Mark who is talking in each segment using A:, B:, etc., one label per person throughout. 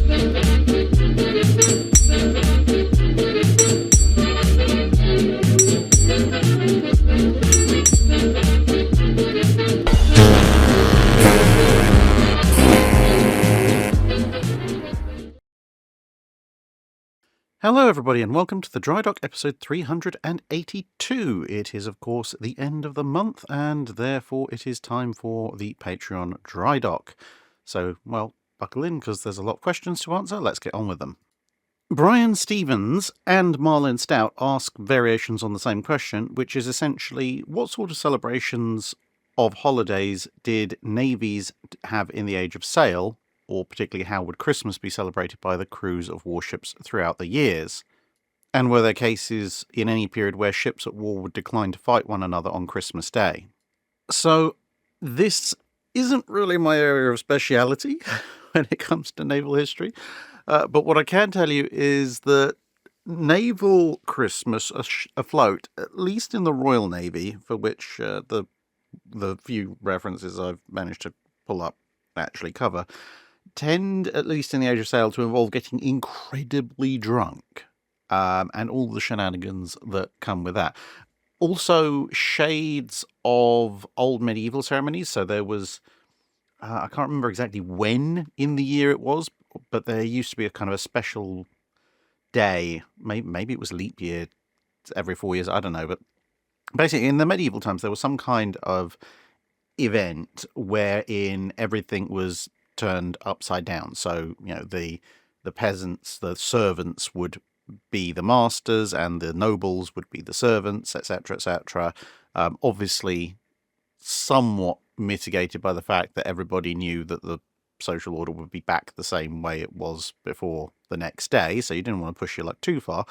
A: Hello everybody and welcome to the Drydock episode 382. It is of course the end of the month and therefore it is time for the Patreon Drydock. So, well, buckle in because there's a lot of questions to answer. Let's get on with them. Brian Stevens and Marlin Stout ask variations on the same question, which is essentially what sort of celebrations of holidays did navies have in the Age of Sail? Or particularly how would Christmas be celebrated by the crews of warships throughout the years? And were there cases in any period where ships at war would decline to fight one another on Christmas Day? So this isn't really my area of speciality when it comes to naval history, but what I can tell you is that naval Christmas afloat, at least in the Royal Navy, for which the few references I've managed to pull up actually cover, tend, at least in the Age of Sail, to involve getting incredibly drunk, and all the shenanigans that come with that. Also, shades of old medieval ceremonies. So there was, I can't remember exactly when in the year it was, but there used to be a kind of a special day. Maybe it was leap year every 4 years, I don't know. But basically, in the medieval times, there was some kind of event wherein everything was turned upside down. So, you know, the peasants, the servants would be the masters and the nobles would be the servants, etc., etc. Obviously, somewhat mitigated by the fact that everybody knew that the social order would be back the same way it was before the next day, so you didn't want to push your luck too far.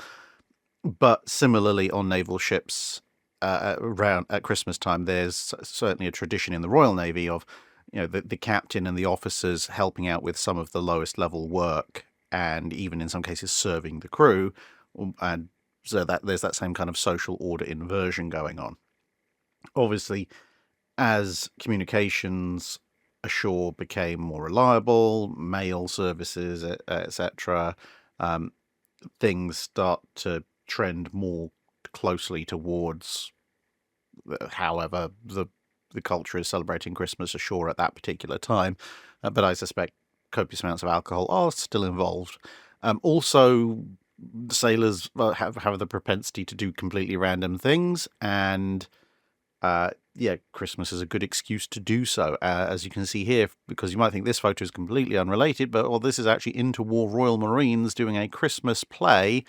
A: But similarly, on naval ships around at Christmas time, there's certainly a tradition in the Royal Navy of, you know, the captain and the officers helping out with some of the lowest level work, and even in some cases serving the crew, and so that there's that same kind of social order inversion going on. Obviously, as communications ashore became more reliable, mail services, etc., things start to trend more closely towards however the culture is celebrating Christmas ashore at that particular time, but I suspect copious amounts of alcohol are still involved. Also, sailors have the propensity to do completely random things, and Christmas is a good excuse to do so, as you can see here, because you might think this photo is completely unrelated, but this is actually interwar Royal Marines doing a Christmas play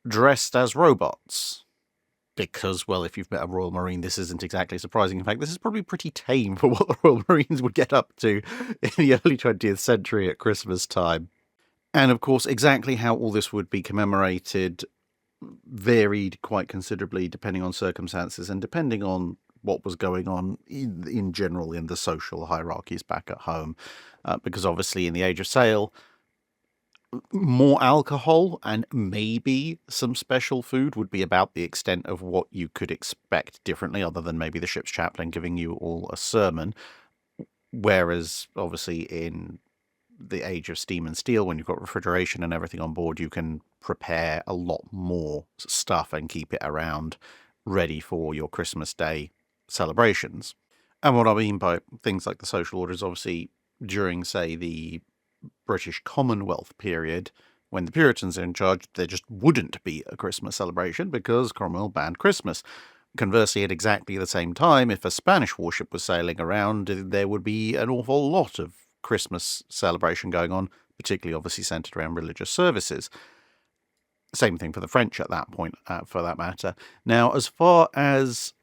A: dressed as robots. Because, well, if you've met a Royal Marine, this isn't exactly surprising. In fact, this is probably pretty tame for what the Royal Marines would get up to in the early 20th century at Christmas time. And, of course, exactly how all this would be commemorated varied quite considerably depending on circumstances and depending on what was going on in general in the social hierarchies back at home. Because, obviously, in the Age of Sail, more alcohol and maybe some special food would be about the extent of what you could expect differently, other than maybe the ship's chaplain giving you all a sermon. Whereas, obviously, in the Age of Steam and Steel, when you've got refrigeration and everything on board, you can prepare a lot more stuff and keep it around ready for your Christmas Day celebrations. And what I mean by things like the social orders, obviously, during, say, the British Commonwealth period, when the Puritans are in charge, there just wouldn't be a Christmas celebration because Cromwell banned Christmas. Conversely, at exactly the same time, if a Spanish warship was sailing around, there would be an awful lot of Christmas celebration going on, particularly obviously centered around religious services. Same thing for the French at that point, for that matter. Now, as far as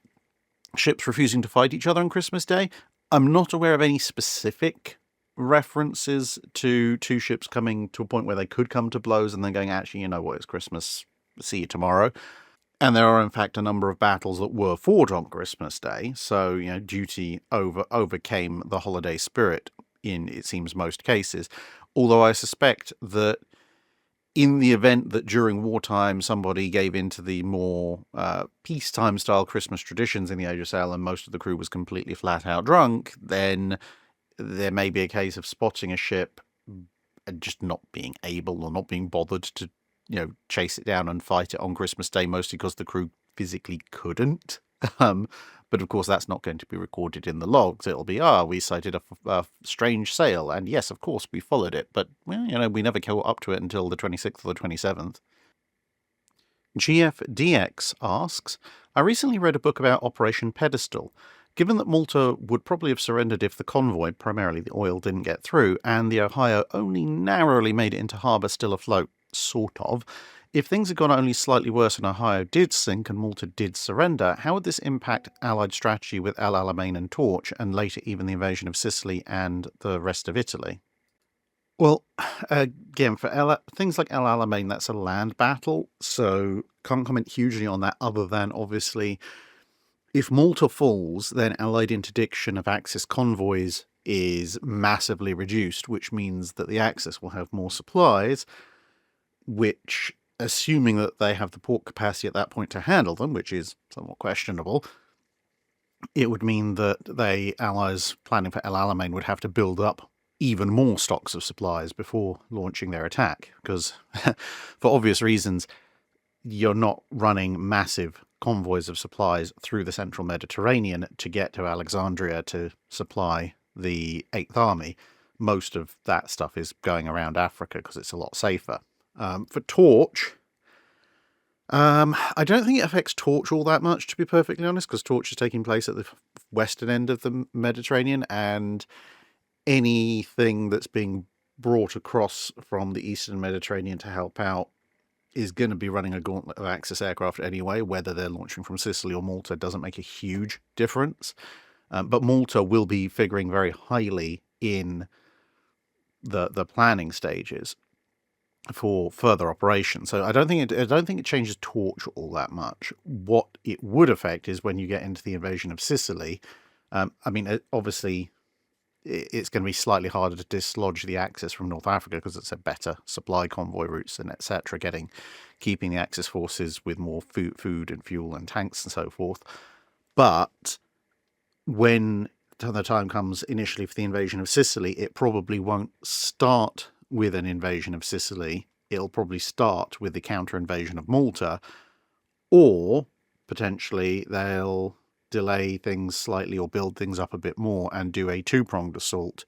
A: ships refusing to fight each other on Christmas Day, I'm not aware of any specific references to two ships coming to a point where they could come to blows and then going, actually, you know what, it's Christmas, see you tomorrow. And there are, in fact, a number of battles that were fought on Christmas Day, so, you know, duty overcame the holiday spirit in, it seems, most cases. Although I suspect that in the event that during wartime somebody gave into the more peacetime-style Christmas traditions in the Age of Sail and most of the crew was completely flat-out drunk, then there may be a case of spotting a ship and just not being able or not being bothered to, chase it down and fight it on Christmas Day, mostly because the crew physically couldn't. But of course, that's not going to be recorded in the logs. It'll be, we sighted a strange sail, and yes, of course, we followed it, but, well, we never caught up to it until the 26th or the 27th. GFDX asks, I recently read a book about Operation Pedestal. Given that Malta would probably have surrendered if the convoy, primarily the oil, didn't get through, and the Ohio only narrowly made it into harbour still afloat, sort of, if things had gone only slightly worse and Ohio did sink and Malta did surrender, how would this impact Allied strategy with El Alamein and Torch, and later even the invasion of Sicily and the rest of Italy? Well, again, for things like El Alamein, that's a land battle, so can't comment hugely on that other than, obviously, if Malta falls, then Allied interdiction of Axis convoys is massively reduced, which means that the Axis will have more supplies, which, assuming that they have the port capacity at that point to handle them, which is somewhat questionable, it would mean that the Allies planning for El Alamein would have to build up even more stocks of supplies before launching their attack, because for obvious reasons, you're not running massive convoys of supplies through the central Mediterranean to get to Alexandria to supply the 8th Army. Most of that stuff is going around Africa because it's a lot safer. For Torch, I don't think it affects Torch all that much, to be perfectly honest, because Torch is taking place at the western end of the Mediterranean, and anything that's being brought across from the eastern Mediterranean to help out is going to be running a gauntlet of Axis aircraft anyway. Whether they're launching from Sicily or Malta doesn't make a huge difference. But Malta will be figuring very highly in the planning stages for further operations. So I don't think it changes Torch all that much. What it would affect is when you get into the invasion of Sicily. Obviously, it's going to be slightly harder to dislodge the Axis from North Africa because it's a better supply convoy routes and etc. Keeping the Axis forces with more food and fuel and tanks and so forth. But when the time comes initially for the invasion of Sicily, it probably won't start with an invasion of Sicily. It'll probably start with the counter invasion of Malta, or potentially they'll delay things slightly or build things up a bit more and do a two-pronged assault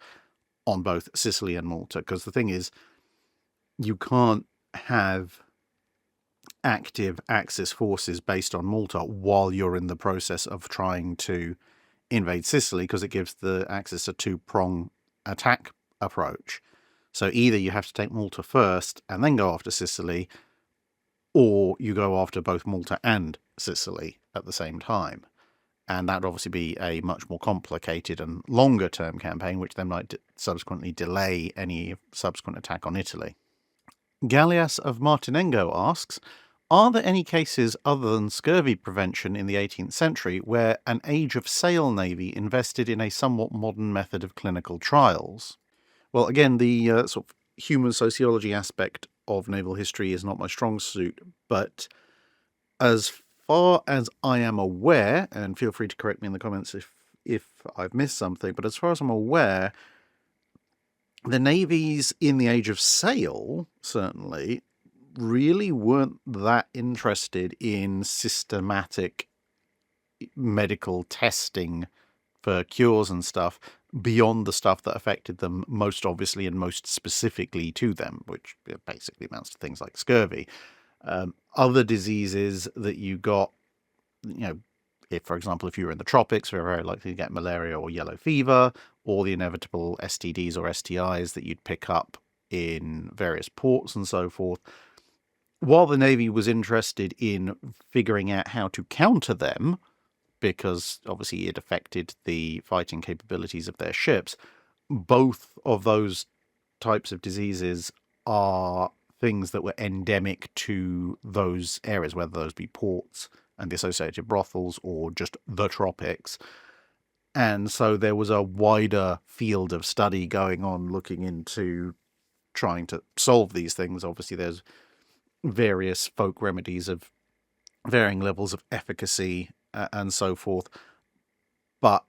A: on both Sicily and Malta. Because the thing is, you can't have active Axis forces based on Malta while you're in the process of trying to invade Sicily, because it gives the Axis a two-prong attack approach. So either you have to take Malta first and then go after Sicily, or you go after both Malta and Sicily at the same time. And that would obviously be a much more complicated and longer-term campaign, which then might subsequently delay any subsequent attack on Italy. Gallias of Martinengo asks, are there any cases other than scurvy prevention in the 18th century where an age-of-sail navy invested in a somewhat modern method of clinical trials? Well, again, the sort of human sociology aspect of naval history is not my strong suit, but as far as I am aware, and feel free to correct me in the comments if I've missed something, but as far as I'm aware, the navies in the age of sail, certainly, really weren't that interested in systematic medical testing for cures and stuff beyond the stuff that affected them most obviously and most specifically to them, which basically amounts to things like scurvy. Other diseases that you got, if, for example, if you were in the tropics, you're very likely to get malaria or yellow fever, or the inevitable STDs or STIs that you'd pick up in various ports and so forth. While the Navy was interested in figuring out how to counter them, because obviously it affected the fighting capabilities of their ships, both of those types of diseases are things that were endemic to those areas, whether those be ports and the associated brothels or just the tropics. And so there was a wider field of study going on looking into trying to solve these things. Obviously, there's various folk remedies of varying levels of efficacy and so forth. But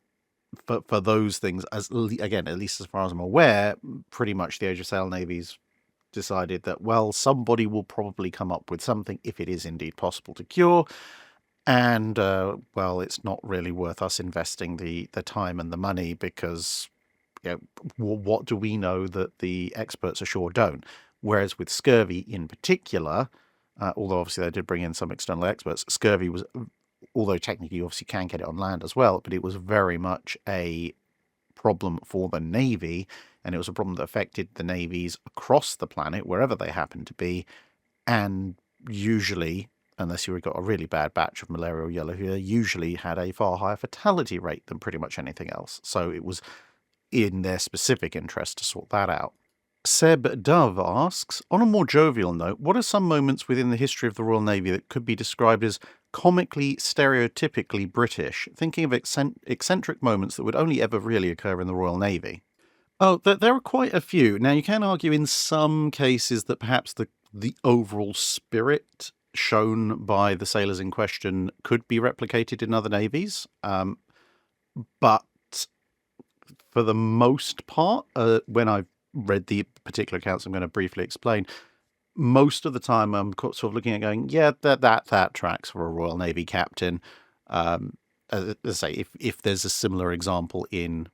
A: for those things, again, at least as far as I'm aware, pretty much the Age of Sail navies decided that, well, somebody will probably come up with something if it is indeed possible to cure. And, well, it's not really worth us investing the time and the money because, what do we know that the experts ashore don't? Whereas with scurvy in particular, although obviously they did bring in some external experts, scurvy was, although technically you obviously can get it on land as well, but it was very much a problem for the Navy, and it was a problem that affected the navies across the planet, wherever they happened to be, and usually, unless you got a really bad batch of malaria or yellow fever, usually had a far higher fatality rate than pretty much anything else. So it was in their specific interest to sort that out. Seb Dove asks, on a more jovial note, what are some moments within the history of the Royal Navy that could be described as comically, stereotypically British, thinking of eccentric moments that would only ever really occur in the Royal Navy? Oh, there are quite a few. Now, you can argue in some cases that perhaps the overall spirit shown by the sailors in question could be replicated in other navies. But for the most part, when I've read the particular accounts I'm going to briefly explain, most of the time I'm sort of looking at going, yeah, that tracks for a Royal Navy captain. As I say, if there's a similar example in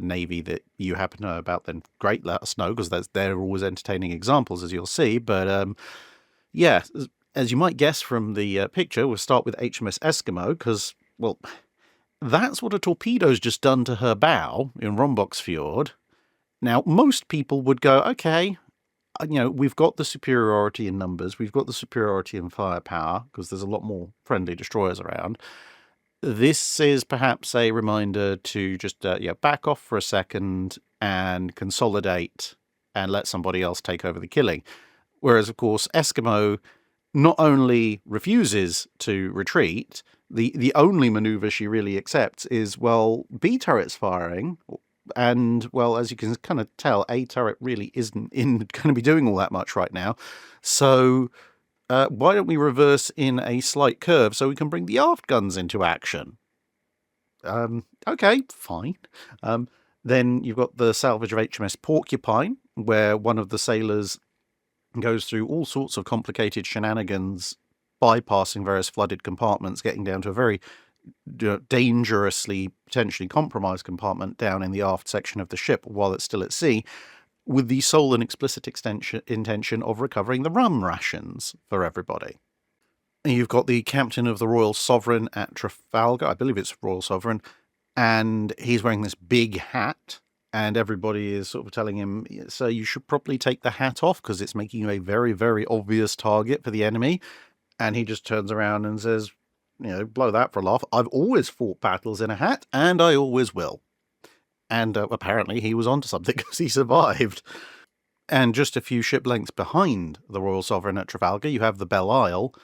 A: Navy that you happen to know about, then great, let us know, because they're always entertaining examples, as you'll see. But yeah, as you might guess from the picture, we'll start with HMS Eskimo, because, well, that's what a torpedo's just done to her bow in Rombox Fjord. Now, most people would go, okay, we've got the superiority in numbers, we've got the superiority in firepower, because there's a lot more friendly destroyers around. This is perhaps a reminder to just back off for a second and consolidate and let somebody else take over the killing. Whereas, of course, Eskimo not only refuses to retreat, the only maneuver she really accepts is, well, B turret's firing, and, well, as you can kind of tell, A turret really isn't going to be doing all that much right now. So why don't we reverse in a slight curve so we can bring the aft guns into action? Okay, fine. Then you've got the salvage of HMS Porcupine, where one of the sailors goes through all sorts of complicated shenanigans, bypassing various flooded compartments, getting down to a very dangerously, potentially compromised compartment down in the aft section of the ship while it's still at sea, with the sole and explicit intention of recovering the rum rations for everybody. And you've got the captain of the Royal Sovereign at Trafalgar, I believe it's Royal Sovereign, and he's wearing this big hat, and everybody is sort of telling him, so you should probably take the hat off because it's making you a very, very obvious target for the enemy. And he just turns around and says, blow that for a laugh, I've always fought battles in a hat, and I always will. And apparently he was onto something because he survived. And just a few ship lengths behind the Royal Sovereign at Trafalgar, you have the Belle Isle,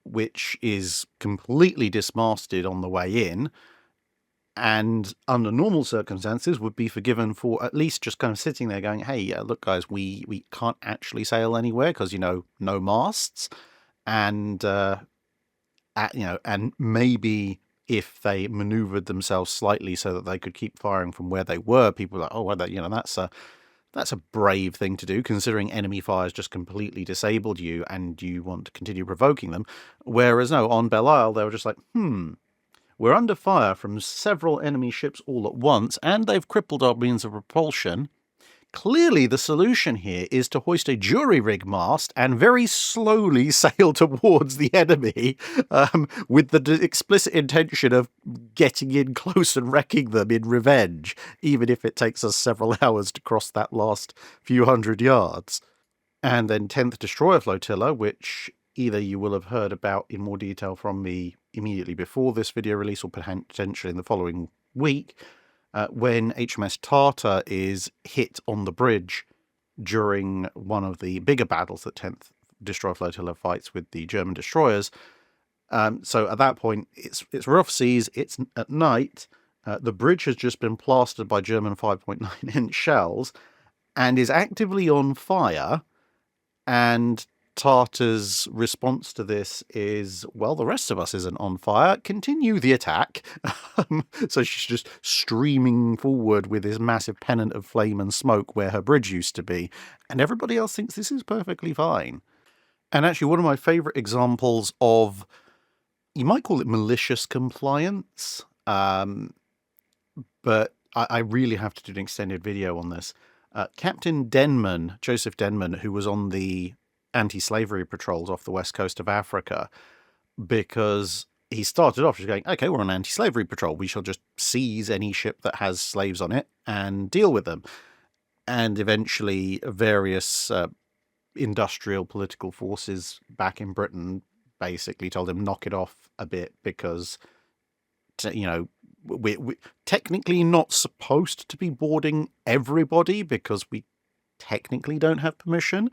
A: which is completely dismasted on the way in, and under normal circumstances would be forgiven for at least just kind of sitting there going, hey, look, guys, we can't actually sail anywhere because, no masts. And, and maybe if they maneuvered themselves slightly so that they could keep firing from where they were, people were like, oh, well, that's a brave thing to do, considering enemy fires just completely disabled you and you want to continue provoking them. Whereas, no, on Belle Isle, they were just like, we're under fire from several enemy ships all at once, and they've crippled our means of propulsion. Clearly, the solution here is to hoist a jury rig mast and very slowly sail towards the enemy with the explicit intention of getting in close and wrecking them in revenge, even if it takes us several hours to cross that last few hundred yards. And then 10th Destroyer Flotilla, which either you will have heard about in more detail from me immediately before this video release or potentially in the following week, when HMS Tartar is hit on the bridge during one of the bigger battles that 10th Destroyer Flotilla fights with the German destroyers. So at that point, it's rough seas, it's at night, the bridge has just been plastered by German 5.9-inch shells and is actively on fire, and Tartar's response to this is, well, the rest of us isn't on fire. Continue the attack. So she's just streaming forward with this massive pennant of flame and smoke where her bridge used to be. And everybody else thinks this is perfectly fine. And actually, one of my favourite examples of, you might call it malicious compliance, but I really have to do an extended video on this. Captain Denman, Joseph Denman, who was on the anti-slavery patrols off the west coast of Africa, because he started off just going, okay, we're on anti-slavery patrol. We shall just seize any ship that has slaves on it and deal with them. And eventually various industrial political forces back in Britain basically told him, knock it off a bit, because, we're technically not supposed to be boarding everybody because we technically don't have permission.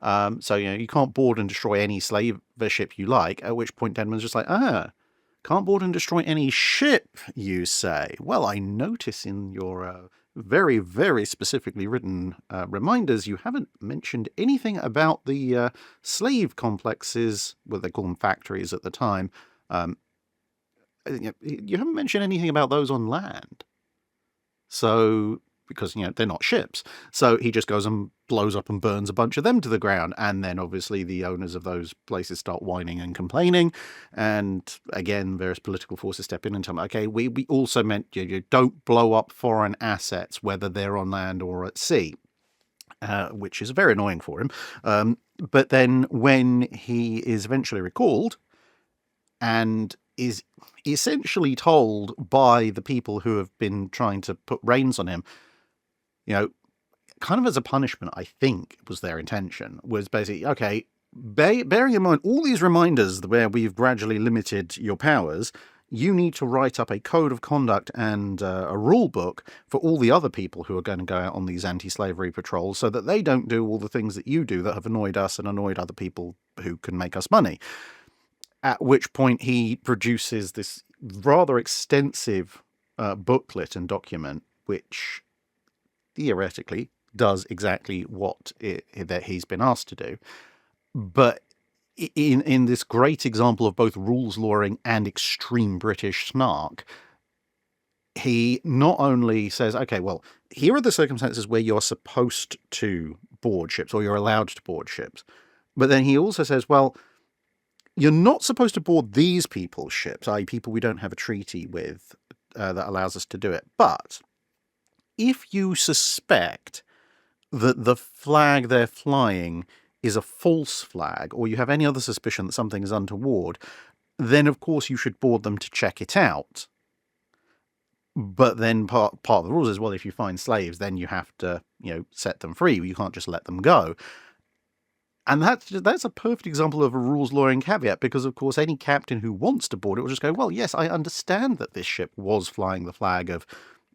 A: So, you can't board and destroy any slave ship you like, at which point Denman's just like, can't board and destroy any ship, you say? Well, I notice in your very, very specifically written reminders, you haven't mentioned anything about the slave complexes, well, they call them factories at the time. You haven't mentioned anything about those on land. So, because, they're not ships. So he just goes and blows up and burns a bunch of them to the ground. And then obviously the owners of those places start whining and complaining. And again, various political forces step in and tell them, okay, we also meant you don't blow up foreign assets, whether they're on land or at sea, which is very annoying for him. But then when he is eventually recalled and is essentially told by the people who have been trying to put reins on him, kind of as a punishment, I think was their intention, was basically, okay, bearing in mind all these reminders where we've gradually limited your powers, you need to write up a code of conduct and a rule book for all the other people who are going to go out on these anti-slavery patrols so that they don't do all the things that you do that have annoyed us and annoyed other people who can make us money. At which point he produces this rather extensive booklet and document, which theoretically does exactly what that he's been asked to do. But in this great example of both rules lawyering and extreme British snark, he not only says, okay, well, here are the circumstances where you're supposed to board ships or you're allowed to board ships. But then he also says, well, you're not supposed to board these people's ships, i.e. people we don't have a treaty with that allows us to do it. But if you suspect that the flag they're flying is a false flag, or you have any other suspicion that something is untoward, then of course you should board them to check it out. But then part of the rules is, well, if you find slaves, then you have to, set them free. You can't just let them go. And that's a perfect example of a rules lawyering caveat, because, of course, any captain who wants to board it will just go, well, yes, I understand that this ship was flying the flag of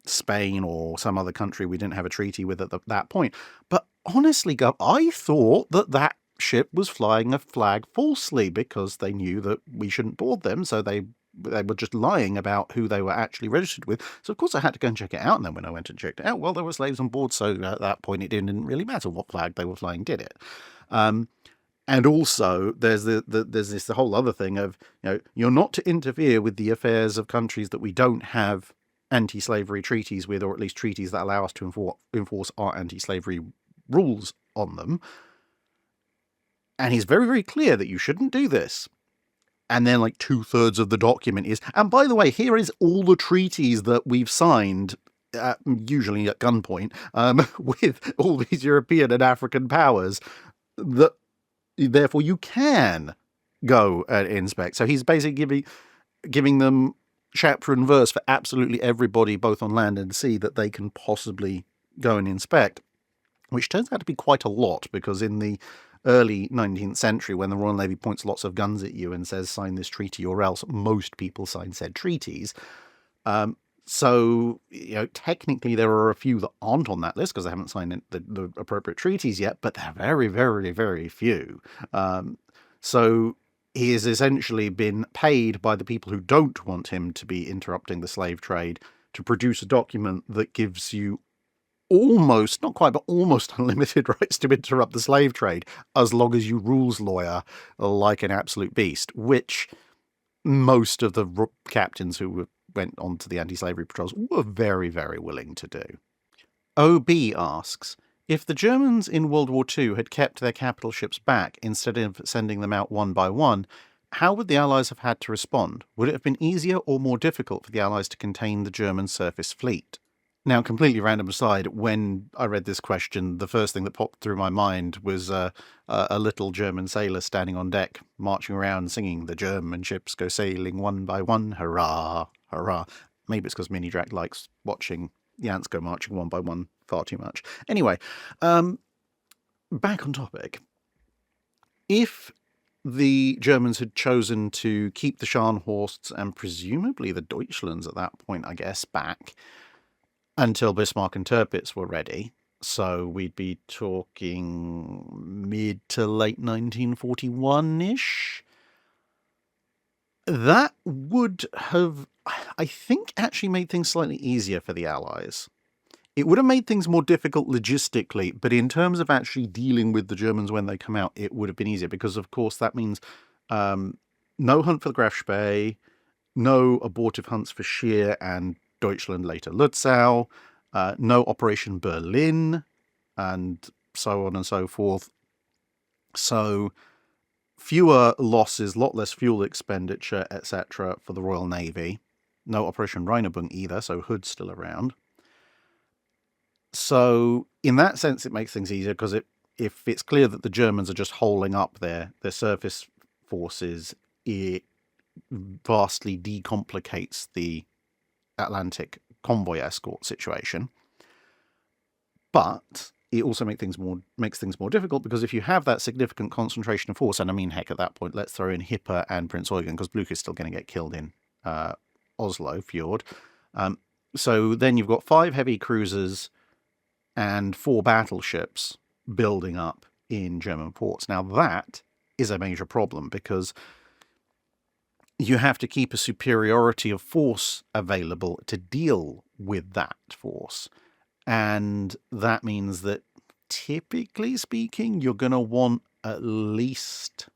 A: Spain or some other country we didn't have a treaty with at that point. But honestly, Gov, I thought that ship was flying a flag falsely because they knew that we shouldn't board them, so they were just lying about who they were actually registered with. So, of course, I had to go and check it out. And then when I went and checked it out, well, there were slaves on board. So at that point, it didn't really matter what flag they were flying, did it? And also, there's the whole other thing of, you're not to interfere with the affairs of countries that we don't have anti-slavery treaties with, or at least treaties that allow us to enforce our anti-slavery rules on them. And he's very, very clear that you shouldn't do this. And then 2/3 of the document is, and by the way, here is all the treaties that we've signed, usually at gunpoint, with all these European and African powers, that therefore you can go and inspect. So he's basically giving them chapter and verse for absolutely everybody, both on land and sea, that they can possibly go and inspect, which turns out to be quite a lot, because in the early 19th century, when the Royal Navy points lots of guns at you and says, sign this treaty or else, most people sign said treaties. So, technically there are a few that aren't on that list because they haven't signed the appropriate treaties yet, but they're very, very, very few. So he has essentially been paid by the people who don't want him to be interrupting the slave trade to produce a document that gives you almost, not quite, but almost unlimited rights to interrupt the slave trade, as long as you rules lawyer like an absolute beast, which most of the captains who went on to the anti-slavery patrols were very, very willing to do. OB asks, if the Germans in World War II had kept their capital ships back instead of sending them out one by one, how would the Allies have had to respond? Would it have been easier or more difficult for the Allies to contain the German surface fleet? Now, completely random aside, when I read this question, the first thing that popped through my mind was a little German sailor standing on deck, marching around singing, "The German ships go sailing one by one, hurrah, hurrah." Maybe it's because Mini Drac likes watching the ants go marching one by one far too much. Anyway, back on topic. If the Germans had chosen to keep the Scharnhorsts and presumably the Deutschlands at that point, I guess, back until Bismarck and Tirpitz were ready, so we'd be talking mid to late 1941-ish, that would have, I think, actually made things slightly easier for the Allies. It would have made things more difficult logistically, but in terms of actually dealing with the Germans when they come out, it would have been easier, because, of course, that means no hunt for the Graf Spee, no abortive hunts for Scheer and Deutschland, later Lützow, no Operation Berlin, and so on and so forth. So fewer losses, lot less fuel expenditure, etc. for the Royal Navy. No Operation Rheinebung either, so Hood's still around. So in that sense, it makes things easier, because if it's clear that the Germans are just holding up their surface forces, it vastly decomplicates the Atlantic convoy escort situation. But it also makes things more difficult, because if you have that significant concentration of force, and I mean, heck, at that point, let's throw in Hipper and Prince Eugen, because Blucher is still going to get killed in Oslo Fjord. So then you've got 5 heavy cruisers and 4 battleships building up in German ports. Now that is a major problem, because you have to keep a superiority of force available to deal with that force. And that means that, typically speaking, you're going to want at least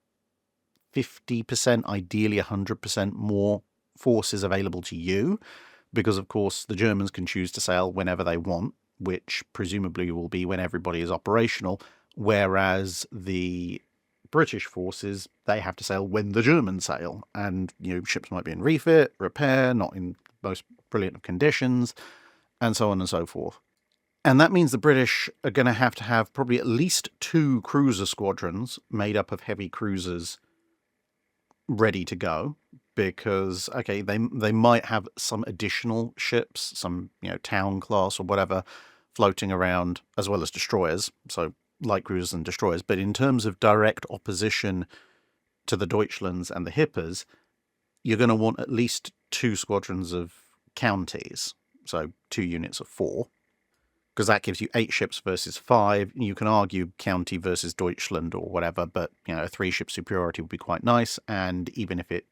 A: 50%, ideally 100% more forces available to you, because, of course, the Germans can choose to sail whenever they want, which presumably will be when everybody is operational, whereas the British forces, they have to sail when the Germans sail, and ships might be in refit, repair, not in most brilliant of conditions, and so on and so forth. And that means the British are going to have probably at least 2 cruiser squadrons made up of heavy cruisers ready to go, because, okay, they might have some additional ships, some town class or whatever, floating around, as well as destroyers, so light cruisers and destroyers. But in terms of direct opposition to the Deutschlands and the Hippers, you're going to want at least 2 squadrons of counties, so 2 units of 4, because that gives you 8 ships versus 5. You can argue county versus Deutschland or whatever, but a 3-ship superiority would be quite nice. And even if it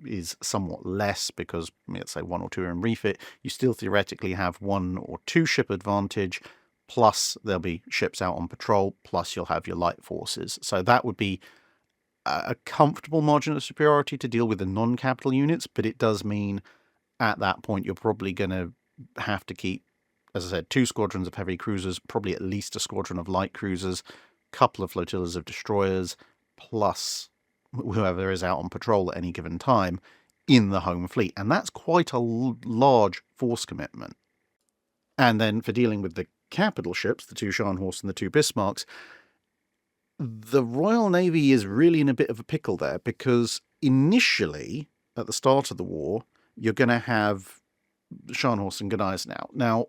A: is somewhat less, because let's say 1 or 2 are in refit, you still theoretically have 1 or 2 ship advantage, plus there'll be ships out on patrol, plus you'll have your light forces. So that would be a comfortable margin of superiority to deal with the non-capital units, but it does mean at that point you're probably going to have to keep, as I said, 2 squadrons of heavy cruisers, probably at least a squadron of light cruisers, a couple of flotillas of destroyers, plus whoever is out on patrol at any given time in the home fleet. And that's quite a large force commitment. And then for dealing with the capital ships, the 2 Scharnhorsts and the 2 Bismarcks, the Royal Navy is really in a bit of a pickle there, because initially, at the start of the war, you're going to have Scharnhorst and Gneisenau. Now,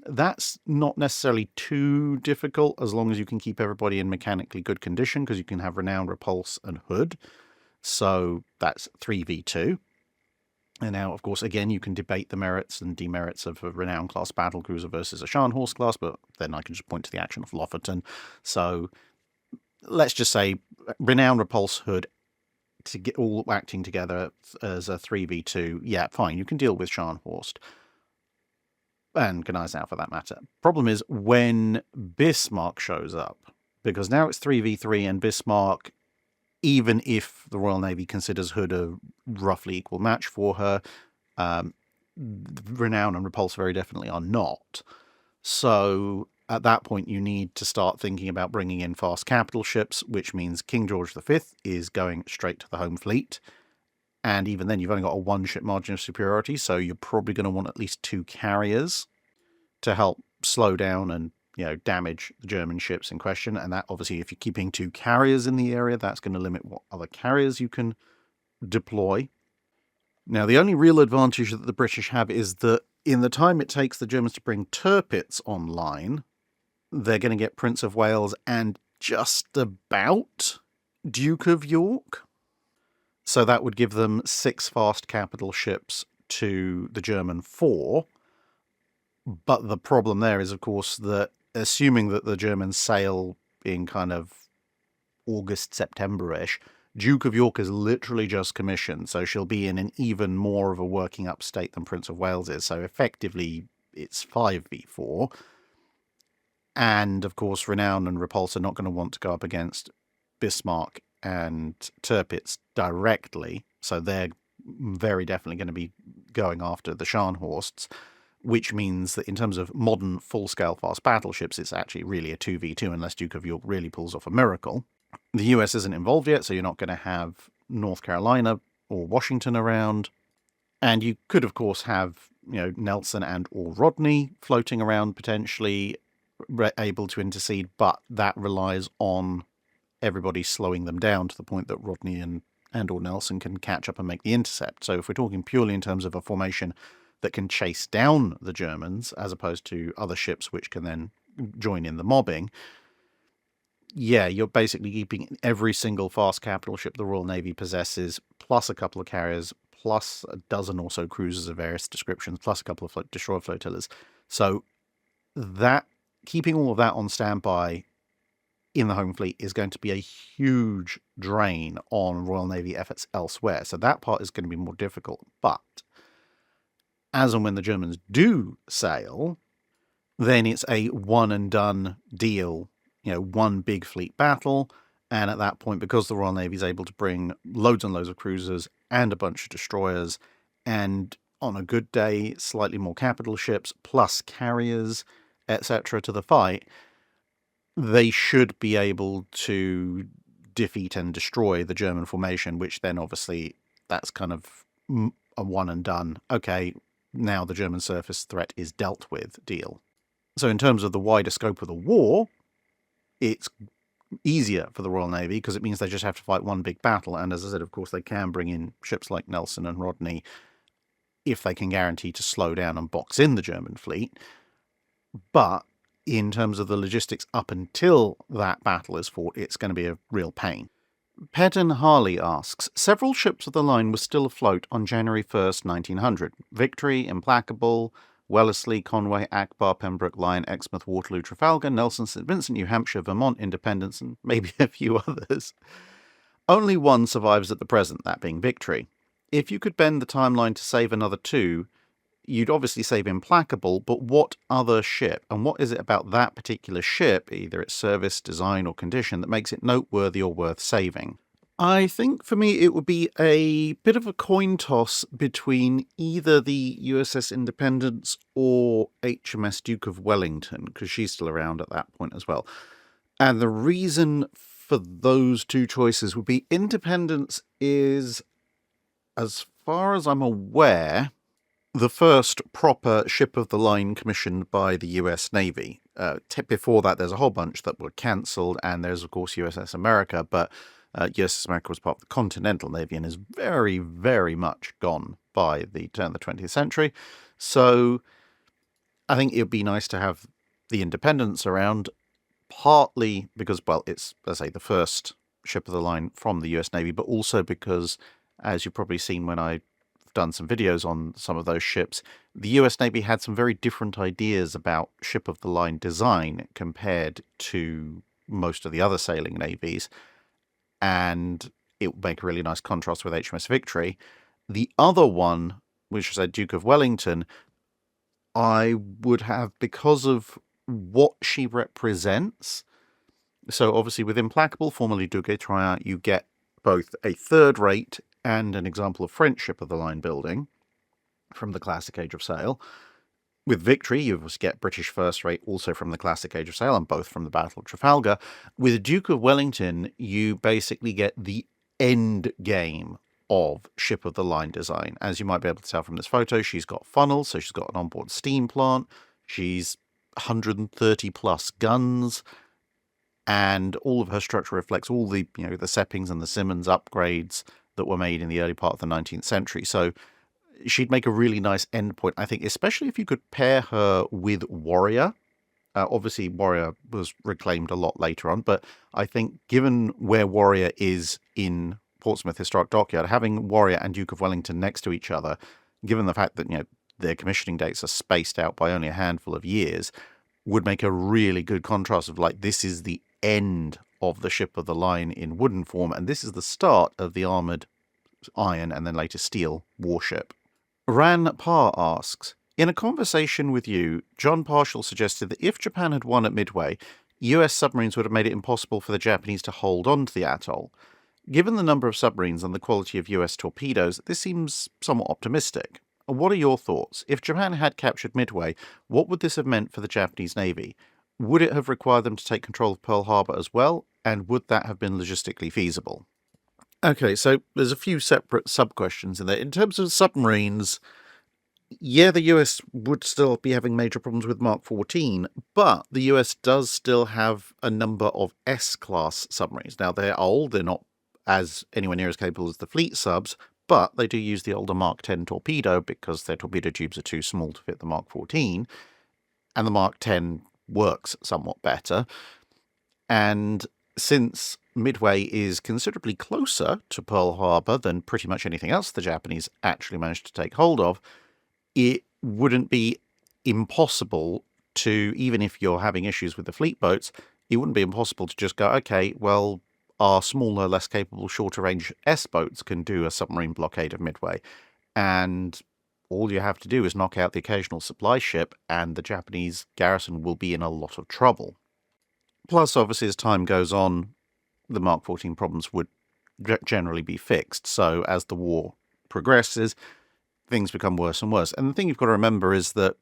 A: that's not necessarily too difficult, as long as you can keep everybody in mechanically good condition, because you can have Renown, Repulse, and Hood. So that's 3v2. And now, of course, again, you can debate the merits and demerits of a Renown-class battlecruiser versus a Scharnhorst class, but then I can just point to the action of Lofoten. So let's just say Renown, Repulse, Hood, to get all acting together as a 3v2. Yeah, fine, you can deal with Scharnhorst. and Gneisenau for that matter. Problem is when Bismarck shows up, because now it's 3v3 and Bismarck, even if the Royal Navy considers Hood a roughly equal match for her, Renown and Repulse very definitely are not. So at that point, you need to start thinking about bringing in fast capital ships, which means King George V is going straight to the home fleet. And even then, you've only got a one-ship margin of superiority, so you're probably going to want at least 2 carriers to help slow down and, damage the German ships in question. And that, obviously, if you're keeping 2 carriers in the area, that's going to limit what other carriers you can deploy. Now, the only real advantage that the British have is that in the time it takes the Germans to bring Tirpitz online, they're going to get Prince of Wales and just about Duke of York. So that would give them 6 fast capital ships to the German 4. But the problem there is, of course, that assuming that the Germans sail in kind of August, September-ish, Duke of York is literally just commissioned, so she'll be in an even more of a working up state than Prince of Wales is. So effectively, it's 5v4. And, of course, Renown and Repulse are not going to want to go up against Bismarck and Tirpitz directly, so they're very definitely going to be going after the Scharnhorsts, which means that in terms of modern full-scale fast battleships, it's actually really a 2v2 unless Duke of York really pulls off a miracle. The US isn't involved yet, so you're not going to have North Carolina or Washington around. And you could, of course, have Nelson and or Rodney floating around potentially able to intercede, but that relies on everybody slowing them down to the point that Rodney and or Nelson can catch up and make the intercept. So if we're talking purely in terms of a formation that can chase down the Germans, as opposed to other ships which can then join in the mobbing, yeah, you're basically keeping every single fast capital ship the Royal Navy possesses, plus a couple of carriers, plus a dozen or so cruisers of various descriptions, plus a couple of destroyer flotillas. So that keeping all of that on standby in the home fleet is going to be a huge drain on Royal Navy efforts elsewhere. So that part is going to be more difficult. But as and when the Germans do sail, then it's a one and done deal, one big fleet battle. And at that point, because the Royal Navy is able to bring loads and loads of cruisers and a bunch of destroyers, and on a good day, slightly more capital ships, plus carriers, etc. to the fight, they should be able to defeat and destroy the German formation, which then obviously that's kind of a one and done. Okay, now the German surface threat is dealt with deal. So in terms of the wider scope of the war, it's easier for the Royal Navy because it means they just have to fight one big battle. And as I said, of course, they can bring in ships like Nelson and Rodney if they can guarantee to slow down and box in the German fleet. But in terms of the logistics up until that battle is fought, it's going to be a real pain. Pedden Harley asks, several ships of the line were still afloat on January 1st, 1900. Victory, Implacable, Wellesley, Conway, Akbar, Pembroke, Lion, Exmouth, Waterloo, Trafalgar, Nelson, St. Vincent, New Hampshire, Vermont, Independence, and maybe a few others. Only one survives at the present, that being Victory. If you could bend the timeline to save another 2, you'd obviously save Implacable, but what other ship, and what is it about that particular ship, either its service, design, or condition, that makes it noteworthy or worth saving? I think for me it would be a bit of a coin toss between either the USS Independence or HMS Duke of Wellington, because she's still around at that point as well. And the reason for those 2 choices would be Independence is, as far as I'm aware, the first proper ship of the line commissioned by the US Navy. Before that, there's a whole bunch that were cancelled, and there's, of course, USS America, but USS America was part of the Continental Navy and is very, very much gone by the turn of the 20th century. So I think it would be nice to have the Independence around, partly because, well, it's, let's say, the first ship of the line from the US Navy, but also because, as you've probably seen when I've done some videos on some of those ships, the US Navy had some very different ideas about ship of the line design compared to most of the other sailing navies, and it would make a really nice contrast with HMS Victory. The other one, which was a Duke of Wellington, I would have, because of what she represents. So obviously with Implacable, formerly Duguay Triant, you get both a third rate and an example of French ship-of-the-line building from the classic Age of Sail. With Victory, you obviously get British first rate also from the classic Age of Sail, and both from the Battle of Trafalgar. With Duke of Wellington, you basically get the end game of ship-of-the-line design. As you might be able to tell from this photo, she's got funnels, so she's got an onboard steam plant. She's 130 plus guns, and all of her structure reflects all the the Seppings and the Simmons upgrades that were made in the early part of the 19th century. So she'd make a really nice endpoint, I think, especially if you could pair her with Warrior. Obviously, Warrior was reclaimed a lot later on, but I think given where Warrior is in Portsmouth Historic Dockyard, having Warrior and Duke of Wellington next to each other, given the fact that their commissioning dates are spaced out by only a handful of years, would make a really good contrast of this is the end of the ship of the line in wooden form, and this is the start of the armoured iron and then later steel warship. Ran Parr asks, in a conversation with you, John Marshall suggested that if Japan had won at Midway, US submarines would have made it impossible for the Japanese to hold on to the atoll. Given the number of submarines and the quality of US torpedoes, this seems somewhat optimistic. What are your thoughts? If Japan had captured Midway, what would this have meant for the Japanese Navy? Would it have required them to take control of Pearl Harbor as well? And would that have been logistically feasible? Okay, so there's a few separate sub-questions in there. In terms of submarines, yeah, the US would still be having major problems with Mark 14, but the US does still have a number of S-class submarines. Now, they're old, they're not anywhere near as capable as the fleet subs, but they do use the older Mark 10 torpedo because their torpedo tubes are too small to fit the Mark 14, and the Mark 10 works somewhat better. And since Midway is considerably closer to Pearl Harbor than pretty much anything else the Japanese actually managed to take hold of, it wouldn't be impossible to, even if you're having issues with the fleet boats, it wouldn't be impossible to just go, okay, well, our smaller, less capable, shorter range S-boats can do a submarine blockade of Midway. And all you have to do is knock out the occasional supply ship, and the Japanese garrison will be in a lot of trouble. Plus, obviously, as time goes on, the Mark 14 problems would generally be fixed. So as the war progresses, things become worse and worse. And the thing you've got to remember is that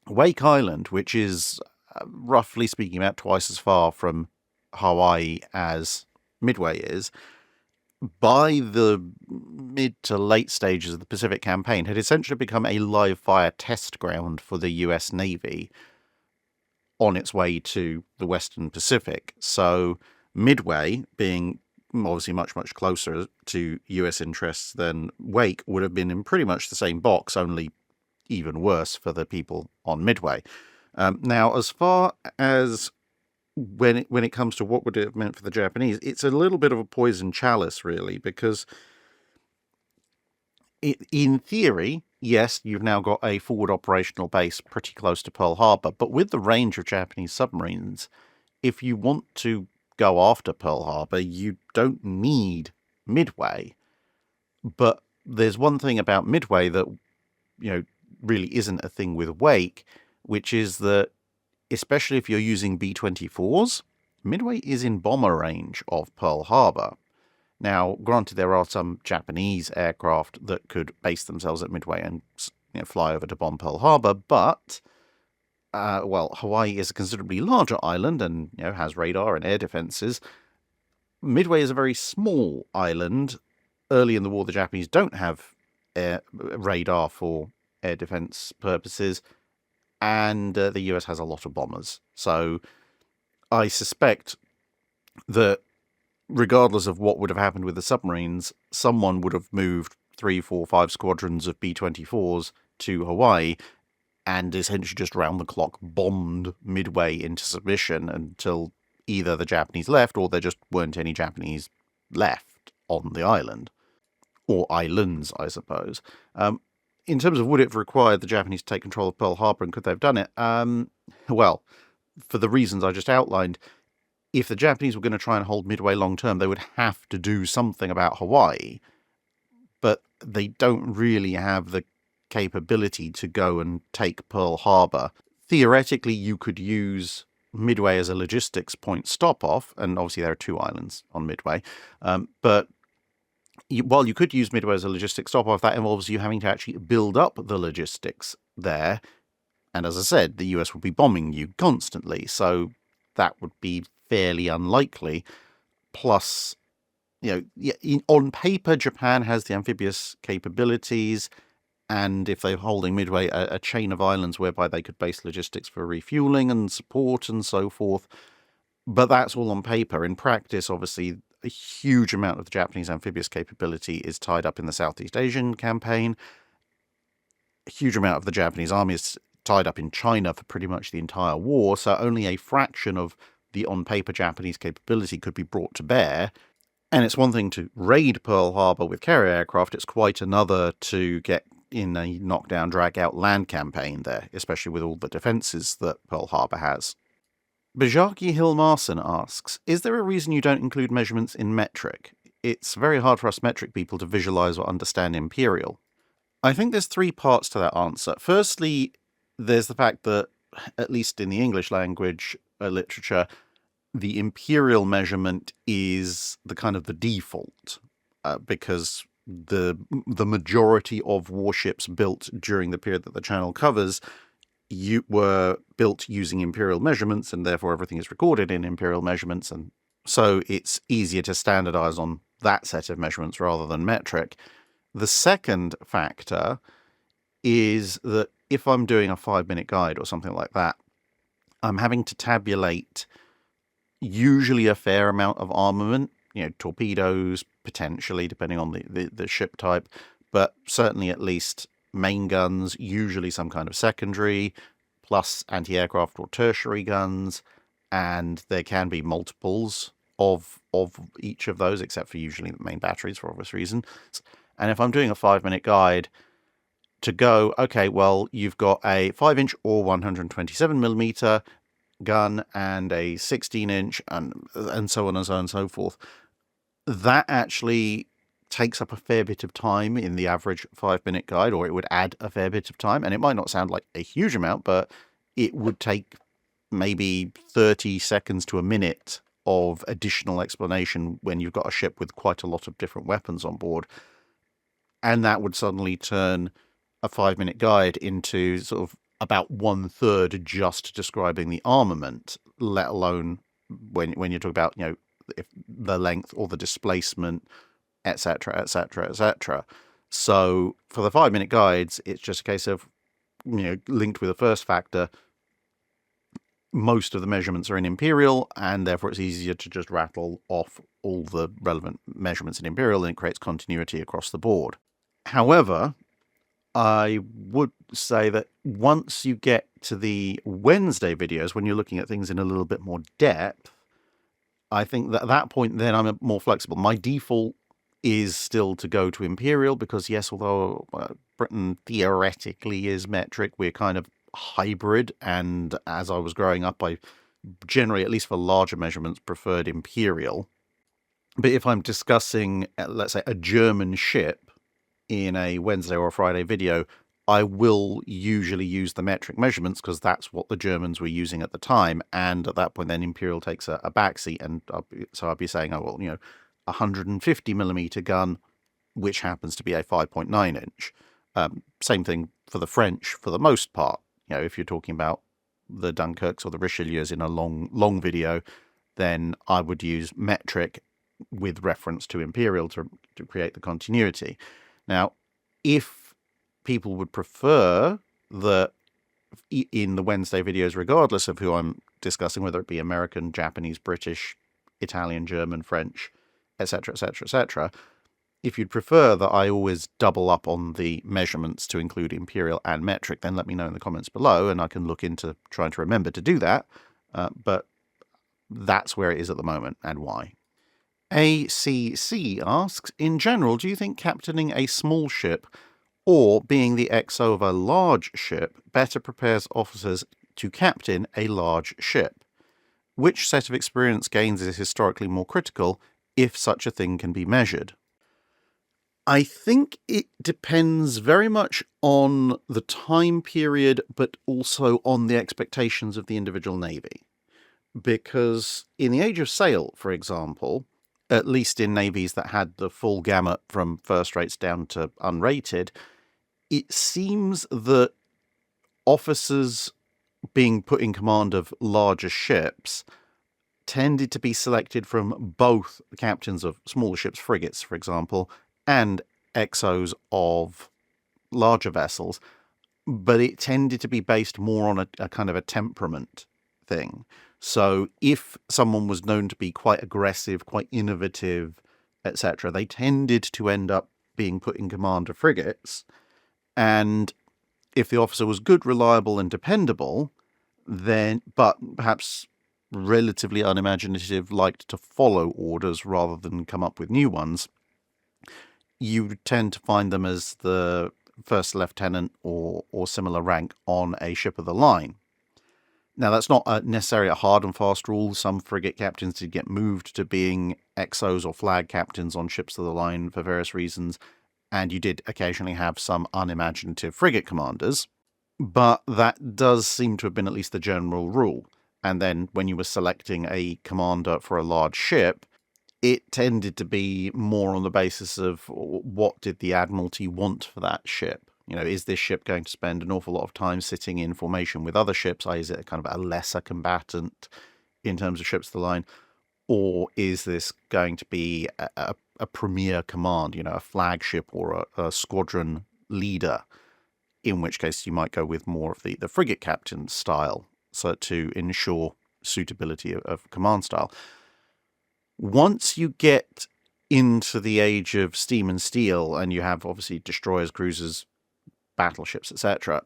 A: Wake Island, which is roughly speaking about twice as far from Hawaii as Midway is, by the mid to late stages of the Pacific Campaign, had essentially become a live fire test ground for the US Navy on its way to the Western Pacific. So Midway, being obviously much, much closer to US interests than Wake, would have been in pretty much the same box, only even worse for the people on Midway. Now, as far as when it comes to what would it have meant for the Japanese, it's a little bit of a poison chalice, really, because in theory, yes, you've now got a forward operational base pretty close to Pearl Harbor, but with the range of Japanese submarines, if you want to go after Pearl Harbor, you don't need Midway. But there's one thing about Midway that, really isn't a thing with Wake, which is that, especially if you're using B-24s, Midway is in bomber range of Pearl Harbor. Now, granted, there are some Japanese aircraft that could base themselves at Midway and fly over to bomb Pearl Harbor, but Hawaii is a considerably larger island and has radar and air defenses. Midway is a very small island. Early in the war, the Japanese don't have radar for air defense purposes, and the US has a lot of bombers. So I suspect that regardless of what would have happened with the submarines, someone would have moved 3, 4, 5 squadrons of B-24s to Hawaii and essentially just round the clock bombed Midway into submission until either the Japanese left or there just weren't any Japanese left on the island. Or islands, I suppose. In terms of would it have required the Japanese to take control of Pearl Harbor and could they have done it? Well, for the reasons I just outlined, if the Japanese were going to try and hold Midway long term, they would have to do something about Hawaii. But they don't really have the capability to go and take Pearl Harbor. Theoretically, you could use Midway as a logistics point stop-off, and obviously there are 2 islands on Midway, but while you could use Midway as a logistics stop-off, that involves you having to actually build up the logistics there, and as I said, the US would be bombing you constantly, so that would be fairly unlikely. Plus, on paper, Japan has the amphibious capabilities, and if they're holding Midway, a chain of islands whereby they could base logistics for refueling and support and so forth. But that's all on paper. In practice, obviously, a huge amount of the Japanese amphibious capability is tied up in the Southeast Asian campaign. A huge amount of the Japanese army is tied up in China for pretty much the entire war, so only a fraction of the on-paper Japanese capability could be brought to bear. And it's one thing to raid Pearl Harbor with carrier aircraft, it's quite another to get in a knockdown, drag-out land campaign there, especially with all the defences that Pearl Harbor has. Bajaki Hilmarson asks, is there a reason you don't include measurements in metric? It's very hard for us metric people to visualise or understand imperial. I think there's 3 parts to that answer. Firstly, there's the fact that, at least in the English language literature, the imperial measurement is the kind of the default, because the majority of warships built during the period that the channel covers were built using imperial measurements, and therefore everything is recorded in imperial measurements, and so it's easier to standardize on that set of measurements rather than metric. The second factor is that if I'm doing a 5-minute guide or something like that, I'm having to tabulate usually a fair amount of armament, torpedoes, potentially, depending on the ship type, but certainly at least main guns, usually some kind of secondary, plus anti-aircraft or tertiary guns, and there can be multiples of each of those, except for usually the main batteries for obvious reasons. And if I'm doing a 5-minute guide to go, okay, well, you've got a 5-inch or 127mm gun and a 16-inch and so on and so on and so forth, that actually takes up a fair bit of time in the average 5-minute guide, or it would add a fair bit of time, and it might not sound like a huge amount, but it would take maybe 30 seconds to a minute of additional explanation when you've got a ship with quite a lot of different weapons on board, and that would suddenly turn a 5-minute guide into sort of about 1/3 just describing the armament, let alone when you're talking about, if the length or the displacement, etc., etc., etc. So for the 5-minute guides, it's just a case of, linked with the first factor, most of the measurements are in imperial, and therefore it's easier to just rattle off all the relevant measurements in imperial, and it creates continuity across the board. However, I would say that once you get to the Wednesday videos, when you're looking at things in a little bit more depth, I think that at that point, then I'm more flexible. My default is still to go to imperial, because yes, although Britain theoretically is metric, we're kind of hybrid, and as I was growing up, I generally, at least for larger measurements, preferred imperial. But if I'm discussing, let's say, a German ship in a Wednesday or a Friday video, I will usually use the metric measurements, because that's what the Germans were using at the time, and at that point then imperial takes a backseat, and so I'll be saying, oh well, 150mm gun, which happens to be a 5.9-inch. Same thing for the French for the most part. If you're talking about the Dunkirks or the Richelieus in a long video, then I would use metric with reference to imperial to create the continuity. Now, if people would prefer that in the Wednesday videos, regardless of who I'm discussing, whether it be American, Japanese, British, Italian, German, French, etc., etc., etc., if you'd prefer that I always double up on the measurements to include imperial and metric, then let me know in the comments below, and I can look into trying to remember to do that. But that's where it is at the moment, and why. ACC asks, in general, do you think captaining a small ship or being the XO of a large ship better prepares officers to captain a large ship? Which set of experience gains is historically more critical, if such a thing can be measured? I think it depends very much on the time period, but also on the expectations of the individual navy. Because in the Age of Sail, for example, at least in navies that had the full gamut from first rates down to unrated, it seems that officers being put in command of larger ships tended to be selected from both the captains of smaller ships, frigates, for example, and XOs of larger vessels, but it tended to be based more on a kind of a temperament thing. So if someone was known to be quite aggressive, quite innovative, etc., they tended to end up being put in command of frigates. And if the officer was good, reliable, and dependable, then, but perhaps relatively unimaginative, liked to follow orders rather than come up with new ones, you tend to find them as the first lieutenant or similar rank on a ship of the line. Now, that's not necessarily a hard and fast rule. Some frigate captains did get moved to being XOs or flag captains on ships of the line for various reasons, and you did occasionally have some unimaginative frigate commanders, but that does seem to have been at least the general rule. And then when you were selecting a commander for a large ship, it tended to be more on the basis of what did the Admiralty want for that ship. You know, is this ship going to spend an awful lot of time sitting in formation with other ships? Is it kind of a lesser combatant in terms of ships of the line? Or is this going to be a premier command, you know, a flagship or a squadron leader? In which case you might go with more of the frigate captain style, so to ensure suitability of command style. Once you get into the age of steam and steel, and you have obviously destroyers, cruisers, battleships, etc.,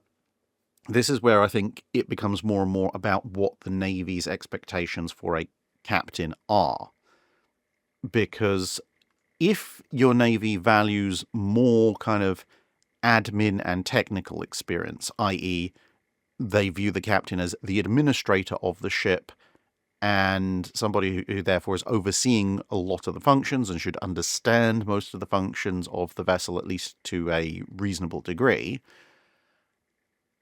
A: this is where I think it becomes more and more about what the Navy's expectations for a captain are. Because if your Navy values more kind of admin and technical experience, i.e., they view the captain as the administrator of the ship and somebody who therefore is overseeing a lot of the functions and should understand most of the functions of the vessel, at least to a reasonable degree,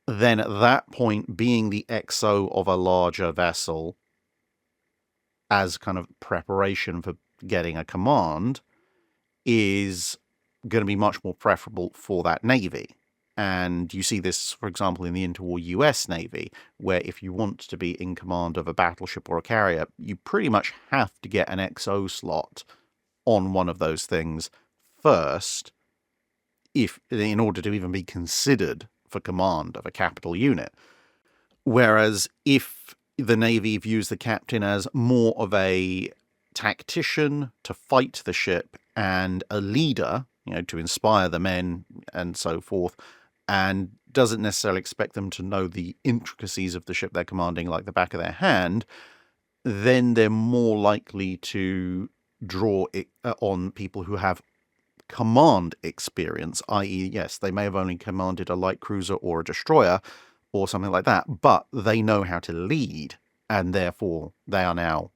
A: then at that point, being the XO of a larger vessel as kind of preparation for getting a command is going to be much more preferable for that Navy. And you see this, for example, in the interwar US Navy, where if you want to be in command of a battleship or a carrier, you pretty much have to get an XO slot on one of those things first, in order to even be considered for command of a capital unit. Whereas if the Navy views the captain as more of a tactician to fight the ship and a leader, you know, to inspire the men and so forth, and doesn't necessarily expect them to know the intricacies of the ship they're commanding like the back of their hand, then they're more likely to draw it on people who have command experience, i.e., yes, they may have only commanded a light cruiser or a destroyer or something like that, but they know how to lead, and therefore they are now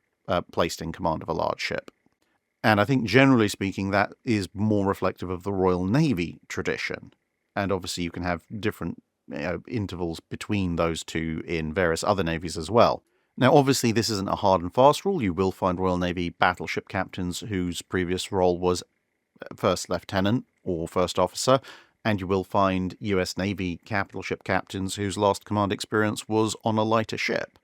A: placed in command of a large ship. And I think, generally speaking, that is more reflective of the Royal Navy tradition. And obviously you can have different intervals between those two in various other navies as well. Now, obviously, this isn't a hard and fast rule. You will find Royal Navy battleship captains whose previous role was first lieutenant or first officer, and you will find US Navy capital ship captains whose last command experience was on a lighter ship.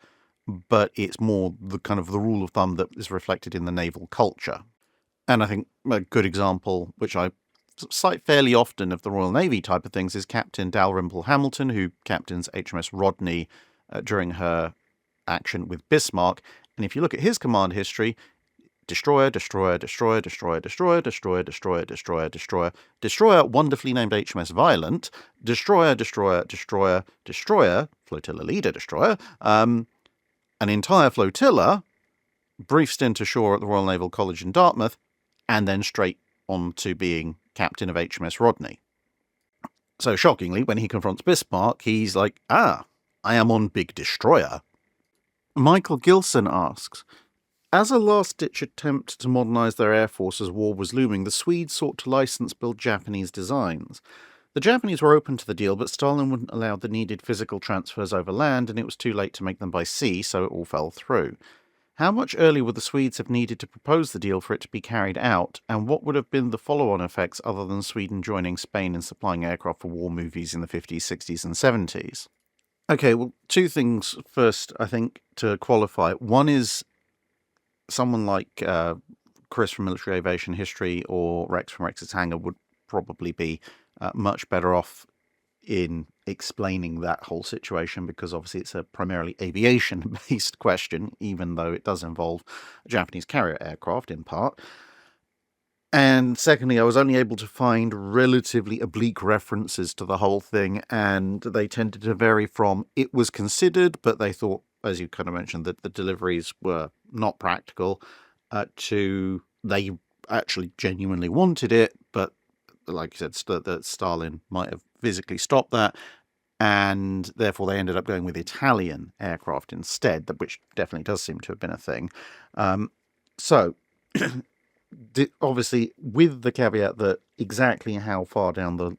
A: But it's more the kind of the rule of thumb that is reflected in the naval culture. And I think a good example, which I cite fairly often of the Royal Navy type of things, is Captain Dalrymple Hamilton, who captains HMS Rodney during her action with Bismarck. And if you look at his command history, destroyer, destroyer, destroyer, destroyer, destroyer, destroyer, destroyer, destroyer, destroyer, destroyer, wonderfully named HMS Violent, destroyer, destroyer, destroyer, destroyer, flotilla leader, destroyer, an entire flotilla, brief stint ashore at the Royal Naval College in Dartmouth, and then straight on to being captain of HMS Rodney. So shockingly, when he confronts Bismarck, he's like, I am on big destroyer. Michael Gilson asks, As a last-ditch attempt to modernise their air force as war was looming, the Swedes sought to license-build Japanese designs. The Japanese were open to the deal, but Stalin wouldn't allow the needed physical transfers over land, and it was too late to make them by sea, so it all fell through. How much earlier would the Swedes have needed to propose the deal for it to be carried out, and what would have been the follow-on effects other than Sweden joining Spain in supplying aircraft for war movies in the 50s, 60s and 70s? Okay, well, two things first, I think, to qualify. One is someone like Chris from Military Aviation History or Rex from Rex's Hangar would probably be much better off in explaining that whole situation, because obviously it's a primarily aviation-based question, even though it does involve a Japanese carrier aircraft in part. And secondly, I was only able to find relatively oblique references to the whole thing, and they tended to vary from it was considered, but they thought, as you kind of mentioned, that the deliveries were not practical, to they actually genuinely wanted it, but like you said, that Stalin might have physically stopped that, and therefore they ended up going with Italian aircraft instead, which definitely does seem to have been a thing. So, obviously, with the caveat that exactly how far down the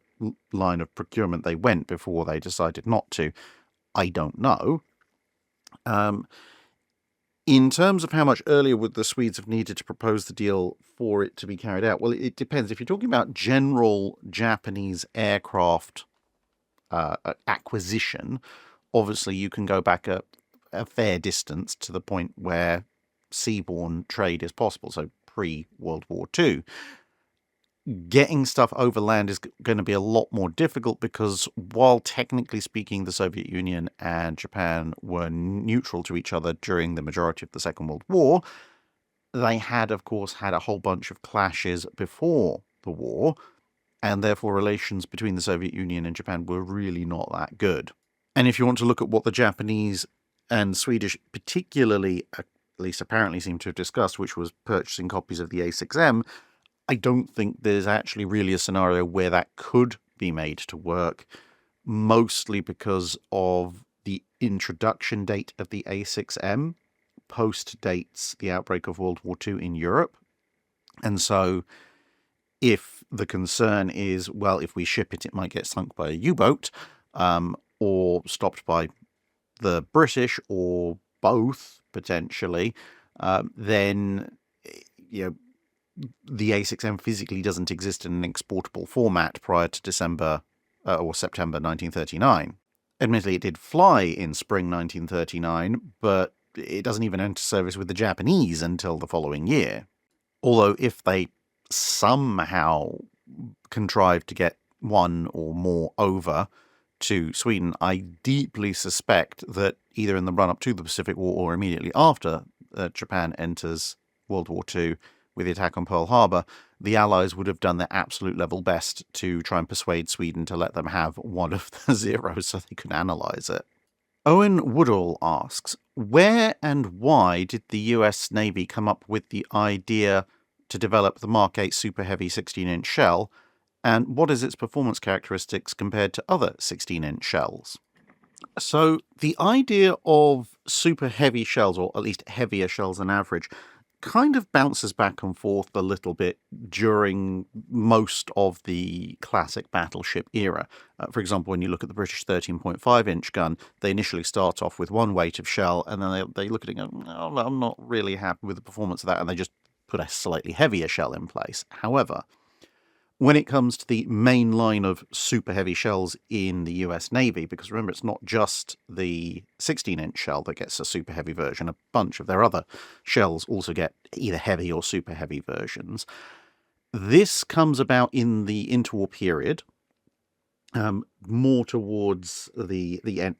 A: line of procurement they went before they decided not to, I don't know. In terms of how much earlier would the Swedes have needed to propose the deal for it to be carried out? Well, it depends. If you're talking about general Japanese aircraft acquisition, obviously you can go back a fair distance to the point where seaborne trade is possible, so pre-World War II. Getting stuff overland is going to be a lot more difficult because while technically speaking the Soviet Union and Japan were neutral to each other during the majority of the Second World War, they had, of course, had a whole bunch of clashes before the war, and therefore relations between the Soviet Union and Japan were really not that good. And if you want to look at what the Japanese and Swedish particularly, at least apparently, seem to have discussed, which was purchasing copies of the A6M, I don't think there's actually really a scenario where that could be made to work, mostly because of the introduction date of the A6M post-dates the outbreak of World War II in Europe. And so if the concern is, well, if we ship it, it might get sunk by a U-boat or stopped by the British or both, potentially, then, you know, the A6M physically doesn't exist in an exportable format prior to December or September 1939. Admittedly, it did fly in spring 1939, but it doesn't even enter service with the Japanese until the following year. Although if they somehow contrive to get one or more over to Sweden, I deeply suspect that either in the run-up to the Pacific War or immediately after Japan enters World War II, with the attack on Pearl Harbor, the Allies would have done their absolute level best to try and persuade Sweden to let them have one of the zeros so they could analyze it. Owen Woodall asks, where and why did the US Navy come up with the idea to develop the Mark 8 Super Heavy 16-inch shell, and what is its performance characteristics compared to other 16-inch shells? So the idea of super heavy shells, or at least heavier shells than average, kind of bounces back and forth a little bit during most of the classic battleship era. For example, when you look at the British 13.5-inch gun, they initially start off with one weight of shell, and then they look at it and go, oh, I'm not really happy with the performance of that, and they just put a slightly heavier shell in place. However, when it comes to the main line of super heavy shells in the US Navy, because remember, it's not just the 16-inch shell that gets a super heavy version, a bunch of their other shells also get either heavy or super heavy versions. This comes about in the interwar period, more towards the end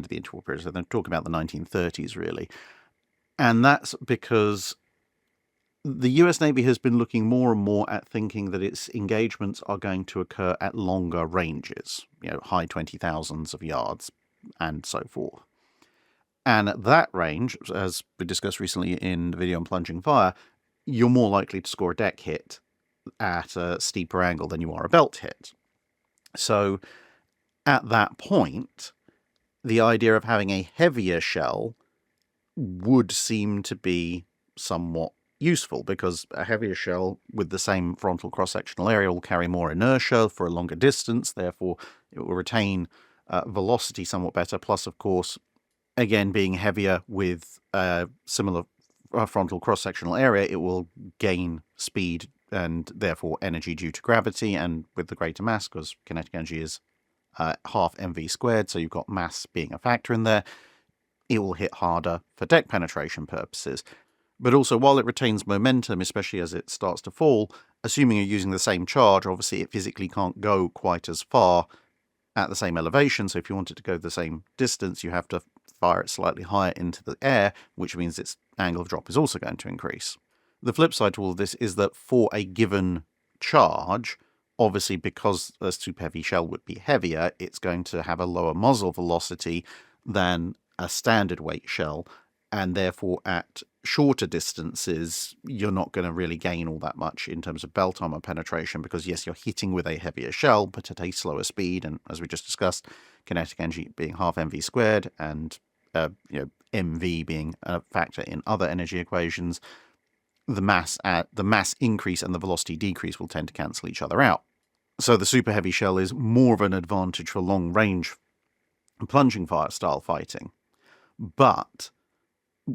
A: of the interwar period, so they're talking about the 1930s, really. And that's because the US Navy has been looking more and more at thinking that its engagements are going to occur at longer ranges, high 20,000s of yards and so forth. And at that range, as we discussed recently in the video on plunging fire, you're more likely to score a deck hit at a steeper angle than you are a belt hit. So at that point, the idea of having a heavier shell would seem to be somewhat useful, because a heavier shell with the same frontal cross-sectional area will carry more inertia for a longer distance, therefore it will retain velocity somewhat better, plus of course, again, being heavier with similar frontal cross-sectional area, it will gain speed and therefore energy due to gravity, and with the greater mass, because kinetic energy is half mv squared, so you've got mass being a factor in there, it will hit harder for deck penetration purposes. But also, while it retains momentum, especially as it starts to fall, assuming you're using the same charge, obviously it physically can't go quite as far at the same elevation, so if you want it to go the same distance, you have to fire it slightly higher into the air, which means its angle of drop is also going to increase. The flip side to all of this is that for a given charge, obviously because a super heavy shell would be heavier, it's going to have a lower muzzle velocity than a standard weight shell, and therefore at shorter distances you're not going to really gain all that much in terms of belt armor penetration, because yes, you're hitting with a heavier shell but at a slower speed, and as we just discussed, kinetic energy being half mv squared and mv being a factor in other energy equations, the mass increase and the velocity decrease will tend to cancel each other out. So the super heavy shell is more of an advantage for long range plunging fire style fighting, but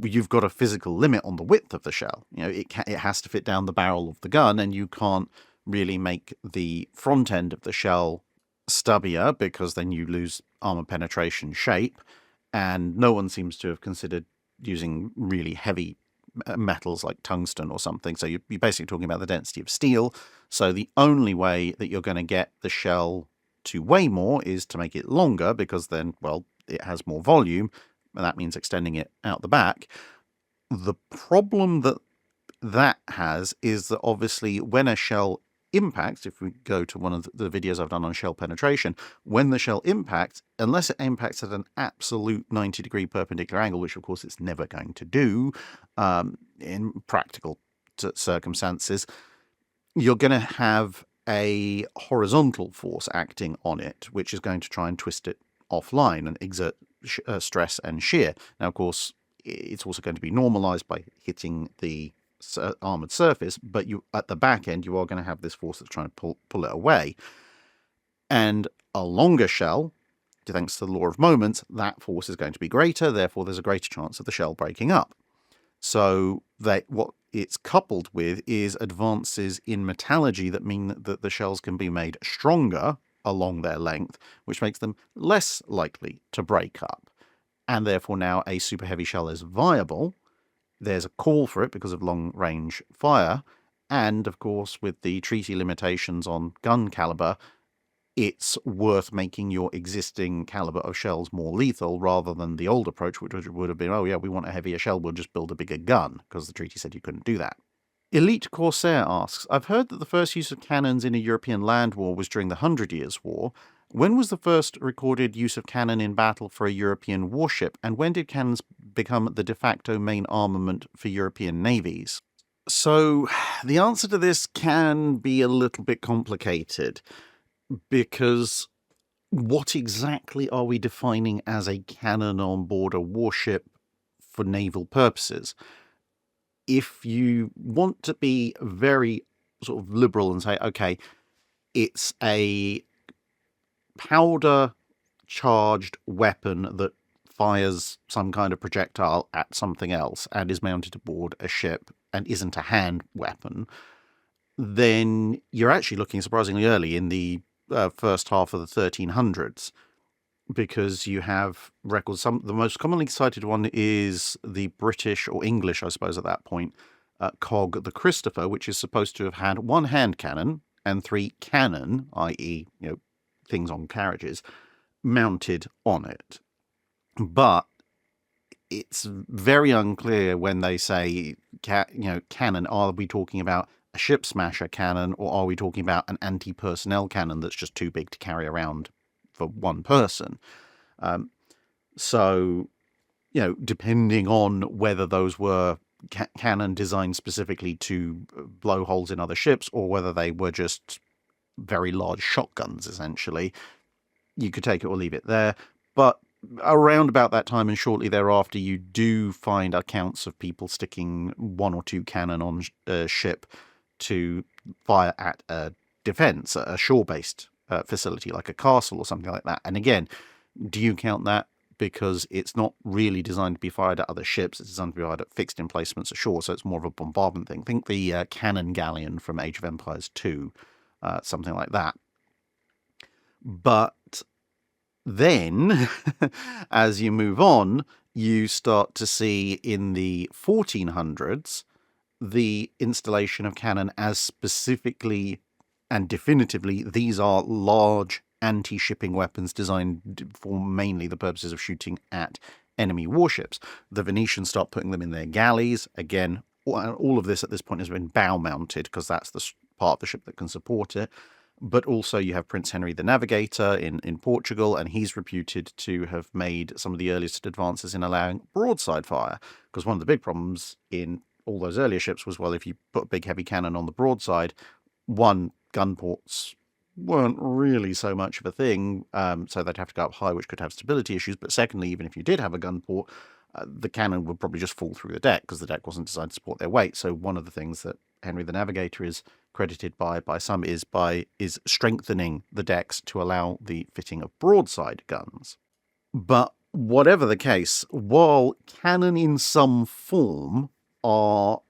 A: you've got a physical limit on the width of the shell. It has to fit down the barrel of the gun, and you can't really make the front end of the shell stubbier, because then you lose armor penetration shape, and no one seems to have considered using really heavy metals like tungsten or something. So you're basically talking about the density of steel. So the only way that you're going to get the shell to weigh more is to make it longer, because then, well, it has more volume, and that means extending it out the back. The problem that has is that obviously when a shell impacts, if we go to one of the videos I've done on shell penetration, when the shell impacts, unless it impacts at an absolute 90-degree perpendicular angle, which of course it's never going to do in practical circumstances, you're going to have a horizontal force acting on it, which is going to try and twist it offline and exert stress and shear. Now, of course, it's also going to be normalized by hitting the armored surface, but at the back end you are going to have this force that's trying to pull it away. And a longer shell, thanks to the law of moments, that force is going to be greater, therefore there's a greater chance of the shell breaking up. So what it's coupled with is advances in metallurgy that mean that the shells can be made stronger along their length, which makes them less likely to break up. And therefore now a super heavy shell is viable. There's a call for it because of long-range fire, and of course with the treaty limitations on gun caliber, it's worth making your existing caliber of shells more lethal rather than the old approach, which would have been, oh yeah, we want a heavier shell, we'll just build a bigger gun, because the treaty said you couldn't do that. Elite Corsair asks, I've heard that the first use of cannons in a European land war was during the 100 Years' War. When was the first recorded use of cannon in battle for a European warship, and when did cannons become the de facto main armament for European navies? So the answer to this can be a little bit complicated, because what exactly are we defining as a cannon on board a warship for naval purposes? If you want to be very sort of liberal and say, okay, it's a powder-charged weapon that fires some kind of projectile at something else and is mounted aboard a ship and isn't a hand weapon, then you're actually looking surprisingly early in the first half of the 1300s, because you have records. The most commonly cited one is the British, or English, I suppose, at that point, cog the Christopher, which is supposed to have had 1 hand cannon and 3 cannon, i.e., things on carriages, mounted on it. But it's very unclear when they say cannon. Are we talking about a ship smasher cannon, or are we talking about an anti-personnel cannon that's just too big to carry around for one person? So, depending on whether those were cannon designed specifically to blow holes in other ships, or whether they were just very large shotguns, essentially, you could take it or leave it there. But around about that time and shortly thereafter, you do find accounts of people sticking 1 or 2 cannon on a ship to fire at a defence, a shore-based facility like a castle or something like that. And again, do you count that? Because it's not really designed to be fired at other ships. It's designed to be fired at fixed emplacements ashore, so it's more of a bombardment thing. Think the cannon galleon from Age of Empires 2, something like that. But then, as you move on, you start to see in the 1400s the installation of cannon as specifically and definitively these are large anti-shipping weapons designed for mainly the purposes of shooting at enemy warships. The Venetians start putting them in their galleys. Again, all of this at this point has been bow-mounted because that's the part of the ship that can support it. But also you have Prince Henry the Navigator in Portugal, and he's reputed to have made some of the earliest advances in allowing broadside fire. Because one of the big problems in all those earlier ships was, well, if you put a big heavy cannon on the broadside, one, gun ports weren't really so much of a thing, so they'd have to go up high, which could have stability issues. But secondly, even if you did have a gun port, the cannon would probably just fall through the deck because the deck wasn't designed to support their weight. So one of the things that Henry the Navigator is credited by some is strengthening the decks to allow the fitting of broadside guns. But whatever the case, while cannon in some form are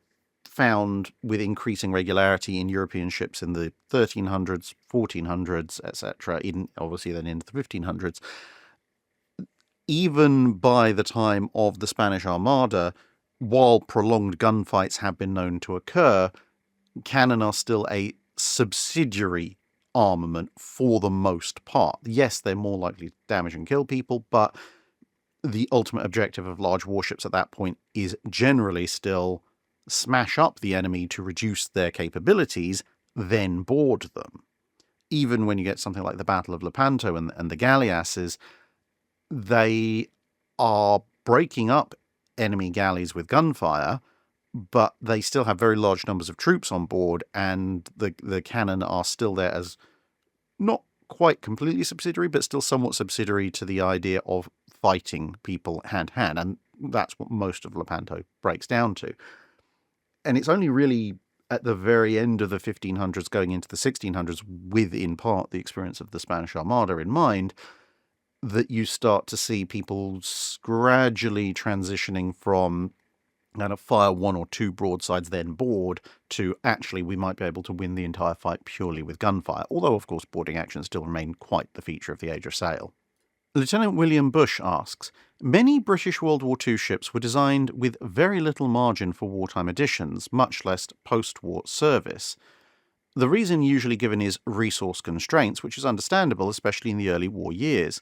A: found with increasing regularity in European ships in the 1300s, 1400s, etc., obviously then into the 1500s, even by the time of the Spanish Armada, while prolonged gunfights have been known to occur, cannon are still a subsidiary armament for the most part. Yes, they're more likely to damage and kill people, but the ultimate objective of large warships at that point is generally still smash up the enemy to reduce their capabilities, then board them. Even when you get something like the Battle of Lepanto and the galleasses, they are breaking up enemy galleys with gunfire, but they still have very large numbers of troops on board, and the cannon are still there as not quite completely subsidiary, but still somewhat subsidiary to the idea of fighting people hand-to-hand, and that's what most of Lepanto breaks down to. And it's only really at the very end of the 1500s going into the 1600s, with in part the experience of the Spanish Armada in mind, that you start to see people gradually transitioning from kind of fire 1 or 2 broadsides then board to actually we might be able to win the entire fight purely with gunfire, although of course boarding actions still remain quite the feature of the Age of Sail. Lieutenant William Bush asks, many British World War II ships were designed with very little margin for wartime additions, much less post-war service. The reason usually given is resource constraints, which is understandable, especially in the early war years.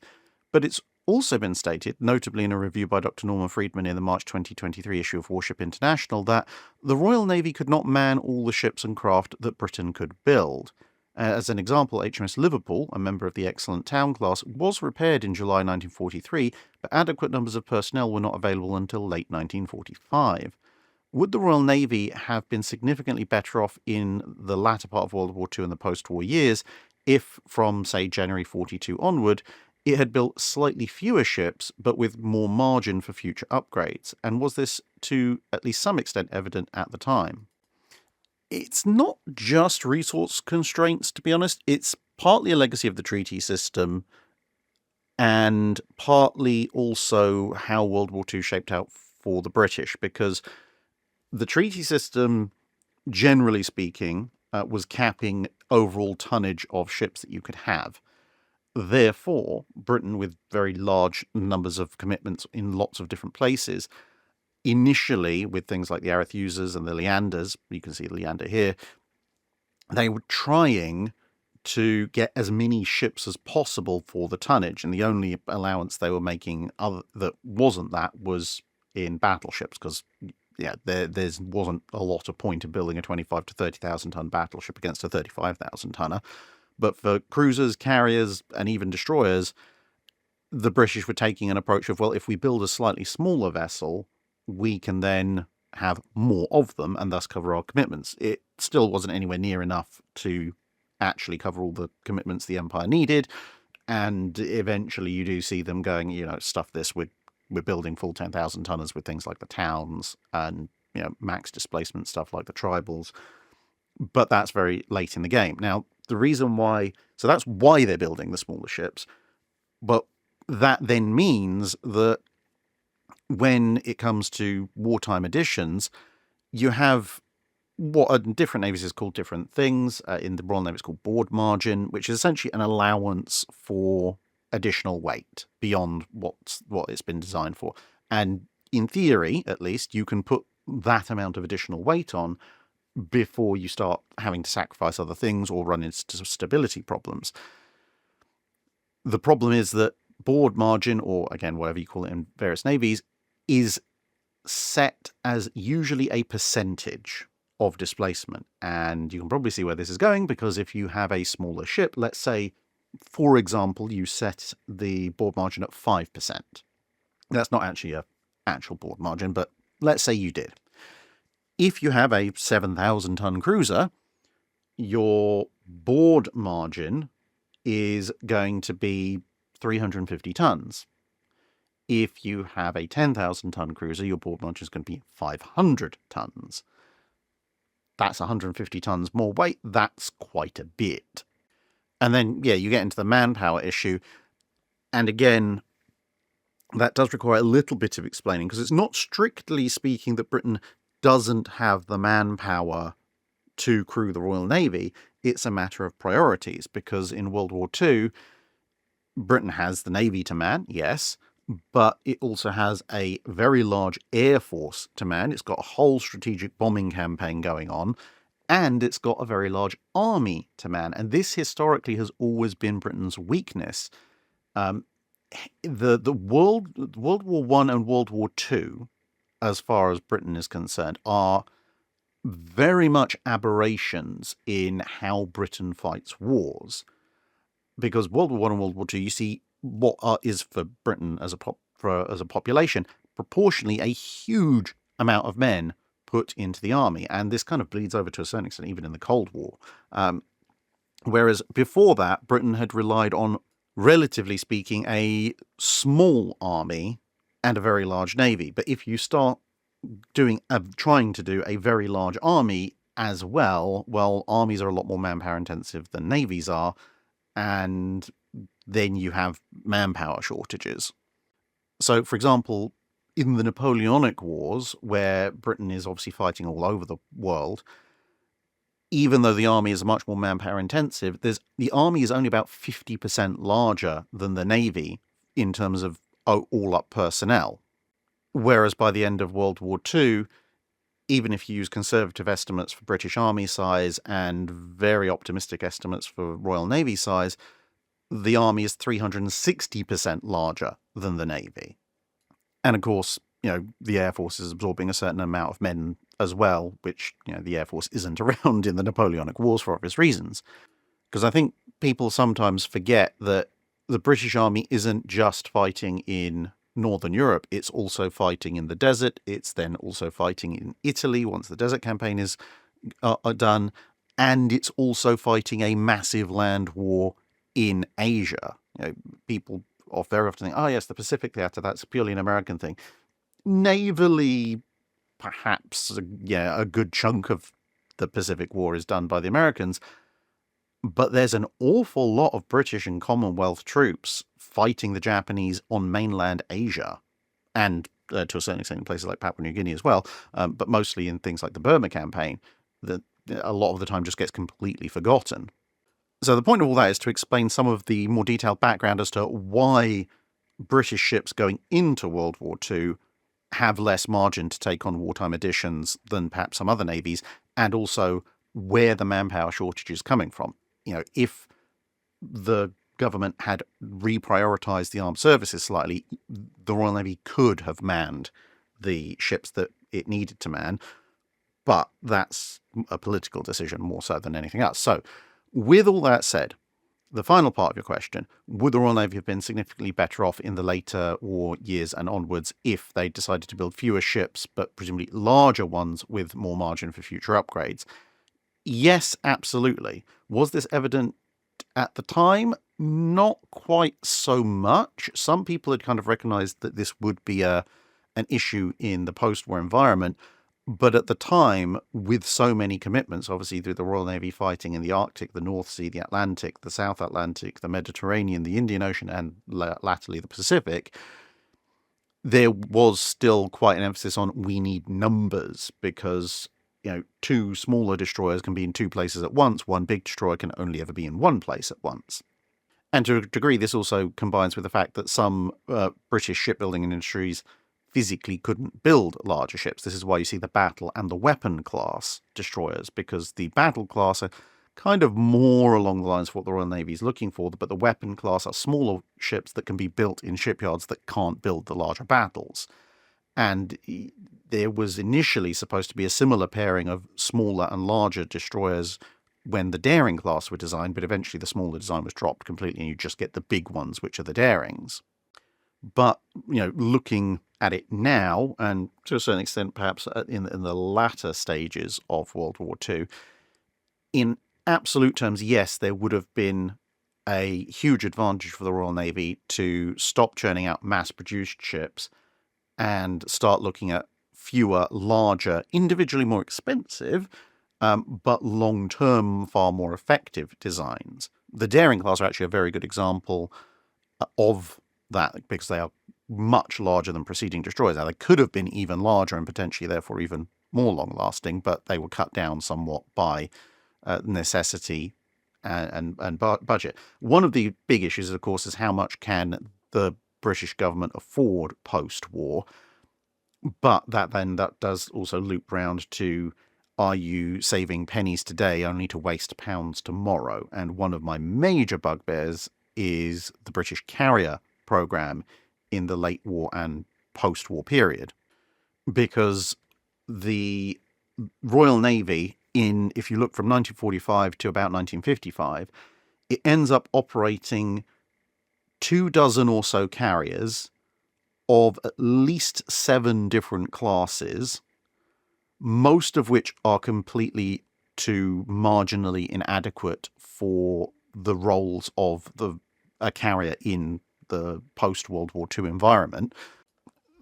A: But it's also been stated, notably in a review by Dr. Norman Friedman in the March 2023 issue of Warship International, that the Royal Navy could not man all the ships and craft that Britain could build. As an example, HMS Liverpool, a member of the Excellent Town class, was repaired in July 1943, but adequate numbers of personnel were not available until late 1945. Would the Royal Navy have been significantly better off in the latter part of World War II and the post-war years if, from, say, January 42 onward, it had built slightly fewer ships, but with more margin for future upgrades? And was this to at least some extent evident at the time? It's not just resource constraints, to be honest. It's partly a legacy of the treaty system and partly also how World War II shaped out for the British, because the treaty system, generally speaking, was capping overall tonnage of ships that you could have. Therefore, Britain, with very large numbers of commitments in lots of different places, initially, with things like the Arethusas and the Leanders, you can see the Leander here, they were trying to get as many ships as possible for the tonnage, and the only allowance they were making that wasn't that was in battleships, because there wasn't a lot of point in building a 25 to 30,000 ton battleship against a 35,000 tonner. But for cruisers, carriers, and even destroyers, the British were taking an approach of, well, if we build a slightly smaller vessel, we can then have more of them and thus cover our commitments. It still wasn't anywhere near enough to actually cover all the commitments the Empire needed, And eventually you do see them going, stuff this, we're building full 10,000 tonners with things like the Towns and, max displacement stuff like the Tribals. But that's very late in the game. Now, the reason why, so that's why they're building the smaller ships. But that then means that when it comes to wartime additions, you have what different navies is called different things. In the Royal Navy, it's called board margin, which is essentially an allowance for additional weight beyond what it's been designed for. And in theory, at least, you can put that amount of additional weight on before you start having to sacrifice other things or run into stability problems. The problem is that board margin, or again, whatever you call it in various navies, is set as usually a percentage of displacement. And you can probably see where this is going, because if you have a smaller ship, let's say, for example, you set the board margin at 5%. That's not actually an actual board margin, but let's say you did. If you have a 7,000 ton cruiser, your board margin is going to be 350 tons. If you have a 10,000 ton cruiser, your board margin is going to be 500 tons. That's 150 tons more weight. That's quite a bit. And then, you get into the manpower issue. And again, that does require a little bit of explaining, because it's not strictly speaking that Britain doesn't have the manpower to crew the Royal Navy. It's a matter of priorities, because in World War II, Britain has the Navy to man, yes, but it also has a very large Air Force to man. It's got a whole strategic bombing campaign going on, and it's got a very large army to man. And this historically has always been Britain's weakness. The World War I and World War II, as far as Britain is concerned, are very much aberrations in how Britain fights wars. Because World War I and World War II, you see what is for Britain as a population, proportionally a huge amount of men put into the army. And this kind of bleeds over to a certain extent even in the Cold War. Whereas before that, Britain had relied on, relatively speaking, a small army and a very large navy. But if you start trying to do a very large army as well, armies are a lot more manpower intensive than navies are, and then you have manpower shortages. So, for example, in the Napoleonic Wars, where Britain is obviously fighting all over the world, even though the army is much more manpower intensive, the army is only about 50% larger than the navy in terms of all-up personnel. Whereas by the end of World War II, even if you use conservative estimates for British Army size and very optimistic estimates for Royal Navy size, the Army is 360% larger than the Navy. And of course, the Air Force is absorbing a certain amount of men as well, which, the Air Force isn't around in the Napoleonic Wars for obvious reasons. Because I think people sometimes forget that the British Army isn't just fighting in Northern Europe, it's also fighting in the desert. It's then also fighting in Italy once the desert campaign is done, and it's also fighting a massive land war in Asia. People very often think, oh yes, the Pacific Theater, that's purely an American thing. Navally, perhaps, a good chunk of the Pacific War is done by the Americans, but there's an awful lot of British and Commonwealth troops fighting the Japanese on mainland Asia, and to a certain extent in places like Papua New Guinea as well, but mostly in things like the Burma campaign, that a lot of the time just gets completely forgotten. So the point of all that is to explain some of the more detailed background as to why British ships going into World War II have less margin to take on wartime additions than perhaps some other navies, and also where the manpower shortage is coming from. If the government had reprioritized the armed services slightly, the Royal Navy could have manned the ships that it needed to man, but that's a political decision more so than anything else. So, with all that said, the final part of your question, would the Royal Navy have been significantly better off in the later war years and onwards if they decided to build fewer ships, but presumably larger ones with more margin for future upgrades? Yes, absolutely. Was this evident at the time? Not quite so much. Some people had kind of recognised that this would be an issue in the post-war environment, but at the time, with so many commitments, obviously through the Royal Navy fighting in the Arctic, the North Sea, the Atlantic, the South Atlantic, the Mediterranean, the Indian Ocean, and latterly the Pacific, there was still quite an emphasis on we need numbers, because two smaller destroyers can be in two places at once. One big destroyer can only ever be in one place at once. And to a degree, this also combines with the fact that some British shipbuilding industries physically couldn't build larger ships. This is why you see the battle and the weapon class destroyers, because the battle class are kind of more along the lines of what the Royal Navy is looking for, but the weapon class are smaller ships that can be built in shipyards that can't build the larger battles. And there was initially supposed to be a similar pairing of smaller and larger destroyers when the Daring class were designed, but eventually the smaller design was dropped completely and you just get the big ones, which are the Darings. But, looking at it now, and to a certain extent perhaps in the latter stages of World War II, in absolute terms, yes, there would have been a huge advantage for the Royal Navy to stop churning out mass-produced ships and start looking at fewer, larger, individually more expensive, but long-term far more effective designs. The Daring class are actually a very good example of that, because they are much larger than preceding destroyers. Now, they could have been even larger and potentially therefore even more long-lasting, but they were cut down somewhat by necessity and budget. One of the big issues, of course, is how much can the British government afford post-war, but that does also loop round to, are you saving pennies today only to waste pounds tomorrow? And one of my major bugbears is the British carrier program in the late war and post-war period, because the Royal Navy, if you look from 1945 to about 1955, it ends up operating 24 or so carriers of at least 7 different classes, most of which are completely to marginally inadequate for the roles of a carrier in the post-World War II environment,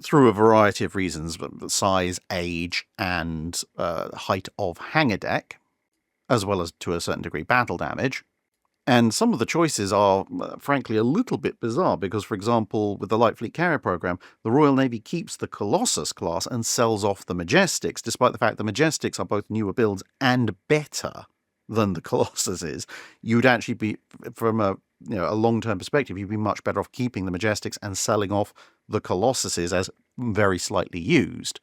A: through a variety of reasons, size, age, and height of hangar deck, as well as, to a certain degree, battle damage. And some of the choices are, frankly, a little bit bizarre, because, for example, with the Light Fleet Carrier program, the Royal Navy keeps the Colossus class and sells off the Majestics, despite the fact the Majestics are both newer builds and better than the Colossus is. You'd actually be, from a long-term perspective, you'd be much better off keeping the Majestics and selling off the Colossuses as very slightly used.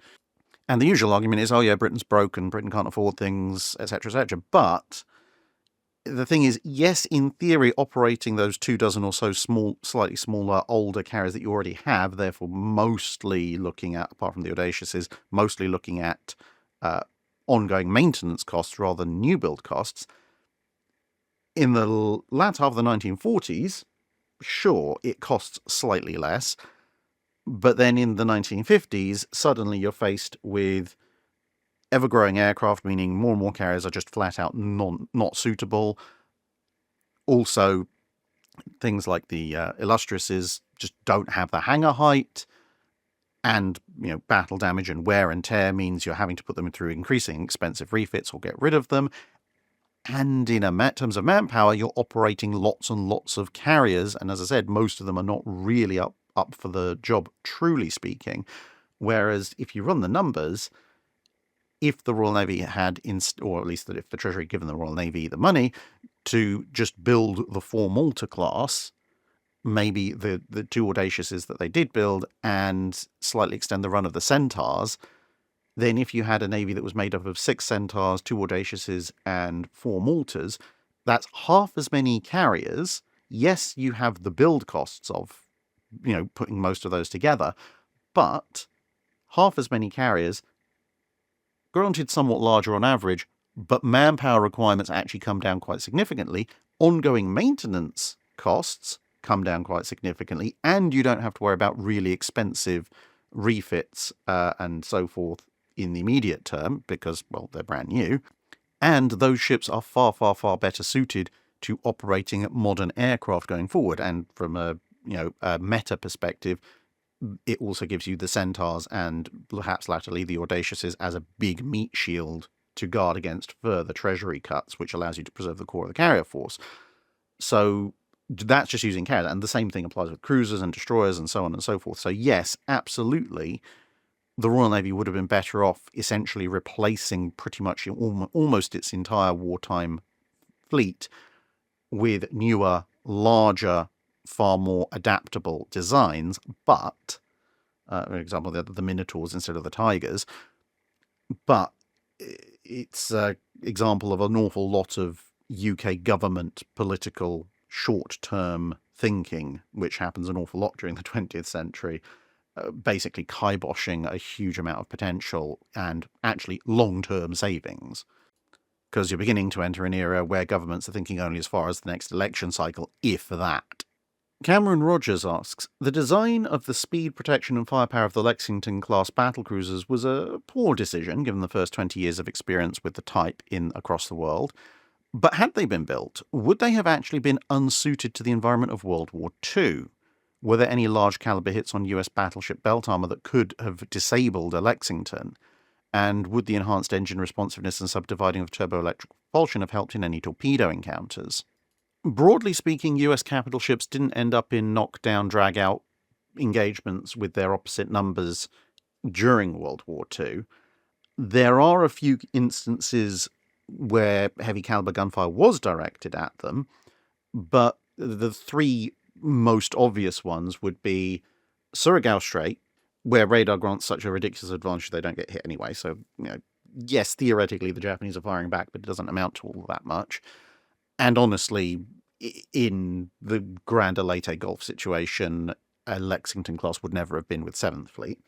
A: And the usual argument is, oh yeah, Britain's broken, Britain can't afford things, etc., etc. But the thing is, yes, in theory, operating those 24 or so slightly smaller, older carriers that you already have, therefore mostly looking at, apart from the Audacious's, mostly looking at ongoing maintenance costs rather than new build costs. In the latter half of the 1940s, sure, it costs slightly less, but then in the 1950s, suddenly you're faced with ever-growing aircraft, meaning more and more carriers are just flat-out not suitable. Also, things like the Illustriouses just don't have the hangar height, and battle damage and wear and tear means you're having to put them through increasing expensive refits or get rid of them. And in terms of manpower, you're operating lots and lots of carriers, and as I said, most of them are not really up for the job, truly speaking. Whereas if you run the numbers, if the Royal Navy had, or at least if the Treasury had given the Royal Navy the money to just build the 4 Malta class, maybe the 2 Audaciouses that they did build, and slightly extend the run of the Centaurs, then if you had a Navy that was made up of 6 Centaurs, 2 Audaciouses, and 4 Maltas, that's half as many carriers. Yes, you have the build costs of, putting most of those together, but half as many carriers, granted somewhat larger on average, but manpower requirements actually come down quite significantly. Ongoing maintenance costs come down quite significantly, and you don't have to worry about really expensive refits and so forth in the immediate term, because, well, they're brand new. And those ships are far, far, far better suited to operating modern aircraft going forward. And from a meta perspective, it also gives you the Centaurs and perhaps latterly the Audaceuses as a big meat shield to guard against further treasury cuts, which allows you to preserve the core of the carrier force. So that's just using carriers, and the same thing applies with cruisers and destroyers and so on and so forth. So yes, absolutely, the Royal Navy would have been better off essentially replacing pretty much almost its entire wartime fleet with newer, larger, far more adaptable designs, but, for example, the Minotaurs instead of the Tigers, but it's an example of an awful lot of UK government political short-term thinking, which happens an awful lot during the 20th century, basically kiboshing a huge amount of potential and actually long-term savings. Because you're beginning to enter an era where governments are thinking only as far as the next election cycle, if that. Cameron Rogers asks, the design of the speed, protection and firepower of the Lexington-class battlecruisers was a poor decision, given the first 20 years of experience with the type across the world. But had they been built, would they have actually been unsuited to the environment of World War II? Were there any large caliber hits on US battleship belt armor that could have disabled a Lexington? And would the enhanced engine responsiveness and subdividing of turboelectric propulsion have helped in any torpedo encounters? Broadly speaking, US capital ships didn't end up in knock-down, drag-out engagements with their opposite numbers during World War II. There are a few instances where heavy caliber gunfire was directed at them, but the three most obvious ones would be Surigao Strait, where radar grants such a ridiculous advantage they don't get hit anyway. So, yes, theoretically the Japanese are firing back, but it doesn't amount to all that much. And honestly, in the grander Leyte Gulf situation, a Lexington class would never have been with 7th Fleet.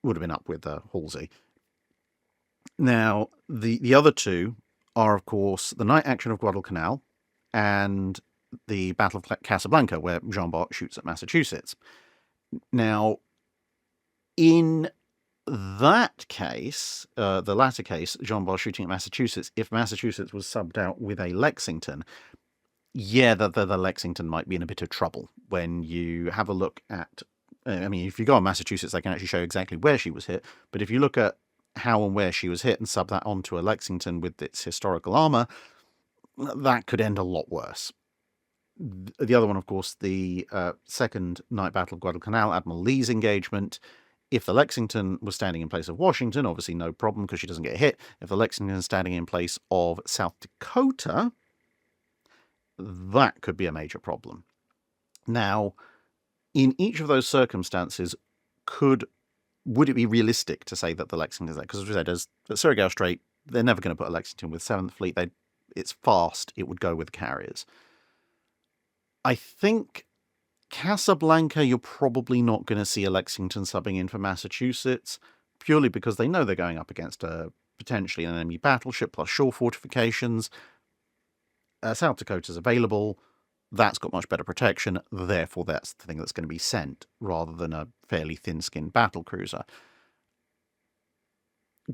A: Would have been up with Halsey. Now, the other two are, of course, the night action of Guadalcanal and the Battle of Casablanca, where Jean Bart shoots at Massachusetts. Now, in that case, the latter case, Jean Bart shooting at Massachusetts, if Massachusetts was subbed out with a Lexington, the Lexington might be in a bit of trouble. When you have a look at, if you go on Massachusetts, they can actually show exactly where she was hit, but if you look at how and where she was hit and sub that onto a Lexington with its historical armor, that could end a lot worse. The other one, of course, the second night battle of Guadalcanal, Admiral Lee's engagement. If the Lexington was standing in place of Washington, obviously no problem because she doesn't get hit. If the Lexington is standing in place of South Dakota, that could be a major problem. Now, in each of those circumstances, would it be realistic to say that the Lexington is there? Because as we said, at Surigao Strait, they're never going to put a Lexington with 7th Fleet. It's fast. It would go with carriers. I think Casablanca, you're probably not going to see a Lexington subbing in for Massachusetts, purely because they know they're going up against potentially an enemy battleship plus shore fortifications. South Dakota's available. That's got much better protection. Therefore, that's the thing that's going to be sent, rather than a fairly thin-skinned battlecruiser.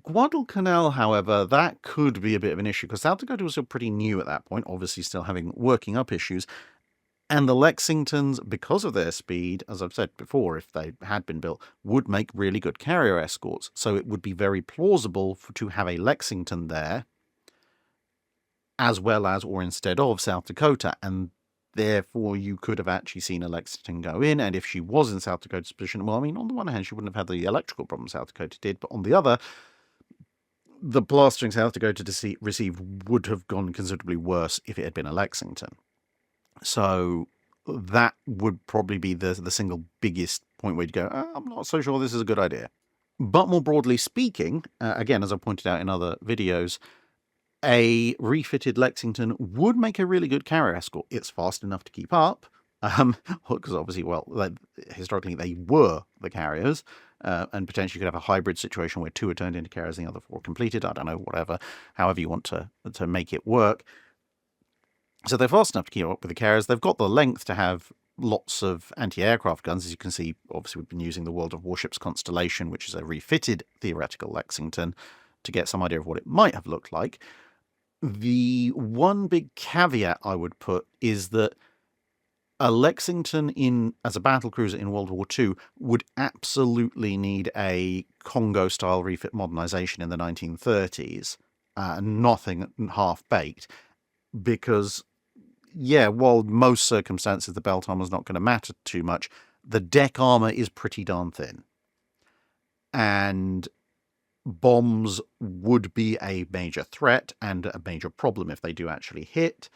A: Guadalcanal, however, that could be a bit of an issue, because South Dakota was still pretty new at that point, obviously still having working up issues. And the Lexingtons, because of their speed, as I've said before, if they had been built, would make really good carrier escorts. So it would be very plausible to have a Lexington there, as well as or instead of South Dakota. And therefore, you could have actually seen a Lexington go in. And if she was in South Dakota's position, well, on the one hand, she wouldn't have had the electrical problem South Dakota did. But on the other, the blastering South Dakota received would have gone considerably worse if it had been a Lexington. So that would probably be the single biggest point where you'd go, I'm not so sure this is a good idea. But more broadly speaking, again, as I pointed out in other videos, a refitted Lexington would make a really good carrier escort. It's fast enough to keep up, because obviously, historically they were the carriers, and potentially you could have a hybrid situation where 2 are turned into carriers and the other 4 are completed. I don't know, however you want to make it work. So they're fast enough to keep up with the carriers. They've got the length to have lots of anti-aircraft guns. As you can see, obviously we've been using the World of Warships Constellation, which is a refitted theoretical Lexington, to get some idea of what it might have looked like. The one big caveat I would put is that a Lexington as a battlecruiser in World War II would absolutely need a Congo-style refit modernization in the 1930s, nothing half-baked, because, yeah, while most circumstances the belt armor is not going to matter too much, the deck armor is pretty darn thin. And bombs would be a major threat and a major problem if they do actually hit.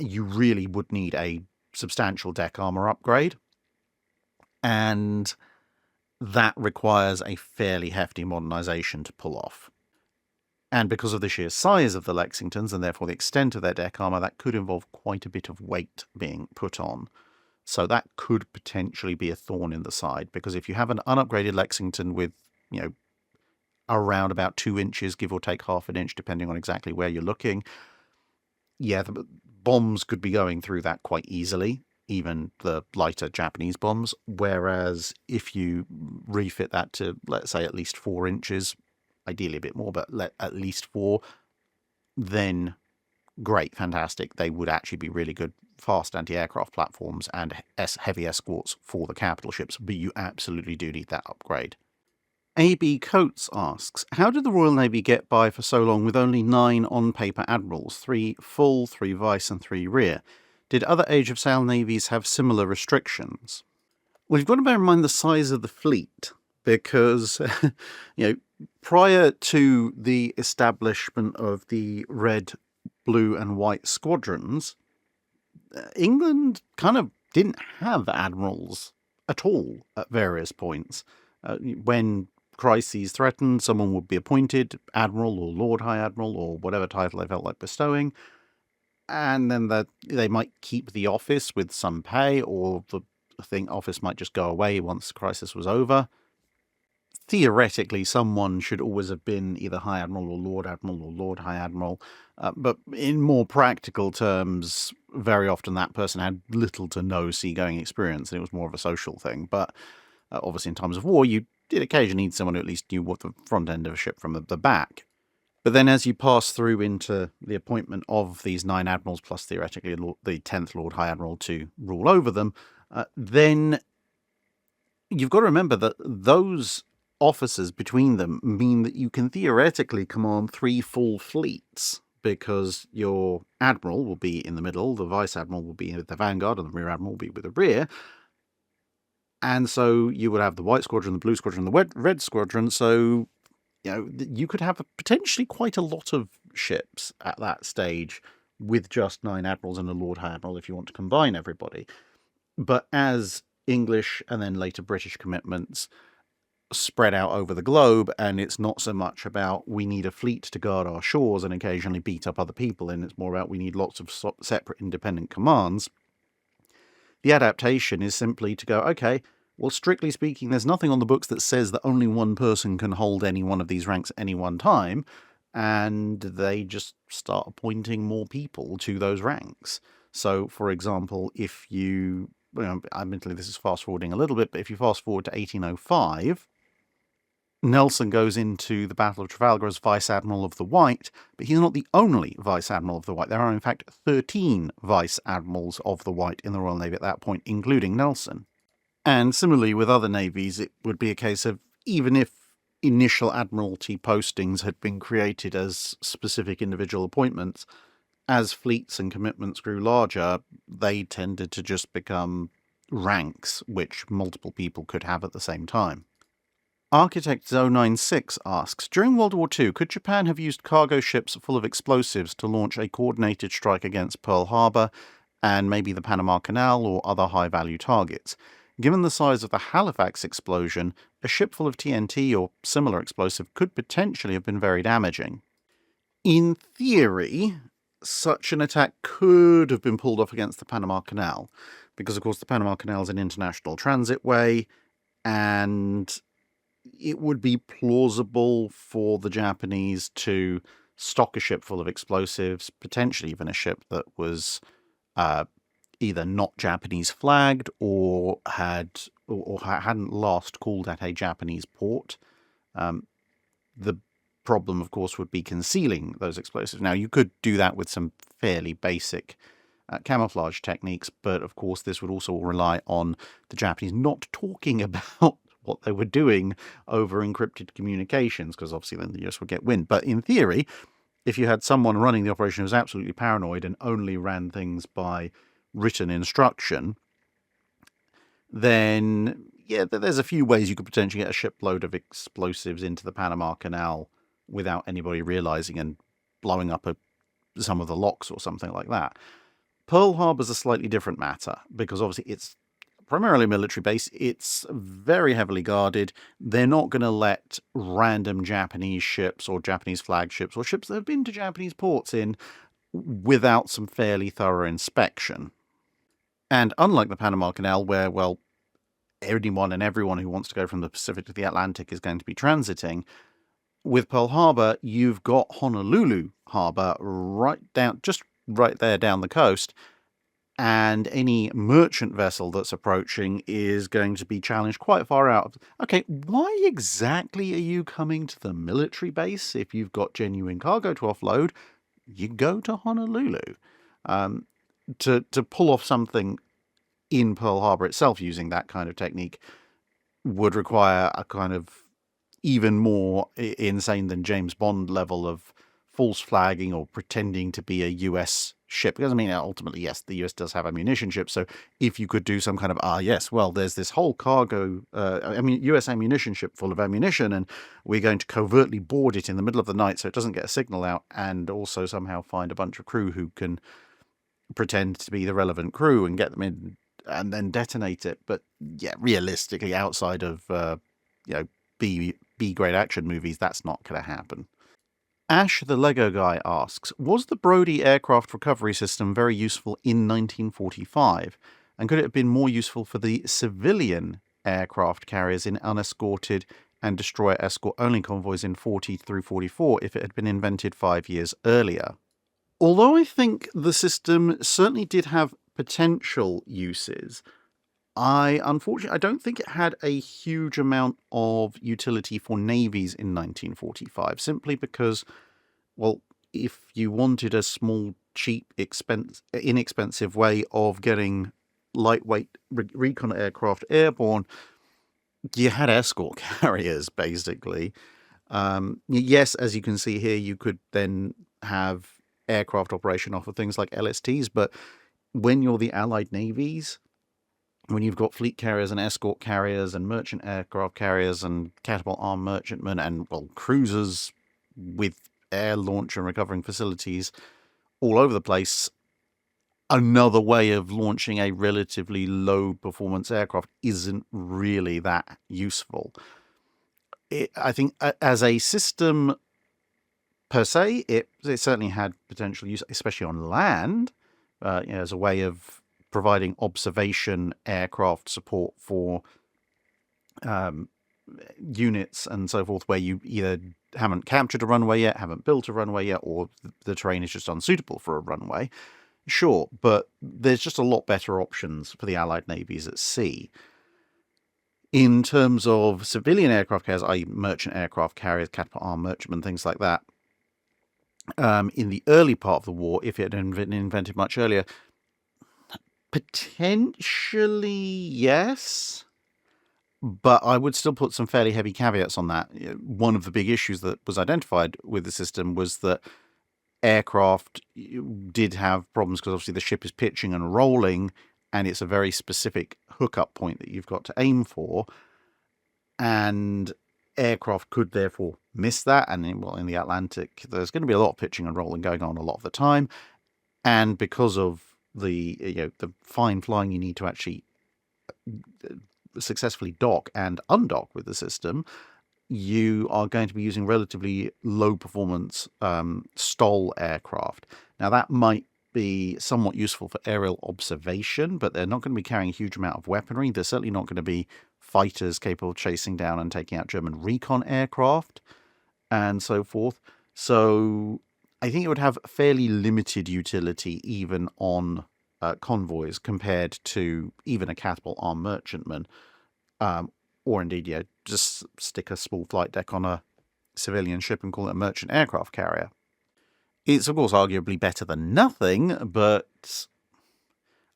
A: You really would need a substantial deck armor upgrade, and that requires a fairly hefty modernization to pull off. And because of the sheer size of the Lexingtons and therefore the extent of their deck armor, that could involve quite a bit of weight being put on. So that could potentially be a thorn in the side, because if you have an unupgraded Lexington with, around about 2 inches, give or take half an inch, depending on exactly where you're looking, yeah, the bombs could be going through that quite easily, even the lighter Japanese bombs. Whereas if you refit that to, let's say, at least 4 inches, ideally a bit more, but at least 4, then great, fantastic. They would actually be really good fast anti-aircraft platforms and heavy escorts for the capital ships, but you absolutely do need that upgrade. A.B. Coates asks, how did the Royal Navy get by for so long with only 9 on-paper admirals, 3 full, 3 vice, and 3 rear? Did other age-of-sail navies have similar restrictions? Well, you've got to bear in mind the size of the fleet, because, prior to the establishment of the red, blue, and white squadrons, England kind of didn't have admirals at all at various points. When crises threatened, someone would be appointed Admiral or Lord High Admiral or whatever title they felt like bestowing, and then they might keep the office with some pay, or the office might just go away once the crisis was over. Theoretically, someone should always have been either High Admiral or Lord High Admiral, but in more practical terms, very often that person had little to no seagoing experience, and it was more of a social thing. But obviously in times of war, you did occasionally need someone who at least knew what the front end of a ship from the back. But then as you pass through into the appointment of these 9 admirals, plus theoretically the 10th Lord High Admiral to rule over them, then you've got to remember that those officers between them mean that you can theoretically command 3 full fleets, because your admiral will be in the middle, the vice admiral will be with the vanguard, and the rear admiral will be with the rear. And so you would have the white squadron, the blue squadron, the red squadron. So, you could have potentially quite a lot of ships at that stage with just 9 admirals and a Lord High Admiral if you want to combine everybody. But as English and then later British commitments spread out over the globe, and it's not so much about we need a fleet to guard our shores and occasionally beat up other people, and it's more about we need lots of separate independent commands, the adaptation is simply to go, okay, well, strictly speaking, there's nothing on the books that says that only one person can hold any one of these ranks at any one time, and they just start appointing more people to those ranks. So, for example, if you, admittedly this is fast-forwarding a little bit, but if you fast-forward to 1805, Nelson goes into the Battle of Trafalgar as Vice Admiral of the White, but he's not the only Vice Admiral of the White. There are, in fact, 13 Vice Admirals of the White in the Royal Navy at that point, including Nelson. And similarly with other navies, it would be a case of, even if initial Admiralty postings had been created as specific individual appointments, as fleets and commitments grew larger, they tended to just become ranks, which multiple people could have at the same time. Architect 096 asks, during World War II, could Japan have used cargo ships full of explosives to launch a coordinated strike against Pearl Harbor and maybe the Panama Canal or other high-value targets? Given the size of the Halifax explosion, a ship full of TNT or similar explosive could potentially have been very damaging. In theory, such an attack could have been pulled off against the Panama Canal, because of course the Panama Canal is an international transitway, and it would be plausible for the Japanese to stock a ship full of explosives, potentially even a ship that was either not Japanese flagged or hadn't last called at a Japanese port. The problem, of course, would be concealing those explosives. Now, you could do that with some fairly basic camouflage techniques, but of course this would also rely on the Japanese not talking about what they were doing over encrypted communications, because obviously then the US would get wind. But in theory, if you had someone running the operation who was absolutely paranoid and only ran things by written instruction, then yeah, there's a few ways you could potentially get a shipload of explosives into the Panama Canal without anybody realizing and blowing up some of the locks or something like that. Pearl Harbor's a slightly different matter, because obviously it's primarily a military base. It's very heavily guarded. They're not going to let random Japanese ships or Japanese flagships or ships that have been to Japanese ports in without some fairly thorough inspection. And unlike the Panama Canal, where, well, anyone and everyone who wants to go from the Pacific to the Atlantic is going to be transiting, with Pearl Harbor, you've got Honolulu Harbor just right there down the coast, and any merchant vessel that's approaching is going to be challenged quite far out. Okay, why exactly are you coming to the military base? If you've got genuine cargo to offload, you go to Honolulu. To pull off something in Pearl Harbor itself using that kind of technique would require a kind of even more insane than James Bond level of false flagging or pretending to be a US ship. Because, I mean, ultimately, yes, the US does have ammunition ships. So if you could do some kind of, yes, well, there's this whole cargo, US ammunition ship full of ammunition, and we're going to covertly board it in the middle of the night so it doesn't get a signal out, and also somehow find a bunch of crew who can pretend to be the relevant crew and get them in and then detonate it. But yeah, realistically, outside of B-grade action movies, that's not going to happen. Ash the Lego guy asks, was the Brodie aircraft recovery system very useful in 1945? And could it have been more useful for the civilian aircraft carriers in unescorted and destroyer escort only convoys in 40 through 44 if it had been invented 5 years earlier? Although I think the system certainly did have potential uses, unfortunately, I don't think it had a huge amount of utility for navies in 1945, simply because, well, if you wanted a small, cheap, inexpensive way of getting lightweight recon aircraft airborne, you had escort carriers, basically. Yes, as you can see here, you could then have aircraft operation off of things like LSTs, but when you're the Allied navies, when you've got fleet carriers and escort carriers and merchant aircraft carriers and catapult armed merchantmen and, well, cruisers with air launch and recovering facilities all over the place, another way of launching a relatively low performance aircraft isn't really that useful. I think as a system per se, it certainly had potential use, especially on land, as a way of providing observation aircraft support for units and so forth, where you either haven't captured a runway yet, haven't built a runway yet, or the terrain is just unsuitable for a runway. Sure, but there's just a lot better options for the Allied navies at sea. In terms of civilian aircraft carriers, i.e. merchant aircraft carriers, catapult armed merchantmen, things like that, in the early part of the war, if it had been invented much earlier, potentially yes, but I would still put some fairly heavy caveats on that. One of the big issues that was identified with the system was that aircraft did have problems because obviously the ship is pitching and rolling, and it's a very specific hookup point that you've got to aim for, and aircraft could therefore miss that. And in the Atlantic, there's going to be a lot of pitching and rolling going on a lot of the time, and because of the fine flying you need to actually successfully dock and undock with the system, you are going to be using relatively low performance STOL aircraft. Now that might be somewhat useful for aerial observation, but they're not going to be carrying a huge amount of weaponry. They're certainly not going to be fighters capable of chasing down and taking out German recon aircraft and so forth. So I think it would have fairly limited utility even on convoys compared to even a catapult armed merchantman, or indeed, just stick a small flight deck on a civilian ship and call it a merchant aircraft carrier. It's, of course, arguably better than nothing, but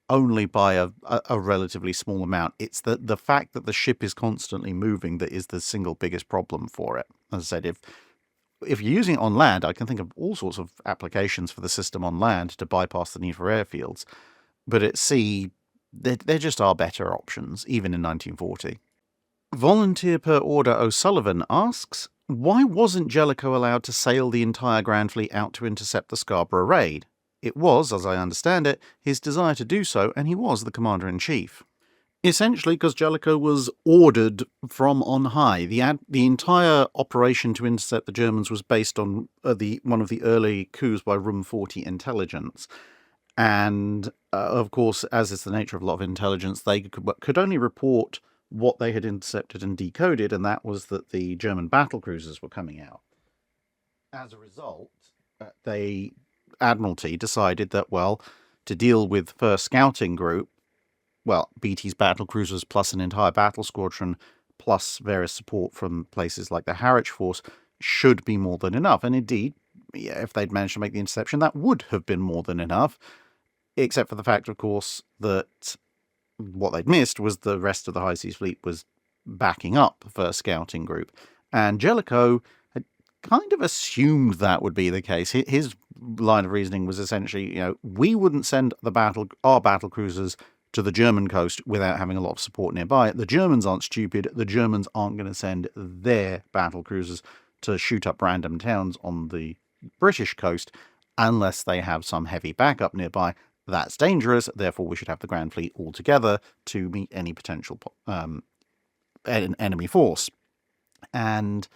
A: only by a relatively small amount. It's the fact that the ship is constantly moving that is the single biggest problem for it. As I said, if you're using it on land, I can think of all sorts of applications for the system on land to bypass the need for airfields. But at sea, there just are better options, even in 1940. Volunteer per order O'Sullivan asks, why wasn't Jellicoe allowed to sail the entire Grand Fleet out to intercept the Scarborough Raid? It was, as I understand it, his desire to do so, and he was the commander-in-chief. Essentially, because Jellicoe was ordered from on high. The entire operation to intercept the Germans was based on one of the early coups by Room 40 intelligence. And, of course, as is the nature of a lot of intelligence, they could only report what they had intercepted and decoded, and that was that the German battlecruisers were coming out. As a result, the Admiralty decided that, well, to deal with first scouting group, well, BT's battlecruisers plus an entire battle squadron plus various support from places like the Harwich Force should be more than enough. And indeed, if they'd managed to make the interception, that would have been more than enough, except for the fact, of course, that what they'd missed was the rest of the High Seas Fleet was backing up the first scouting group. And Jellicoe had kind of assumed that would be the case. His line of reasoning was essentially, we wouldn't send our battle cruisers to the German coast without having a lot of support nearby. The Germans aren't stupid. The Germans aren't going to send their battle cruisers to shoot up random towns on the British coast unless they have some heavy backup nearby. That's dangerous, therefore we should have the Grand Fleet all together to meet any potential enemy force. And,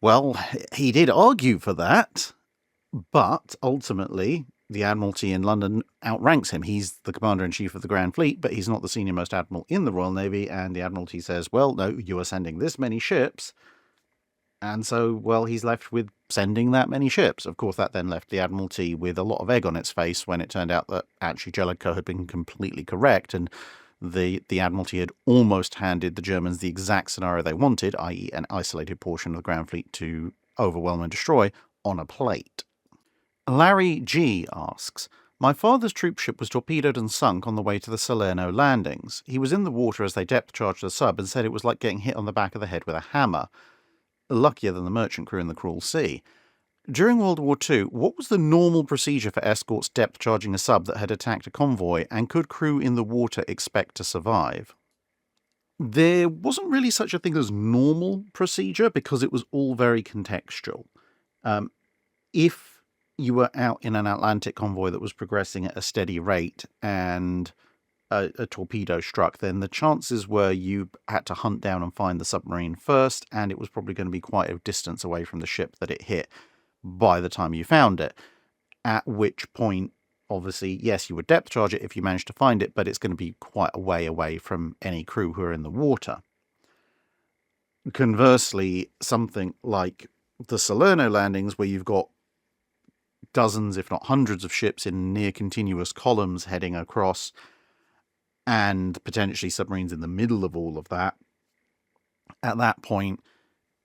A: well, he did argue for that, but ultimately the Admiralty in London outranks him. He's the Commander-in-Chief of the Grand Fleet, but he's not the senior-most admiral in the Royal Navy, and the Admiralty says, well, no, you are sending this many ships. And so, well, he's left with sending that many ships. Of course, that then left the Admiralty with a lot of egg on its face when it turned out that actually Jellicoe had been completely correct, and the Admiralty had almost handed the Germans the exact scenario they wanted, i.e. an isolated portion of the Grand Fleet to overwhelm and destroy, on a plate. Larry G. asks, my father's troopship was torpedoed and sunk on the way to the Salerno landings. He was in the water as they depth charged the sub and said it was like getting hit on the back of the head with a hammer. Luckier than the merchant crew in the cruel sea. During World War II, what was the normal procedure for escorts depth charging a sub that had attacked a convoy, and could crew in the water expect to survive? There wasn't really such a thing as normal procedure because it was all very contextual. If you were out in an Atlantic convoy that was progressing at a steady rate and a torpedo struck, then the chances were you had to hunt down and find the submarine first, and it was probably going to be quite a distance away from the ship that it hit by the time you found it. At which point, obviously, yes, you would depth charge it if you managed to find it, but it's going to be quite a way away from any crew who are in the water. Conversely, something like the Salerno landings, where you've got dozens, if not hundreds of ships in near continuous columns heading across, and potentially submarines in the middle of all of that, at that point,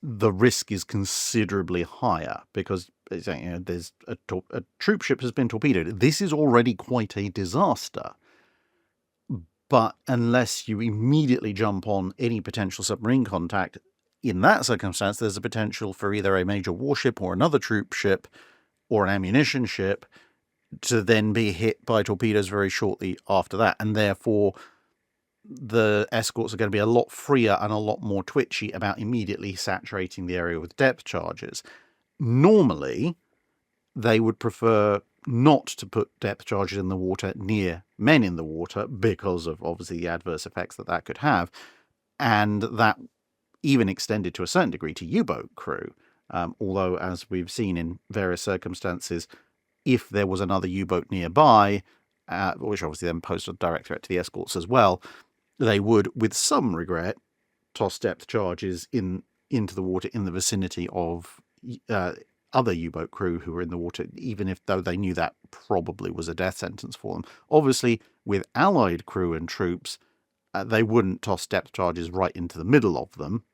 A: the risk is considerably higher because there's a troop ship has been torpedoed. This is already quite a disaster. But unless you immediately jump on any potential submarine contact, in that circumstance, there's a potential for either a major warship or another troop ship or an ammunition ship to then be hit by torpedoes very shortly after that. And therefore, the escorts are going to be a lot freer and a lot more twitchy about immediately saturating the area with depth charges. Normally, they would prefer not to put depth charges in the water near men in the water because of, obviously, the adverse effects that could have. And that even extended to a certain degree to U-boat crew. Although, as we've seen in various circumstances, if there was another U-boat nearby, which obviously then posed a direct threat to the escorts as well, they would, with some regret, toss depth charges into the water in the vicinity of other U-boat crew who were in the water, though they knew that probably was a death sentence for them. Obviously, with Allied crew and troops, they wouldn't toss depth charges right into the middle of them,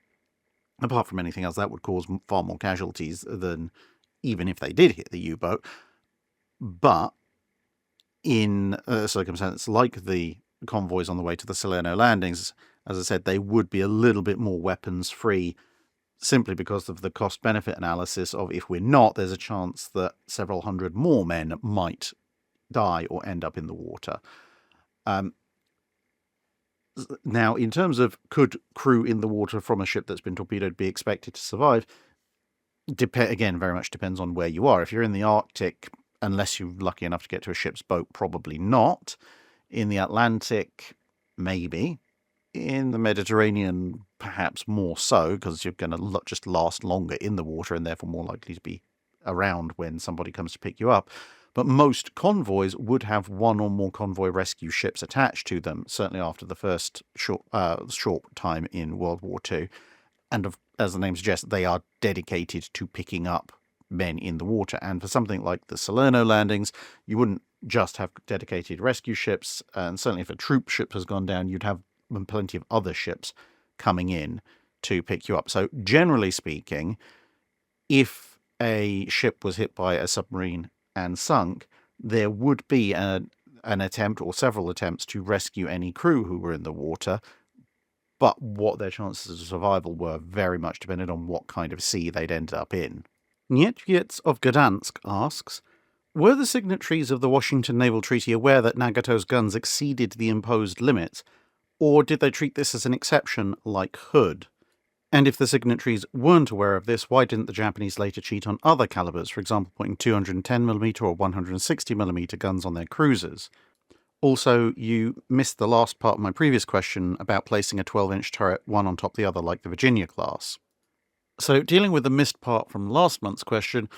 A: Apart from anything else, that would cause far more casualties than even if they did hit the U-boat. But in a circumstance like the convoys on the way to the Salerno landings, as I said, they would be a little bit more weapons-free, simply because of the cost-benefit analysis of, if we're not, there's a chance that several hundred more men might die or end up in the water. Now, in terms of could crew in the water from a ship that's been torpedoed be expected to survive, again, very much depends on where you are. If you're in the Arctic, unless you're lucky enough to get to a ship's boat, probably not. In the Atlantic, maybe. In the Mediterranean, perhaps more so, because you're going to just last longer in the water and therefore more likely to be around when somebody comes to pick you up. But most convoys would have one or more convoy rescue ships attached to them, certainly after the first short time in World War II. And as the name suggests, they are dedicated to picking up men in the water. And for something like the Salerno landings, you wouldn't just have dedicated rescue ships. And certainly if a troop ship has gone down, you'd have plenty of other ships coming in to pick you up. So generally speaking, if a ship was hit by a submarine and sunk, there would be an attempt or several attempts to rescue any crew who were in the water, but what their chances of survival were very much depended on what kind of sea they'd ended up in. Nietzsche of Gdansk asks, were the signatories of the Washington Naval Treaty aware that Nagato's guns exceeded the imposed limits, or did they treat this as an exception like Hood? And if the signatories weren't aware of this, why didn't the Japanese later cheat on other calibers, for example putting 210mm or 160mm guns on their cruisers? Also, you missed the last part of my previous question about placing a 12-inch turret one on top of the other like the Virginia class. So, dealing with the missed part from last month's question,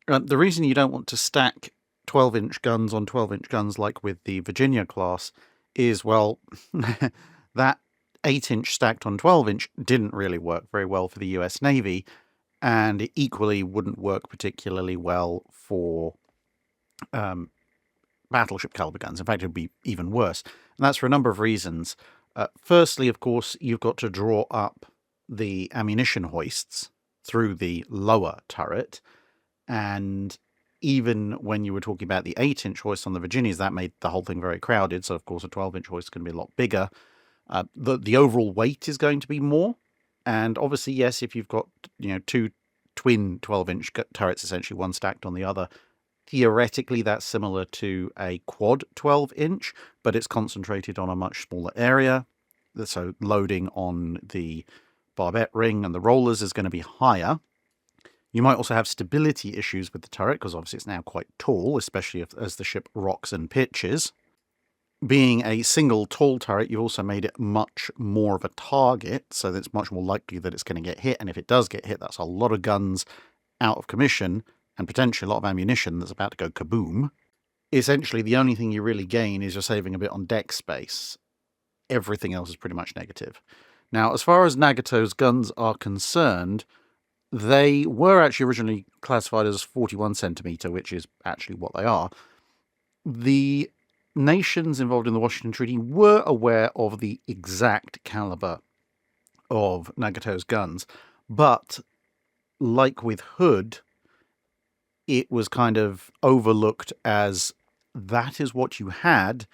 A: the reason you don't want to stack 12-inch guns on 12-inch guns like with the Virginia class is, well, that 8-inch stacked on 12-inch didn't really work very well for the US Navy, and it equally wouldn't work particularly well for battleship caliber guns. In fact, it would be even worse. And that's for a number of reasons. Firstly, of course, you've got to draw up the ammunition hoists through the lower turret, and even when you were talking about the 8-inch hoist on the Virginias, that made the whole thing very crowded, so of course a 12-inch hoist is going to be a lot bigger. The overall weight is going to be more, and obviously, yes, if you've got two twin 12-inch turrets, essentially one stacked on the other, theoretically that's similar to a quad 12-inch, but it's concentrated on a much smaller area, so loading on the barbette ring and the rollers is going to be higher. You might also have stability issues with the turret, because obviously it's now quite tall, especially as the ship rocks and pitches. Being a single tall turret, you've also made it much more of a target, so that it's much more likely that it's going to get hit, and if it does get hit, that's a lot of guns out of commission, and potentially a lot of ammunition that's about to go kaboom. Essentially, the only thing you really gain is you're saving a bit on deck space. Everything else is pretty much negative. Now, as far as Nagato's guns are concerned, they were actually originally classified as 41cm, which is actually what they are. The nations involved in the Washington Treaty were aware of the exact caliber of Nagato's guns, but like with Hood, it was kind of overlooked as that is what you had,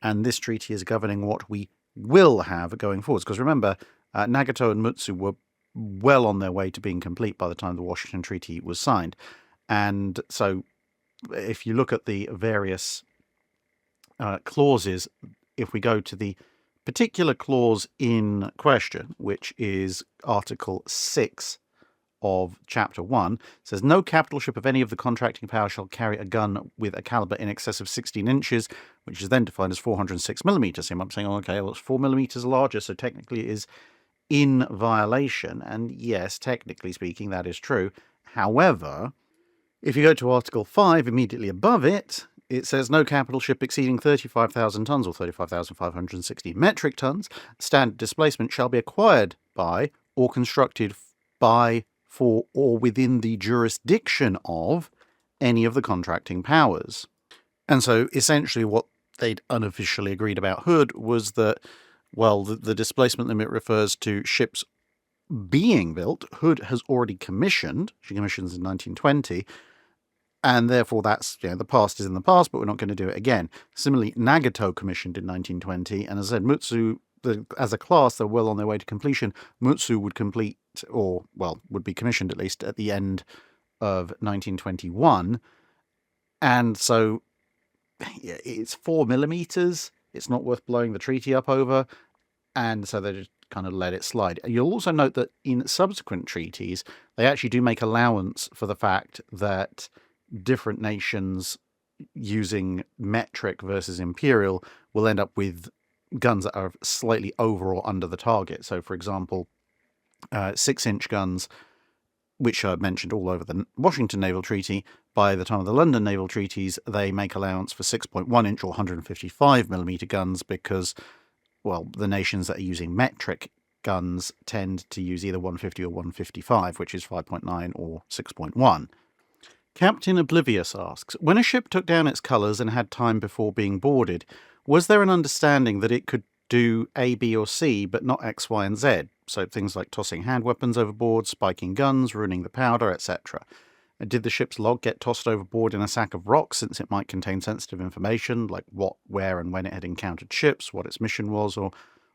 A: and this treaty is governing what we will have going forwards. Because remember, Nagato and Mutsu were well on their way to being complete by the time the Washington Treaty was signed. And so if you look at the various clauses, if we go to the particular clause in question, which is Article 6 of Chapter 1, it says, no capital ship of any of the contracting powers shall carry a gun with a caliber in excess of 16 inches, which is then defined as 406mm. So I'm saying, okay, well, it's 4mm larger, so technically it is in violation. And yes, technically speaking, that is true. However, if you go to Article 5, immediately above it, it says no capital ship exceeding 35,000 tons or 35,560 metric tons, standard displacement shall be acquired by or constructed by, for, or within the jurisdiction of any of the contracting powers. And so essentially what they'd unofficially agreed about Hood was that, well, the displacement limit refers to ships being built. Hood has already commissioned. She commissions in 1920. And therefore, that's, the past is in the past, but we're not going to do it again. Similarly, Nagato commissioned in 1920. And as I said, Mutsu, as a class, they're well on their way to completion. Mutsu would complete, or, well, would be commissioned at least at the end of 1921. And so it's 4 millimeters. It's not worth blowing the treaty up over. And so they just kind of let it slide. You'll also note that in subsequent treaties, they actually do make allowance for the fact that different nations using metric versus imperial will end up with guns that are slightly over or under the target. So, for example, 6-inch guns, which are mentioned all over the Washington Naval Treaty, by the time of the London Naval Treaties, they make allowance for 6.1-inch or 155mm guns because, well, the nations that are using metric guns tend to use either 150 or 155, which is 5.9 or 6.1. Captain Oblivious asks, when a ship took down its colours and had time before being boarded, was there an understanding that it could do A, B or C, but not X, Y and Z? So things like tossing hand weapons overboard, spiking guns, ruining the powder, etc. Did the ship's log get tossed overboard in a sack of rocks, since it might contain sensitive information, like what, where and when it had encountered ships, what its mission was, or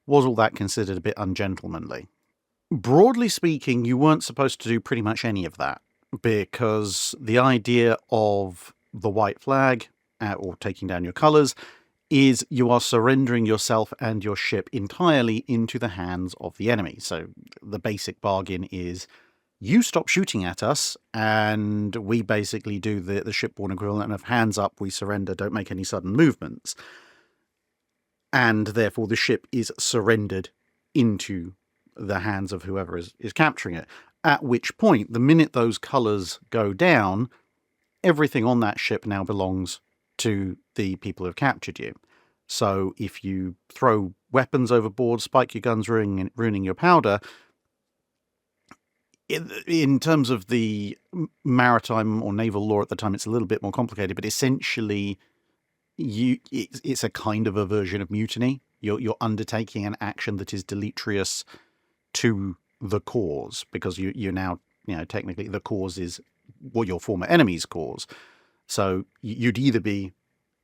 A: was all that considered a bit ungentlemanly? Broadly speaking, you weren't supposed to do pretty much any of that, because the idea of the white flag, or taking down your colours, is you are surrendering yourself and your ship entirely into the hands of the enemy. So the basic bargain is you stop shooting at us and we basically do the shipborne equivalent of hands up, we surrender, don't make any sudden movements. And therefore the ship is surrendered into the hands of whoever is capturing it. At which point, the minute those colours go down, everything on that ship now belongs to the people who have captured you. So if you throw weapons overboard, spike your guns, ruining your powder, in terms of the maritime or naval law at the time, it's a little bit more complicated, but essentially it's a kind of a version of mutiny. You're undertaking an action that is deleterious to the cause, because you're now, technically the cause is what your former enemy's cause. So you'd either be,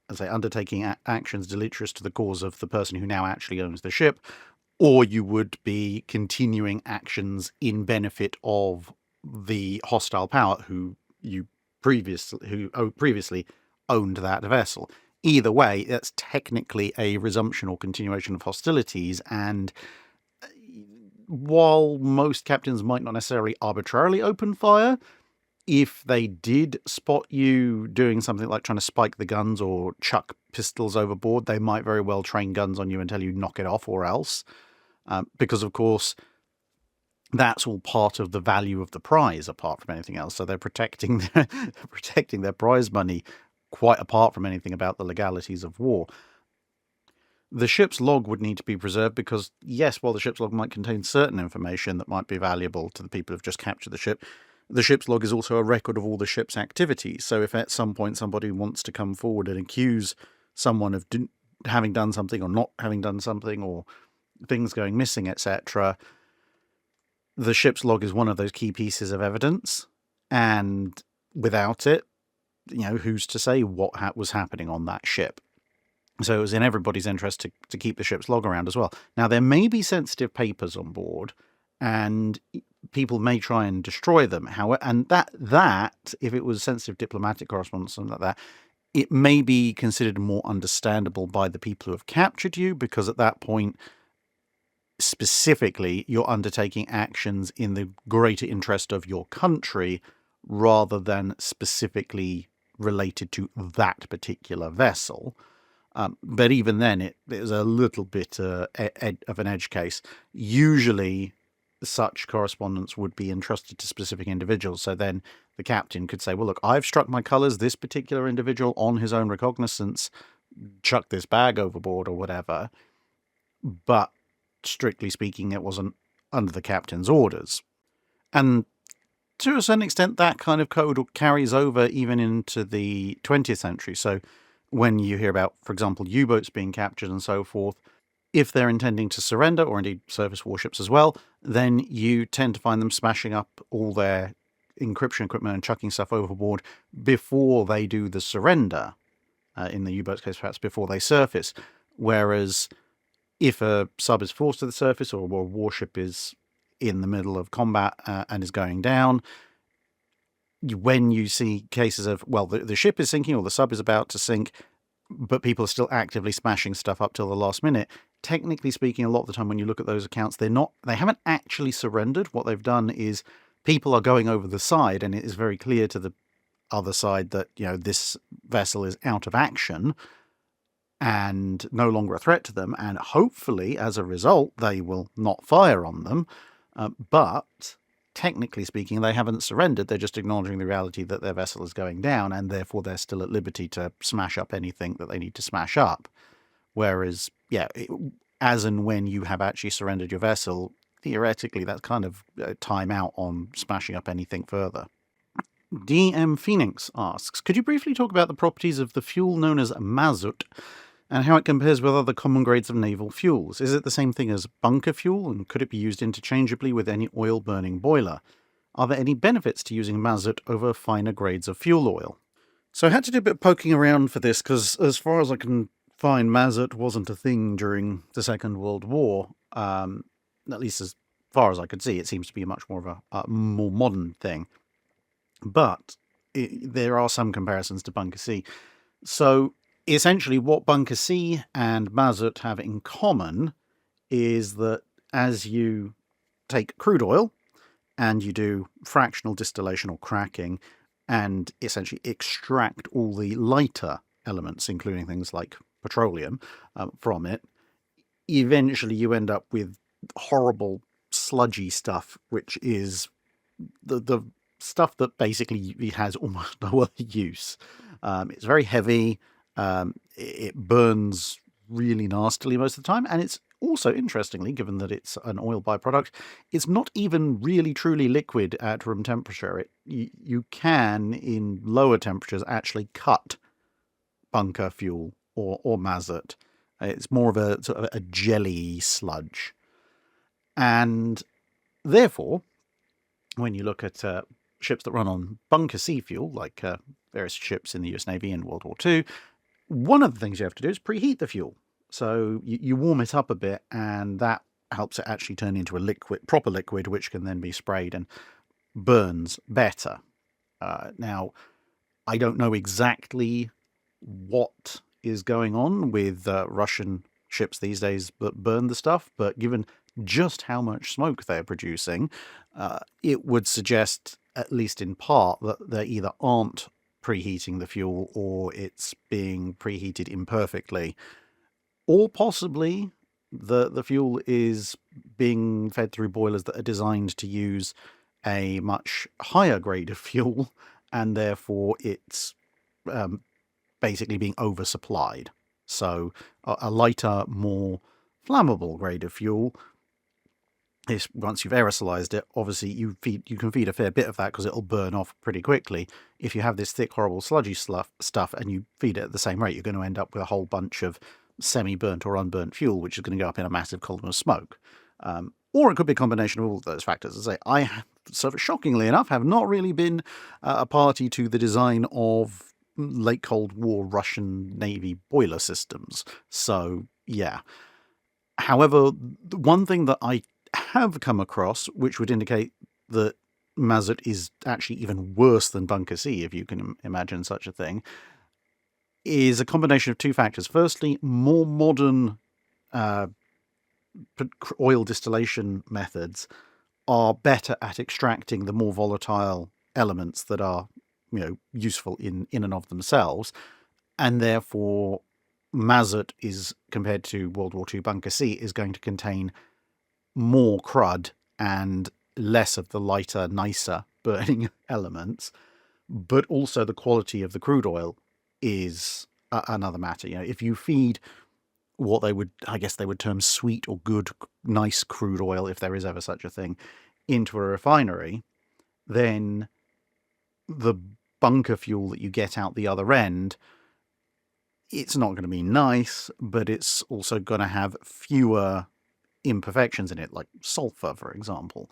A: as I say, undertaking actions deleterious to the cause of the person who now actually owns the ship, or you would be continuing actions in benefit of the hostile power who previously owned that vessel. Either way, that's technically a resumption or continuation of hostilities, and while most captains might not necessarily arbitrarily open fire, if they did spot you doing something like trying to spike the guns or chuck pistols overboard, they might very well train guns on you and tell you knock it off or else. Because, of course, that's all part of the value of the prize apart from anything else. So they're protecting their prize money quite apart from anything about the legalities of war. The ship's log would need to be preserved because, yes, while the ship's log might contain certain information that might be valuable to the people who've just captured the ship's log is also a record of all the ship's activities. So if at some point somebody wants to come forward and accuse someone of having done something or not having done something, or things going missing, etc., the ship's log is one of those key pieces of evidence. And without it, who's to say what was happening on that ship? So it was in everybody's interest to keep the ship's log around as well. Now, there may be sensitive papers on board, and people may try and destroy them. However, and that if it was sensitive diplomatic correspondence, something like that, it may be considered more understandable by the people who have captured you, because at that point, specifically, you're undertaking actions in the greater interest of your country rather than specifically related to that particular vessel. But even then, it was a little bit of an edge case. Usually, such correspondence would be entrusted to specific individuals. So then the captain could say, well, look, I've struck my colours. This particular individual, on his own recognizance, chucked this bag overboard or whatever. But strictly speaking, it wasn't under the captain's orders. And to a certain extent, that kind of code carries over even into the 20th century. So when you hear about, for example, U-boats being captured and so forth, if they're intending to surrender, or indeed surface warships as well, then you tend to find them smashing up all their encryption equipment and chucking stuff overboard before they do the surrender. In the U-boat's case, perhaps before they surface. Whereas if a sub is forced to the surface, or a warship is in the middle of combat and is going down, when you see cases of, well, the ship is sinking or the sub is about to sink, but people are still actively smashing stuff up till the last minute, technically speaking, a lot of the time when you look at those accounts, they haven't actually surrendered. What they've done is people are going over the side, and it is very clear to the other side that, this vessel is out of action and no longer a threat to them, and hopefully as a result they will not fire on them, but technically speaking they haven't surrendered. They're just acknowledging the reality that their vessel is going down, and therefore they're still at liberty to smash up anything that they need to smash up. Whereas as and when you have actually surrendered your vessel, theoretically that's kind of time out on smashing up anything further. DM Phoenix asks, could you briefly talk about the properties of the fuel known as mazout and how it compares with other common grades of naval fuels? Is it the same thing as bunker fuel, and could it be used interchangeably with any oil-burning boiler? Are there any benefits to using mazout over finer grades of fuel oil? So I had to do a bit of poking around for this, because as far as I can find, mazout wasn't a thing during the Second World War, at least as far as I could see. It seems to be much more of a more modern thing. But there are some comparisons to Bunker C. So essentially what Bunker C and mazout have in common is that as you take crude oil and you do fractional distillation or cracking and essentially extract all the lighter elements, including things like petroleum, from it, eventually you end up with horrible sludgy stuff, which is the stuff that basically has almost no other use. It's very heavy. It burns really nastily most of the time. And it's also, interestingly, given that it's an oil byproduct, it's not even really truly liquid at room temperature. You can, in lower temperatures, actually cut bunker fuel or mazout. It's more of a sort of a jelly sludge. And therefore, when you look at ships that run on bunker C fuel, like various ships in the US Navy in World War II, one of the things you have to do is preheat the fuel. So you warm it up a bit, and that helps it actually turn into a proper liquid, which can then be sprayed and burns better. Now, I don't know exactly what is going on with Russian ships these days that burn the stuff, but given just how much smoke they're producing, it would suggest, at least in part, that they either aren't preheating the fuel or it's being preheated imperfectly, or possibly the fuel is being fed through boilers that are designed to use a much higher grade of fuel, and therefore it's basically being oversupplied. So a lighter, more flammable grade of fuel is, once you've aerosolized it, obviously you can feed a fair bit of that because it'll burn off pretty quickly. If you have this thick, horrible, sludgy stuff and you feed it at the same rate, you're going to end up with a whole bunch of semi-burnt or unburnt fuel, which is going to go up in a massive column of smoke. Or it could be a combination of all of those factors. As I say, I, sort of shockingly enough, have not really been a party to the design of late Cold War Russian Navy boiler systems. So, yeah. However, one thing that I have come across, which would indicate that mazout is actually even worse than bunker C, if you can imagine such a thing, is a combination of two factors. Firstly, more modern oil distillation methods are better at extracting the more volatile elements that are, useful in and of themselves, and therefore mazout is, compared to World War II bunker C, is going to contain more crud and less of the lighter, nicer burning elements, but also the quality of the crude oil is another matter. If you feed what they would term sweet or good, nice crude oil, if there is ever such a thing, into a refinery, then the bunker fuel that you get out the other end It's not going to be nice, but it's also going to have fewer imperfections in it, like sulfur, for example.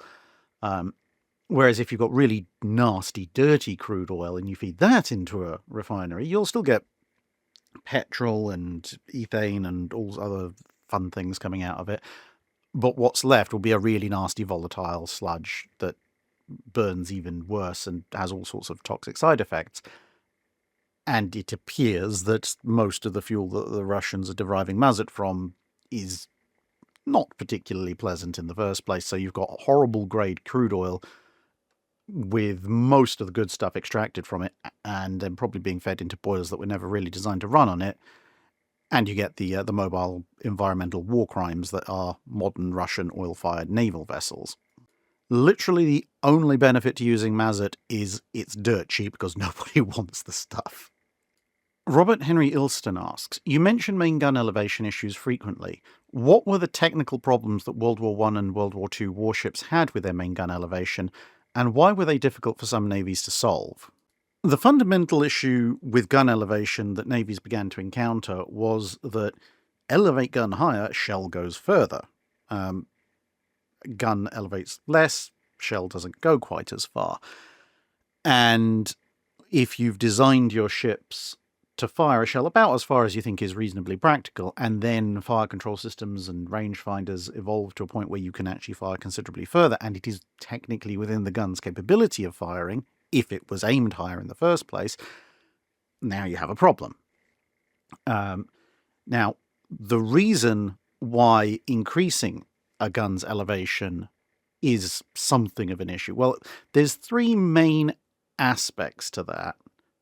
A: Whereas if you've got really nasty, dirty crude oil and you feed that into a refinery, you'll still get petrol and ethane and all other fun things coming out of it. But what's left will be a really nasty volatile sludge that burns even worse and has all sorts of toxic side effects. And it appears that most of the fuel that the Russians are deriving mazut from is not particularly pleasant in the first place. So you've got horrible grade crude oil with most of the good stuff extracted from it and then probably being fed into boilers that were never really designed to run on it. And you get the mobile environmental war crimes that are modern Russian oil-fired naval vessels. Literally the only benefit to using mazut is it's dirt cheap because nobody wants the stuff. Robert Henry Ilston asks, you mention main gun elevation issues frequently. What were the technical problems that World War I and World War II warships had with their main gun elevation, and why were they difficult for some navies to solve? The fundamental issue with gun elevation that navies began to encounter was that elevate gun higher, shell goes further. Gun elevates less, shell doesn't go quite as far. And if you've designed your ships to fire a shell about as far as you think is reasonably practical, and then fire control systems and rangefinders evolve to a point where you can actually fire considerably further, and it is technically within the gun's capability of firing, if it was aimed higher in the first place, now you have a problem. Now, the reason why increasing a gun's elevation is something of an issue, well, there's three main aspects to that.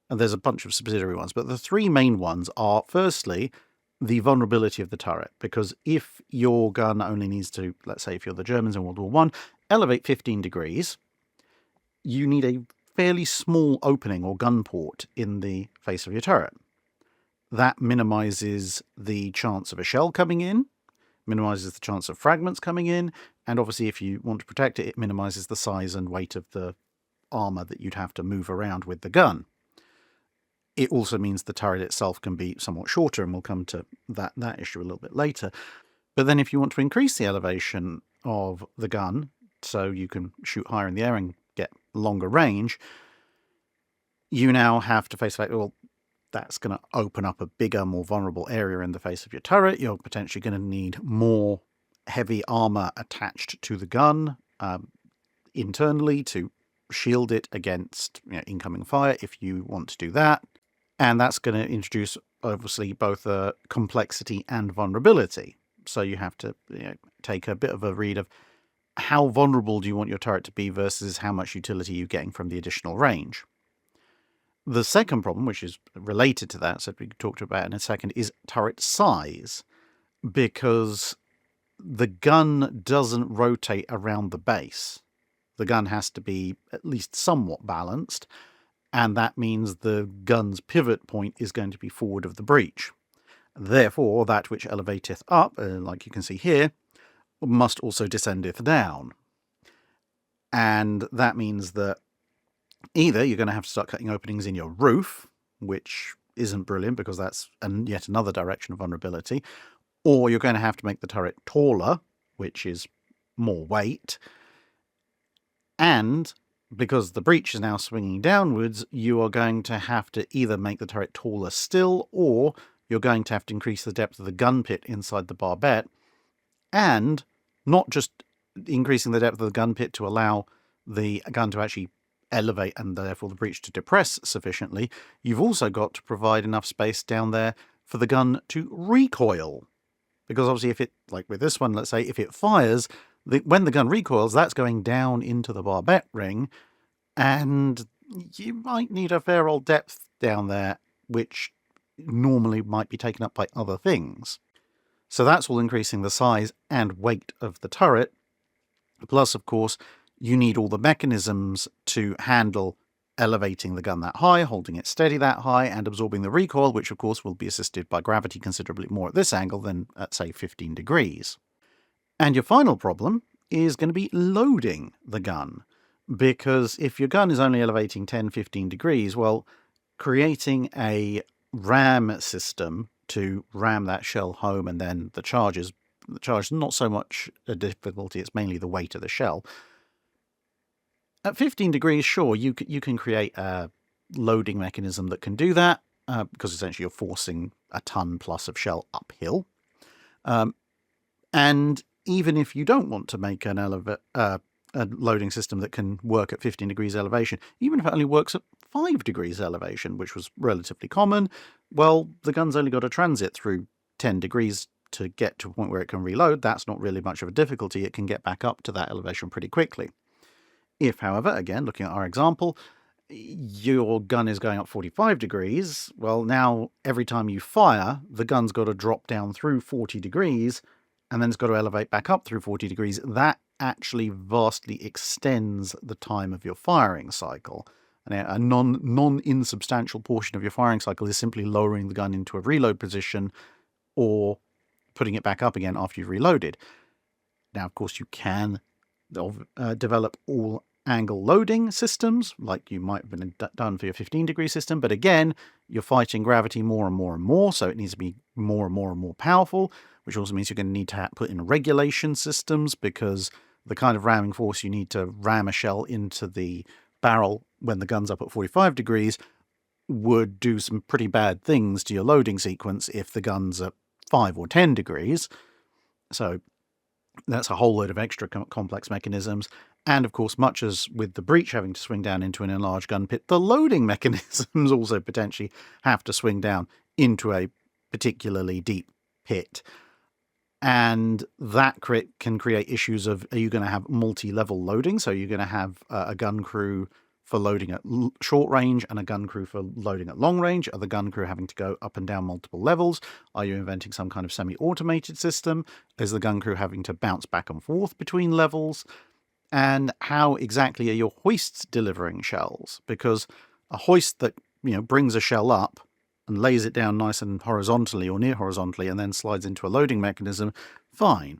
A: And there's a bunch of subsidiary ones, but the three main ones are, firstly, the vulnerability of the turret. Because if your gun only needs to, let's say if you're the Germans in World War I, elevate 15 degrees, you need a fairly small opening or gun port in the face of your turret. That minimizes the chance of a shell coming in, minimizes the chance of fragments coming in, and obviously if you want to protect it, it minimizes the size and weight of the armor that you'd have to move around with the gun. It also means the turret itself can be somewhat shorter, and we'll come to that issue a little bit later. But then if you want to increase the elevation of the gun, so you can shoot higher in the air and get longer range, you now have to face the fact, well, that's going to open up a bigger, more vulnerable area in the face of your turret. You're potentially going to need more heavy armor attached to the gun internally to shield it against incoming fire if you want to do that. And that's going to introduce, obviously, both complexity and vulnerability. So you have to take a bit of a read of how vulnerable do you want your turret to be versus how much utility you're getting from the additional range. The second problem, which is related to that, so we can talk about in a second, is turret size. Because the gun doesn't rotate around the base. The gun has to be at least somewhat balanced. And that means the gun's pivot point is going to be forward of the breech. Therefore, that which elevateth up, like you can see here, must also descendeth down. And that means that either you're going to have to start cutting openings in your roof, which isn't brilliant because that's yet another direction of vulnerability, or you're going to have to make the turret taller, which is more weight, and because the breech is now swinging downwards, you are going to have to either make the turret taller still, or you're going to have to increase the depth of the gun pit inside the barbette, and not just increasing the depth of the gun pit to allow the gun to actually elevate and therefore the breech to depress sufficiently, you've also got to provide enough space down there for the gun to recoil. Because obviously if it, like with this one, let's say, if it fires, when the gun recoils, that's going down into the barbette ring, and you might need a fair old depth down there, which normally might be taken up by other things. So that's all increasing the size and weight of the turret. Plus, of course, you need all the mechanisms to handle elevating the gun that high, holding it steady that high, and absorbing the recoil, which of course will be assisted by gravity considerably more at this angle than at, say, 15 degrees. And your final problem is going to be loading the gun, because if your gun is only elevating 10-15 degrees, well, creating a ram system to ram that shell home, and then the charge is not so much a difficulty, it's mainly the weight of the shell. At 15 degrees, sure, you can create a loading mechanism that can do that, because essentially you're forcing a ton plus of shell uphill. And even if you don't want to make a loading system that can work at 15 degrees elevation, even if it only works at 5 degrees elevation, which was relatively common, well, the gun's only got to transit through 10 degrees to get to a point where it can reload. That's not really much of a difficulty. It can get back up to that elevation pretty quickly. If, however, again, looking at our example, your gun is going up 45 degrees, well, now every time you fire, the gun's got to drop down through 40 degrees, and then it's got to elevate back up through 40 degrees. That actually vastly extends the time of your firing cycle. And a non-insubstantial portion of your firing cycle is simply lowering the gun into a reload position or putting it back up again after you've reloaded. Now, of course, you can develop all angle loading systems like you might have been done for your 15-degree system, but again, you're fighting gravity more and more and more, so it needs to be more and more and more powerful, which also means you're going to need to put in regulation systems, because the kind of ramming force you need to ram a shell into the barrel when the gun's up at 45 degrees would do some pretty bad things to your loading sequence if the gun's at 5 or 10 degrees. So that's a whole load of extra complex mechanisms. And of course, much as with the breech having to swing down into an enlarged gun pit, the loading mechanisms also potentially have to swing down into a particularly deep pit. And that can create issues of, are you going to have multi-level loading? So you're going to have a gun crew for loading at short range and a gun crew for loading at long range? Are the gun crew having to go up and down multiple levels? Are you inventing some kind of semi-automated system? Is the gun crew having to bounce back and forth between levels? And how exactly are your hoists delivering shells? Because a hoist that brings a shell up and lays it down nice and horizontally or near horizontally and then slides into a loading mechanism, fine,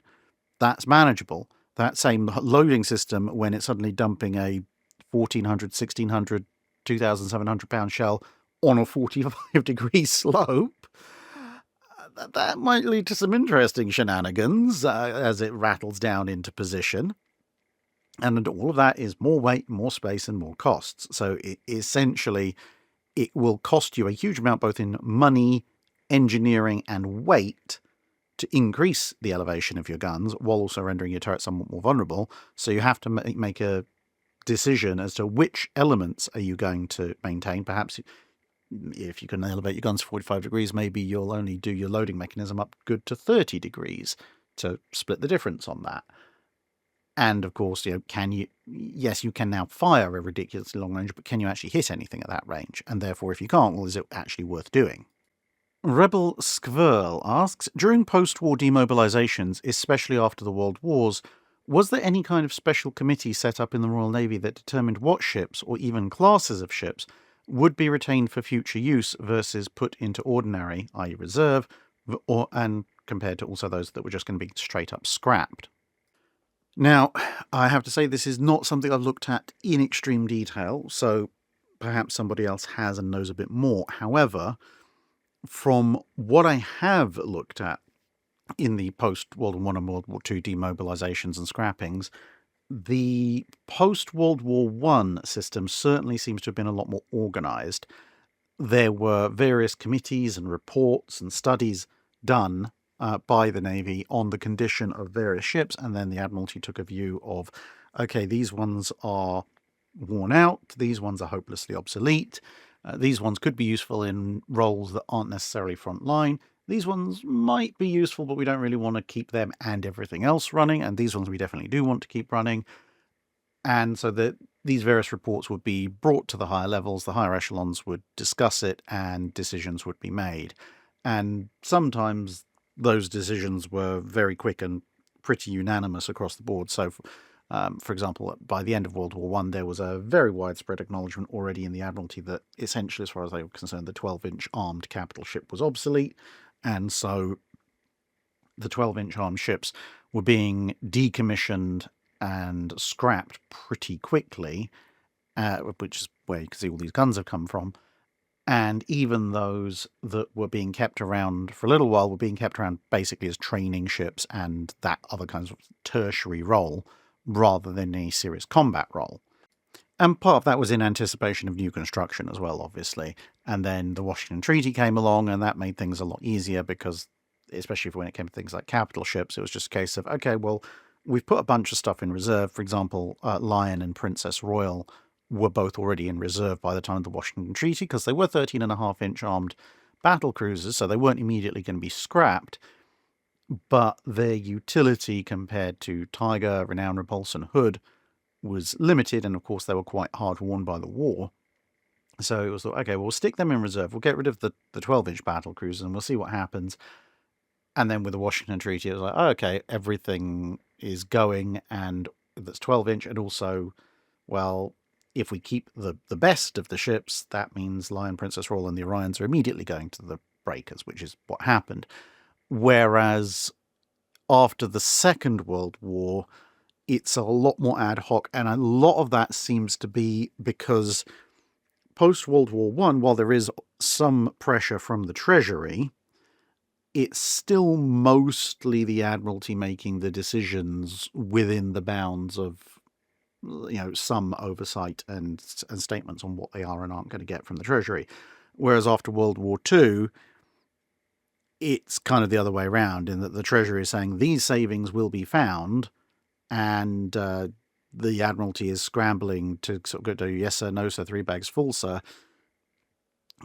A: that's manageable. That same loading system, when it's suddenly dumping a 1,400, 1,600, 2,700 pound shell on a 45-degree slope, that might lead to some interesting shenanigans as it rattles down into position. And all of that is more weight, more space, and more costs. So essentially, it will cost you a huge amount, both in money, engineering, and weight, to increase the elevation of your guns, while also rendering your turret somewhat more vulnerable. So you have to make a decision as to which elements are you going to maintain. Perhaps if you can elevate your guns to 45 degrees, maybe you'll only do your loading mechanism up good to 30 degrees to split the difference on that. And of course, you can now fire a ridiculously long range, but can you actually hit anything at that range? And therefore, if you can't, well, is it actually worth doing? Rebel Skvirl asks, during post-war demobilizations, especially after the World Wars, was there any kind of special committee set up in the Royal Navy that determined what ships, or even classes of ships, would be retained for future use versus put into ordinary, i.e. reserve, and compared to also those that were just going to be straight up scrapped? Now, I have to say this is not something I've looked at in extreme detail, so perhaps somebody else has and knows a bit more. However, from what I have looked at in the post-World War I and World War II demobilizations and scrappings, the post-World War I system certainly seems to have been a lot more organized. There were various committees and reports and studies done by the Navy on the condition of various ships, and then the Admiralty took a view of, okay, these ones are worn out, these ones are hopelessly obsolete, these ones could be useful in roles that aren't necessarily front line, these ones might be useful, but we don't really want to keep them and everything else running, and these ones we definitely do want to keep running. And so these various reports would be brought to the higher levels, the higher echelons would discuss it, and decisions would be made. And sometimes those decisions were very quick and pretty unanimous across the board. So, for example, by the end of World War I, there was a very widespread acknowledgement already in the Admiralty that essentially, as far as they were concerned, the 12-inch armed capital ship was obsolete. And so the 12-inch armed ships were being decommissioned and scrapped pretty quickly, which is where you can see all these guns have come from. And even those that were being kept around for a little while were being kept around basically as training ships and that other kinds of tertiary role rather than any serious combat role. And part of that was in anticipation of new construction as well, obviously. And then the Washington Treaty came along, and that made things a lot easier because, especially when it came to things like capital ships, it was just a case of, okay, well, we've put a bunch of stuff in reserve. For example, Lion and Princess Royal were both already in reserve by the time of the Washington Treaty because they were 13.5-inch armed battle cruisers, so they weren't immediately going to be scrapped. But their utility compared to Tiger, Renown, Repulse, and Hood was limited, and of course they were quite hard won by the war. So it was thought, okay, we'll stick them in reserve. We'll get rid of the 12-inch battle cruisers and we'll see what happens. And then with the Washington Treaty, it was like, oh, okay, everything is going, and that's 12-inch, and also, well, if we keep the best of the ships, that means Lion, Princess Royal, and the Orions are immediately going to the breakers, which is what happened. Whereas after the Second World War, it's a lot more ad hoc, and a lot of that seems to be because post-World War I, while there is some pressure from the Treasury, it's still mostly the Admiralty making the decisions within the bounds of, some oversight and statements on what they are and aren't going to get from the Treasury. Whereas after World War II, it's kind of the other way around, in that the Treasury is saying these savings will be found, and the Admiralty is scrambling to sort of go to yes sir, no sir, 3 bags full sir,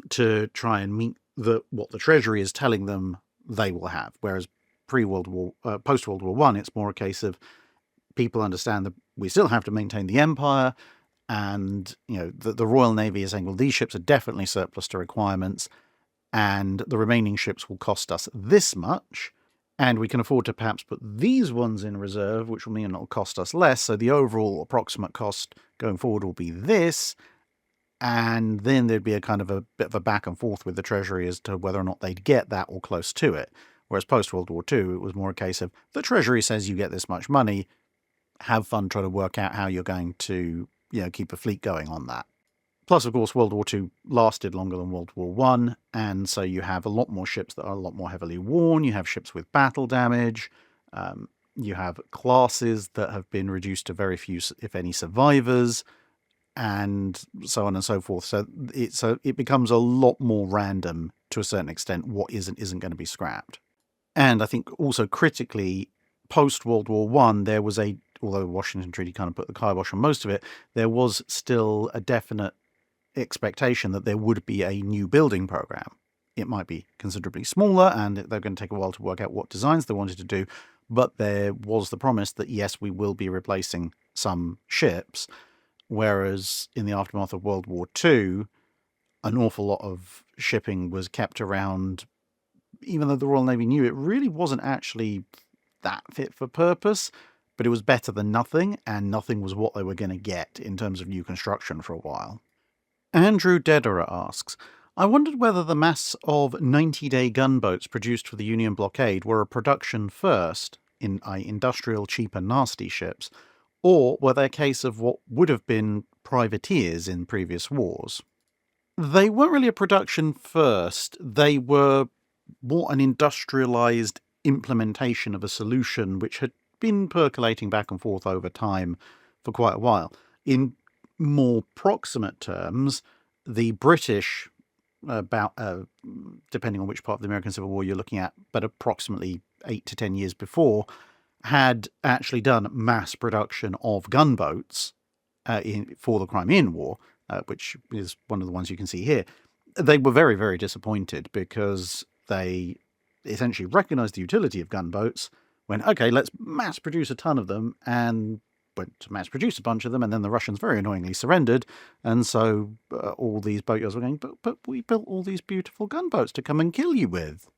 A: to try and meet what the Treasury is telling them they will have. Whereas post-World War I, it's more a case of people understand that we still have to maintain the empire, and the Royal Navy is saying, well, these ships are definitely surplus to requirements, and the remaining ships will cost us this much, and we can afford to perhaps put these ones in reserve, which will mean it'll cost us less, so the overall approximate cost going forward will be this, and then there'd be a kind of a bit of a back and forth with the Treasury as to whether or not they'd get that or close to it. Whereas post-World War II, it was more a case of the Treasury says you get this much money, have fun trying to work out how you're going to keep a fleet going on that. Plus, of course, World War II lasted longer than World War I, and so you have a lot more ships that are a lot more heavily worn. You have ships with battle damage. You have classes that have been reduced to very few, if any, survivors, and so on and so forth. So it becomes a lot more random to a certain extent what isn't going to be scrapped. And I think also critically, post-World War I, there was although the Washington Treaty kind of put the kibosh on most of it, there was still a definite expectation that there would be a new building program. It might be considerably smaller, and they're going to take a while to work out what designs they wanted to do, but there was the promise that, yes, we will be replacing some ships, whereas in the aftermath of World War II, an awful lot of shipping was kept around, even though the Royal Navy knew it really wasn't actually that fit for purpose, but it was better than nothing, and nothing was what they were going to get in terms of new construction for a while. Andrew Dederer asks, I wondered whether the mass of 90-day gunboats produced for the Union Blockade were a production first, in industrial, cheap and nasty ships, or were they a case of what would have been privateers in previous wars? They weren't really a production first. They were more an industrialized implementation of a solution which had been percolating back and forth over time for quite a while. In more proximate terms, the British, about depending on which part of the American Civil War you're looking at, but approximately 8 to 10 years before, had actually done mass production of gunboats for the Crimean War, which is one of the ones you can see here. They were very, very disappointed because they essentially recognized the utility of gunboats, went, okay, let's mass produce a ton of them, and went to mass produce a bunch of them, and then the Russians very annoyingly surrendered, and so all these boatyards were going, but we built all these beautiful gunboats to come and kill you with,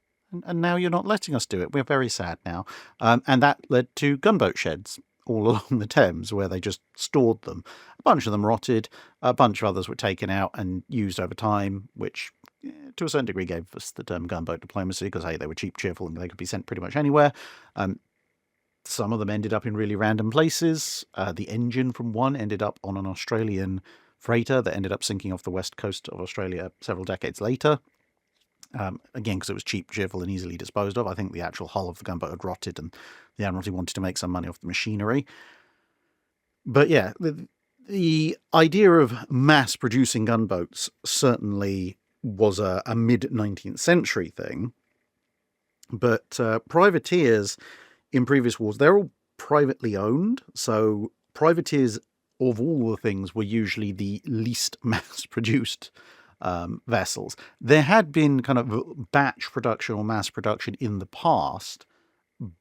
A: and now you're not letting us do it. We're very sad now. And that led to gunboat sheds all along the Thames, where they just stored them. A bunch of them rotted, a bunch of others were taken out and used over time, which to a certain degree gave us the term gunboat diplomacy, because, hey, they were cheap, cheerful, and they could be sent pretty much anywhere. Some of them ended up in really random places. The engine from one ended up on an Australian freighter that ended up sinking off the west coast of Australia several decades later. Again, because it was cheap, cheerful, and easily disposed of. I think the actual hull of the gunboat had rotted, and the Admiralty wanted to make some money off the machinery. But yeah, the idea of mass-producing gunboats certainly was a mid-19th century thing. But privateers in previous wars, they're all privately owned. So privateers, of all the things, were usually the least mass-produced vessels. There had been kind of batch production or mass production in the past,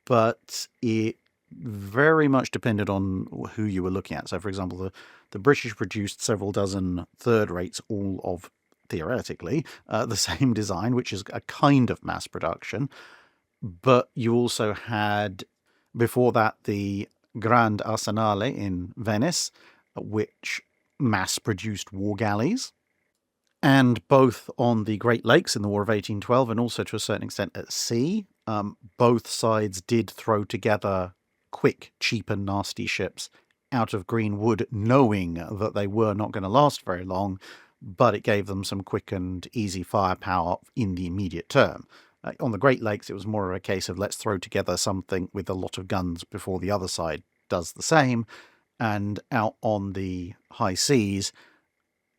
A: but it very much depended on who you were looking at. So, for example, the British produced several dozen third rates, all of, theoretically, the same design, which is a kind of mass production. But you also had, before that, the Grand Arsenale in Venice, which mass-produced war galleys. And both on the Great Lakes in the War of 1812 and also to a certain extent at sea, both sides did throw together quick, cheap and nasty ships out of green wood, knowing that they were not going to last very long, but it gave them some quick and easy firepower in the immediate term. On the Great Lakes, it was more of a case of let's throw together something with a lot of guns before the other side does the same. And out on the high seas,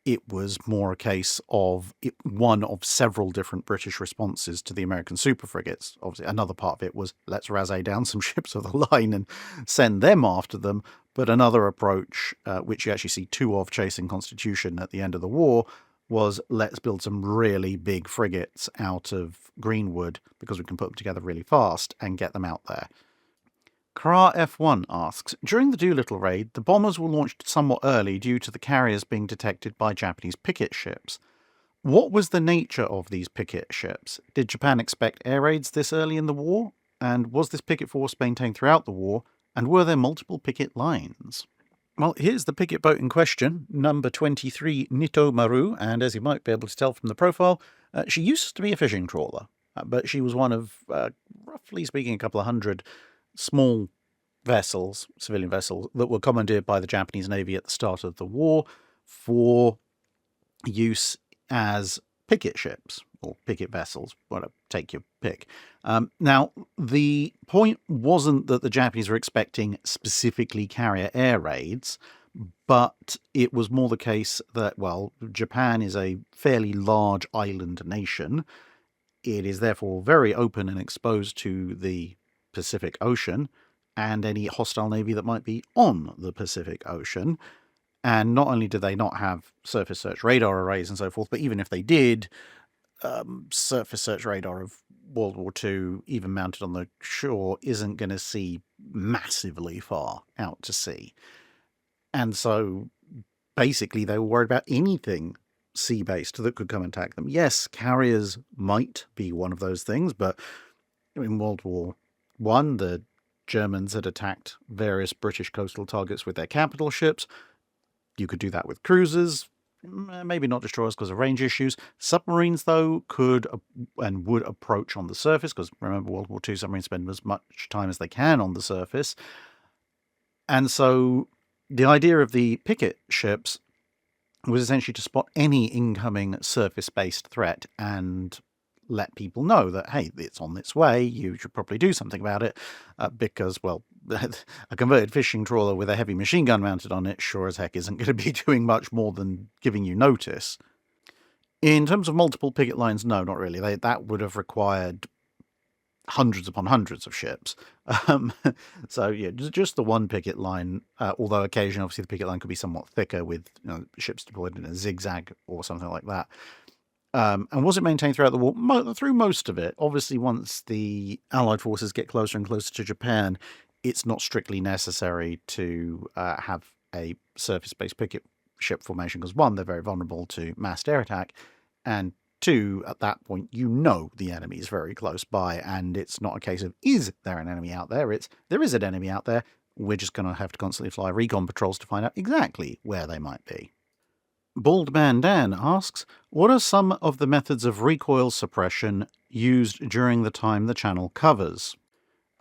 A: it was more a case of one of several different British responses to the American super frigates. Obviously, another part of it was let's razee down some ships of the line and send them after them. But another approach, which you actually see two of chasing Constitution at the end of the war, was let's build some really big frigates out of Greenwood because we can put them together really fast and get them out there. Kra F1 asks, during the Doolittle Raid, the bombers were launched somewhat early due to the carriers being detected by Japanese picket ships. What was the nature of these picket ships? Did Japan expect air raids this early in the war? And was this picket force maintained throughout the war? And were there multiple picket lines? Well, here's the picket boat in question, number 23 Nito Maru, and as you might be able to tell from the profile, she used to be a fishing trawler, but she was one of, roughly speaking, a couple of hundred small vessels, civilian vessels, that were commandeered by the Japanese Navy at the start of the war for use as picket ships, or picket vessels, whatever, take your pick. Now, the point wasn't that the Japanese were expecting specifically carrier air raids, but it was more the case that, well, Japan is a fairly large island nation. It is therefore very open and exposed to the Pacific Ocean and any hostile navy that might be on the Pacific Ocean. And not only do they not have surface search radar arrays and so forth, but even if they did, surface search radar of World War II, even mounted on the shore, isn't going to see massively far out to sea. And so basically they were worried about anything sea-based that could come and attack them. Yes, carriers might be one of those things, but in World War I, the Germans had attacked various British coastal targets with their capital ships. You could do that with cruisers, maybe not destroyers because of range issues. Submarines, though, could and would approach on the surface, because remember, World War II submarines spend as much time as they can on the surface. And so the idea of the picket ships was essentially to spot any incoming surface-based threat and let people know that, hey, it's on its way, you should probably do something about it, because, well, a converted fishing trawler with a heavy machine gun mounted on it sure as heck isn't going to be doing much more than giving you notice. In terms of multiple picket lines, no, not really. That would have required hundreds upon hundreds of ships. So, yeah, just the one picket line, although occasionally, obviously, the picket line could be somewhat thicker with ships deployed in a zigzag or something like that. And was it maintained throughout the war? Through most of it. Obviously, once the Allied forces get closer and closer to Japan, it's not strictly necessary to have a surface-based picket ship formation, because one, they're very vulnerable to massed air attack, and two, at that point, the enemy is very close by, and it's not a case of, is there an enemy out there? It's, there is an enemy out there, we're just going to have to constantly fly recon patrols to find out exactly where they might be. Bald Man Dan asks, what are some of the methods of recoil suppression used during the time the channel covers?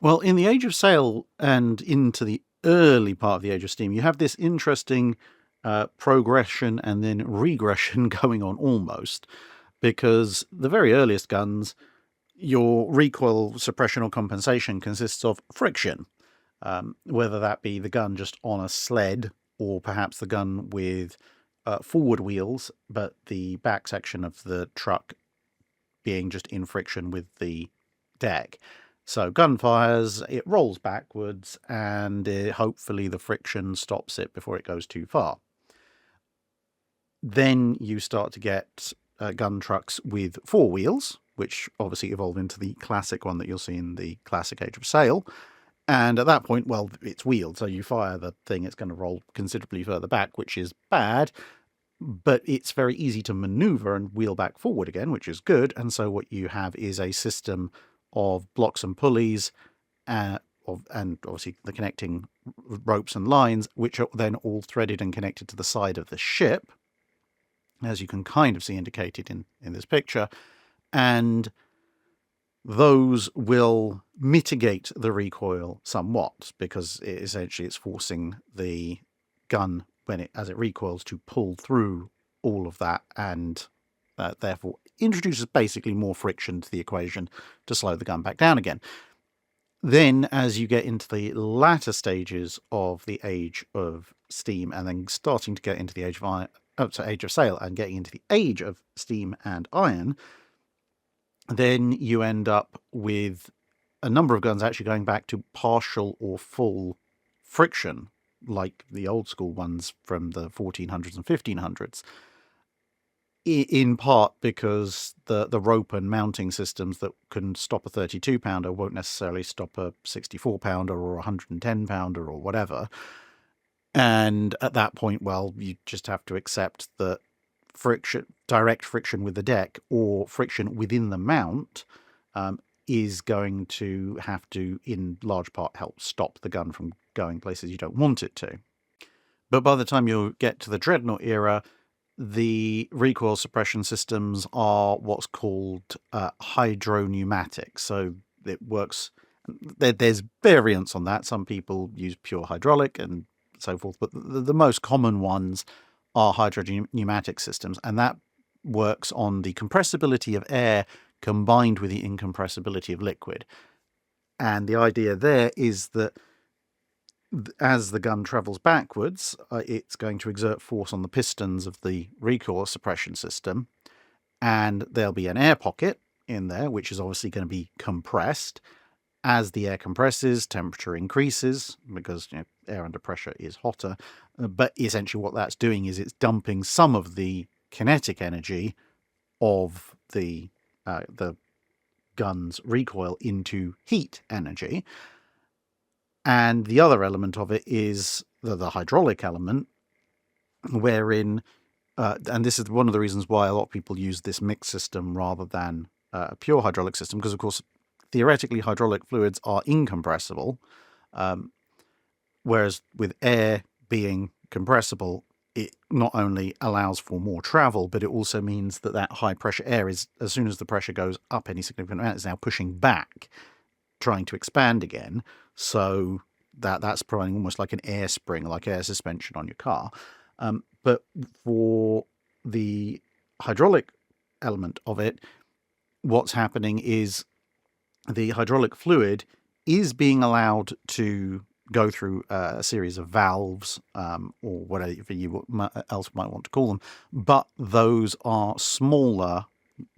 A: Well, in the Age of Sail and into the early part of the Age of Steam, you have this interesting progression and then regression going on almost, because the very earliest guns, your recoil suppression or compensation consists of friction, whether that be the gun just on a sled or perhaps the gun with forward wheels, but the back section of the truck being just in friction with the deck. So gun fires, it rolls backwards, and hopefully the friction stops it before it goes too far. Then you start to get gun trucks with four wheels, which obviously evolve into the classic one that you'll see in the classic Age of Sail. And at that point, well, it's wheeled, so you fire the thing, it's going to roll considerably further back, which is bad, but it's very easy to maneuver and wheel back forward again, which is good. And so what you have is a system of blocks and pulleys, and obviously the connecting ropes and lines, which are then all threaded and connected to the side of the ship, as you can kind of see indicated in this picture. And those will mitigate the recoil somewhat, because essentially it's forcing the gun, as it recoils, to pull through all of that, and therefore introduces basically more friction to the equation to slow the gun back down again. Then, as you get into the latter stages of the Age of Steam, and then starting to get into the Age of Sail, and getting into the Age of Steam and Iron, then you end up with a number of guns actually going back to partial or full friction, like the old school ones from the 1400s and 1500s. In part because the rope and mounting systems that can stop a 32-pounder won't necessarily stop a 64-pounder or a 110-pounder or whatever. And at that point, well, you just have to accept that direct friction with the deck or friction within the mount is going to have to, in large part, help stop the gun from going places you don't want it to. But by the time you get to the Dreadnought era, the recoil suppression systems are what's called hydropneumatic. So it works, there's variants on that. Some people use pure hydraulic and so forth, but the most common ones are hydropneumatic systems, and that works on the compressibility of air combined with the incompressibility of liquid. And the idea there is that as the gun travels backwards, it's going to exert force on the pistons of the recoil suppression system, and there'll be an air pocket in there, which is obviously going to be compressed. As the air compresses, temperature increases, because air under pressure is hotter. But essentially what that's doing is it's dumping some of the kinetic energy of the gun's recoil into heat energy. And the other element of it is the hydraulic element, wherein, and this is one of the reasons why a lot of people use this mixed system rather than a pure hydraulic system, because of course theoretically hydraulic fluids are incompressible, whereas with air being compressible, it not only allows for more travel, but it also means that high pressure air is, as soon as the pressure goes up any significant amount, is now pushing back, trying to expand again. So that's providing almost like an air spring, like air suspension on your car. But for the hydraulic element of it, what's happening is the hydraulic fluid is being allowed to go through a series of valves, or whatever you else might want to call them, but those are smaller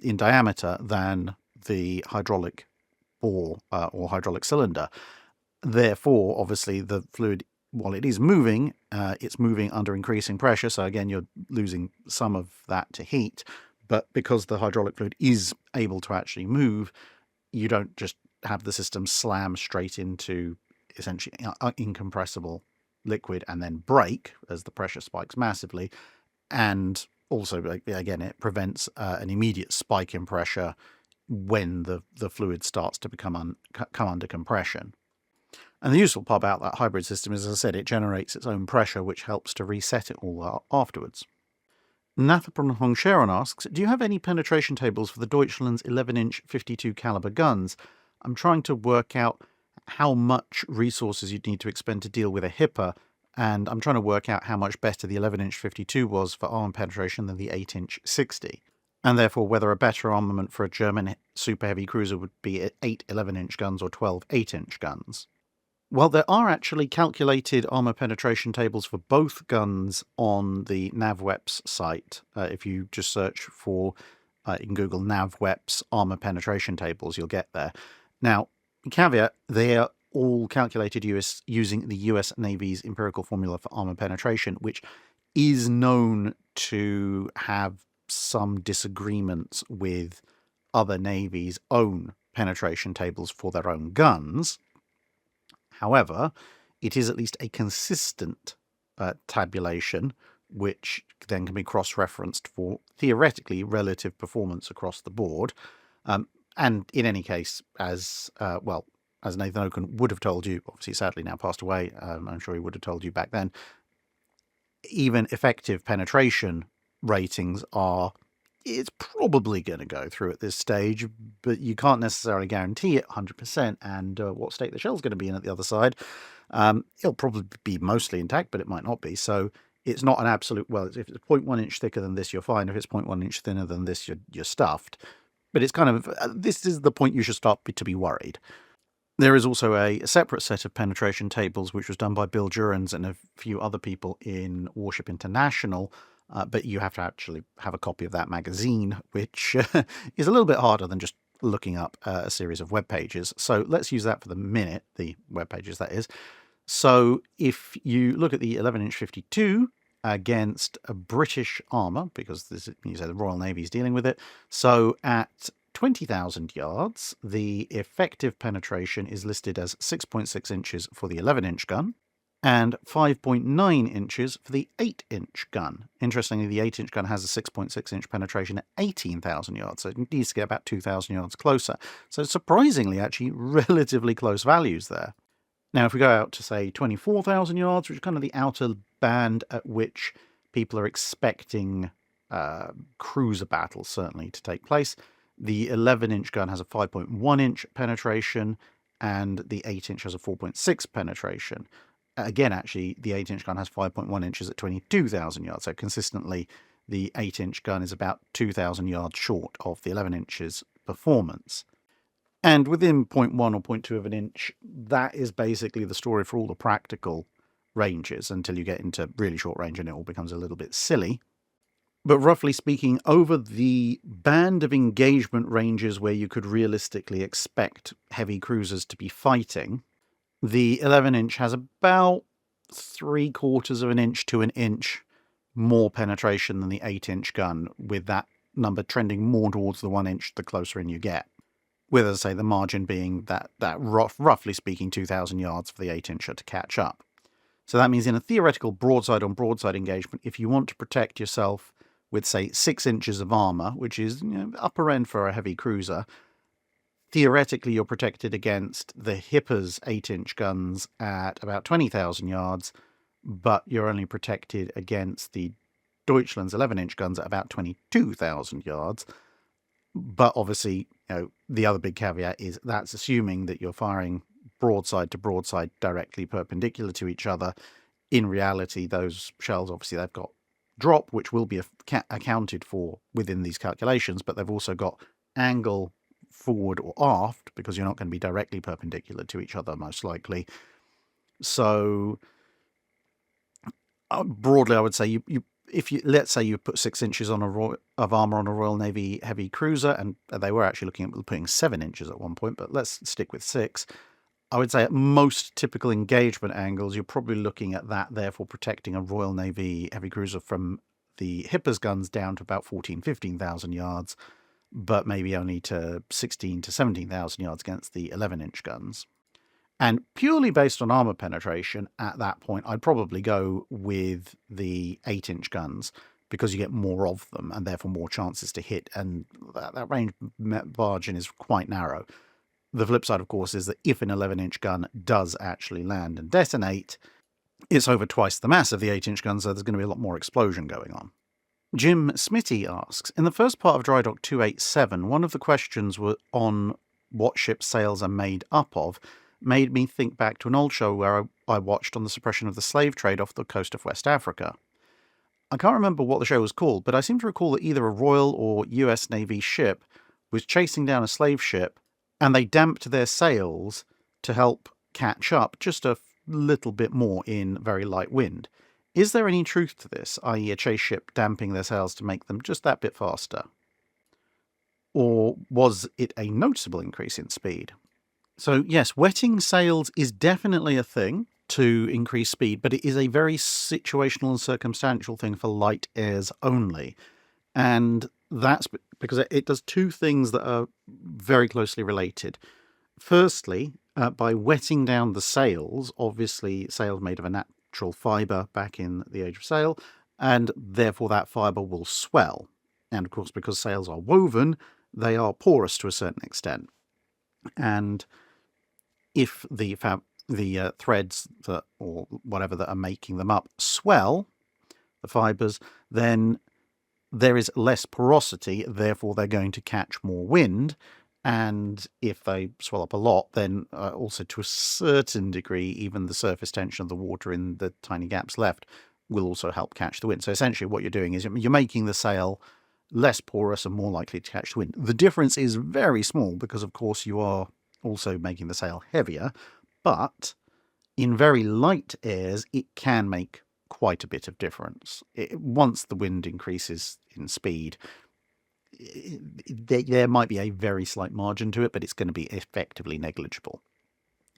A: in diameter than the hydraulic bore or hydraulic cylinder. Therefore, obviously, the fluid, while it is moving, it's moving under increasing pressure. So again, you're losing some of that to heat. But because the hydraulic fluid is able to actually move, you don't just have the system slam straight into essentially incompressible liquid and then break as the pressure spikes massively. And also, again, it prevents an immediate spike in pressure when the fluid starts to come under compression. And the useful part about that hybrid system is, as I said, it generates its own pressure, which helps to reset it all afterwards. Nathabron Hongsharon asks, do you have any penetration tables for the Deutschland's 11-inch 52 caliber guns? I'm trying to work out how much resources you'd need to expend to deal with a HIPA and I'm trying to work out how much better the 11-inch 52 was for armor penetration than the 8-inch 60, and therefore whether a better armament for a German super heavy cruiser would be 8 11-inch guns or 12 8-inch guns. Well, there are actually calculated armor penetration tables for both guns on the NavWeps site. If you just search for, you can Google NavWeps armor penetration tables, you'll get there. Now, caveat, they are all calculated using the US Navy's empirical formula for armor penetration, which is known to have some disagreements with other navies' own penetration tables for their own guns. However, it is at least a consistent tabulation, which then can be cross-referenced for, theoretically, relative performance across the board. And in any case, as Nathan Oken would have told you, obviously sadly now passed away, I'm sure he would have told you back then, even effective penetration ratings it's probably going to go through at this stage, but you can't necessarily guarantee it 100%, and what state the shell's going to be in at the other side. It'll probably be mostly intact, but it might not be, so it's not an absolute, well, if it's 0.1 inch thicker than this, you're fine. If it's 0.1 inch thinner than this, you're stuffed. But it's kind of, this is the point you should start to be worried. There is also a separate set of penetration tables, which was done by Bill Jurens and a few other people in Warship International, but you have to actually have a copy of that magazine, which is a little bit harder than just looking up a series of web pages. So let's use that for the minute, the web pages that is. So if you look at the 11-inch 52 against a British armour, because this, you say the Royal Navy is dealing with it, so at 20,000 yards, the effective penetration is listed as 6.6 inches for the 11-inch gun, and 5.9 inches for the 8-inch gun. Interestingly, the 8-inch gun has a 6.6-inch penetration at 18,000 yards, so it needs to get about 2,000 yards closer. So surprisingly, actually, relatively close values there. Now, if we go out to, say, 24,000 yards, which is kind of the outer band at which people are expecting cruiser battles, certainly, to take place, the 11-inch gun has a 5.1-inch penetration, and the 8-inch has a 4.6 penetration. Again, actually, the 8-inch gun has 5.1 inches at 22,000 yards, so consistently the 8-inch gun is about 2,000 yards short of the 11 inches performance. And within 0.1 or 0.2 of an inch, that is basically the story for all the practical ranges until you get into really short range and it all becomes a little bit silly. But roughly speaking, over the band of engagement ranges where you could realistically expect heavy cruisers to be fighting, the 11-inch has about 3/4 of an inch to an inch more penetration than the 8-inch gun, with that number trending more towards the 1 inch the closer in you get. With, as I say, the margin being that roughly speaking, 2,000 yards for the 8-incher to catch up. So that means in a theoretical broadside-on-broadside engagement, if you want to protect yourself with, say, 6 inches of armour, which is upper end for a heavy cruiser, theoretically, you're protected against the Hipper's 8-inch guns at about 20,000 yards, but you're only protected against the Deutschland's 11-inch guns at about 22,000 yards. But obviously, the other big caveat is that's assuming that you're firing broadside to broadside directly perpendicular to each other. In reality, those shells, obviously, they've got drop, which will be accounted for within these calculations, but they've also got angle forward or aft, because you're not going to be directly perpendicular to each other, most likely. So, broadly, I would say if you let's say you put 6 inches of armour on a Royal Navy heavy cruiser, and they were actually looking at putting 7 inches at one point, but let's stick with 6. I would say at most typical engagement angles, you're probably looking at that, therefore protecting a Royal Navy heavy cruiser from the Hipper's guns down to about 15,000 yards, but maybe only to 16,000 to 17,000 yards against the 11-inch guns. And purely based on armour penetration, at that point, I'd probably go with the 8-inch guns, because you get more of them and therefore more chances to hit, and that range margin is quite narrow. The flip side, of course, is that if an 11-inch gun does actually land and detonate, it's over twice the mass of the 8-inch gun, so there's going to be a lot more explosion going on. Jim Smitty asks, in the first part of Drydock 287, one of the questions were on what ship sails are made up of. made me think back to an old show where I watched on the suppression of the slave trade off the coast of West Africa. I can't remember what the show was called, but I seem to recall that either a Royal or US Navy ship was chasing down a slave ship, and they damped their sails to help catch up just a little bit more in very light wind. Is there any truth to this, i.e. a chase ship damping their sails to make them just that bit faster? Or was it a noticeable increase in speed? So yes, wetting sails is definitely a thing to increase speed, but it is a very situational and circumstantial thing for light airs only. And that's because it does two things that are very closely related. Firstly, by wetting down the sails, obviously sails made of a natural fibre back in the age of sail, and therefore that fibre will swell. And of course, because sails are woven, they are porous to a certain extent. And if the threads or whatever that are making them up swell, the fibres, then there is less porosity, therefore they're going to catch more wind. And if they swell up a lot, then also to a certain degree, even the surface tension of the water in the tiny gaps left will also help catch the wind. So essentially what you're doing is you're making the sail less porous and more likely to catch the wind. The difference is very small because, of course, you are also making the sail heavier, but in very light airs, it can make quite a bit of difference. Once the wind increases in speed, there might be a very slight margin to it, but it's going to be effectively negligible.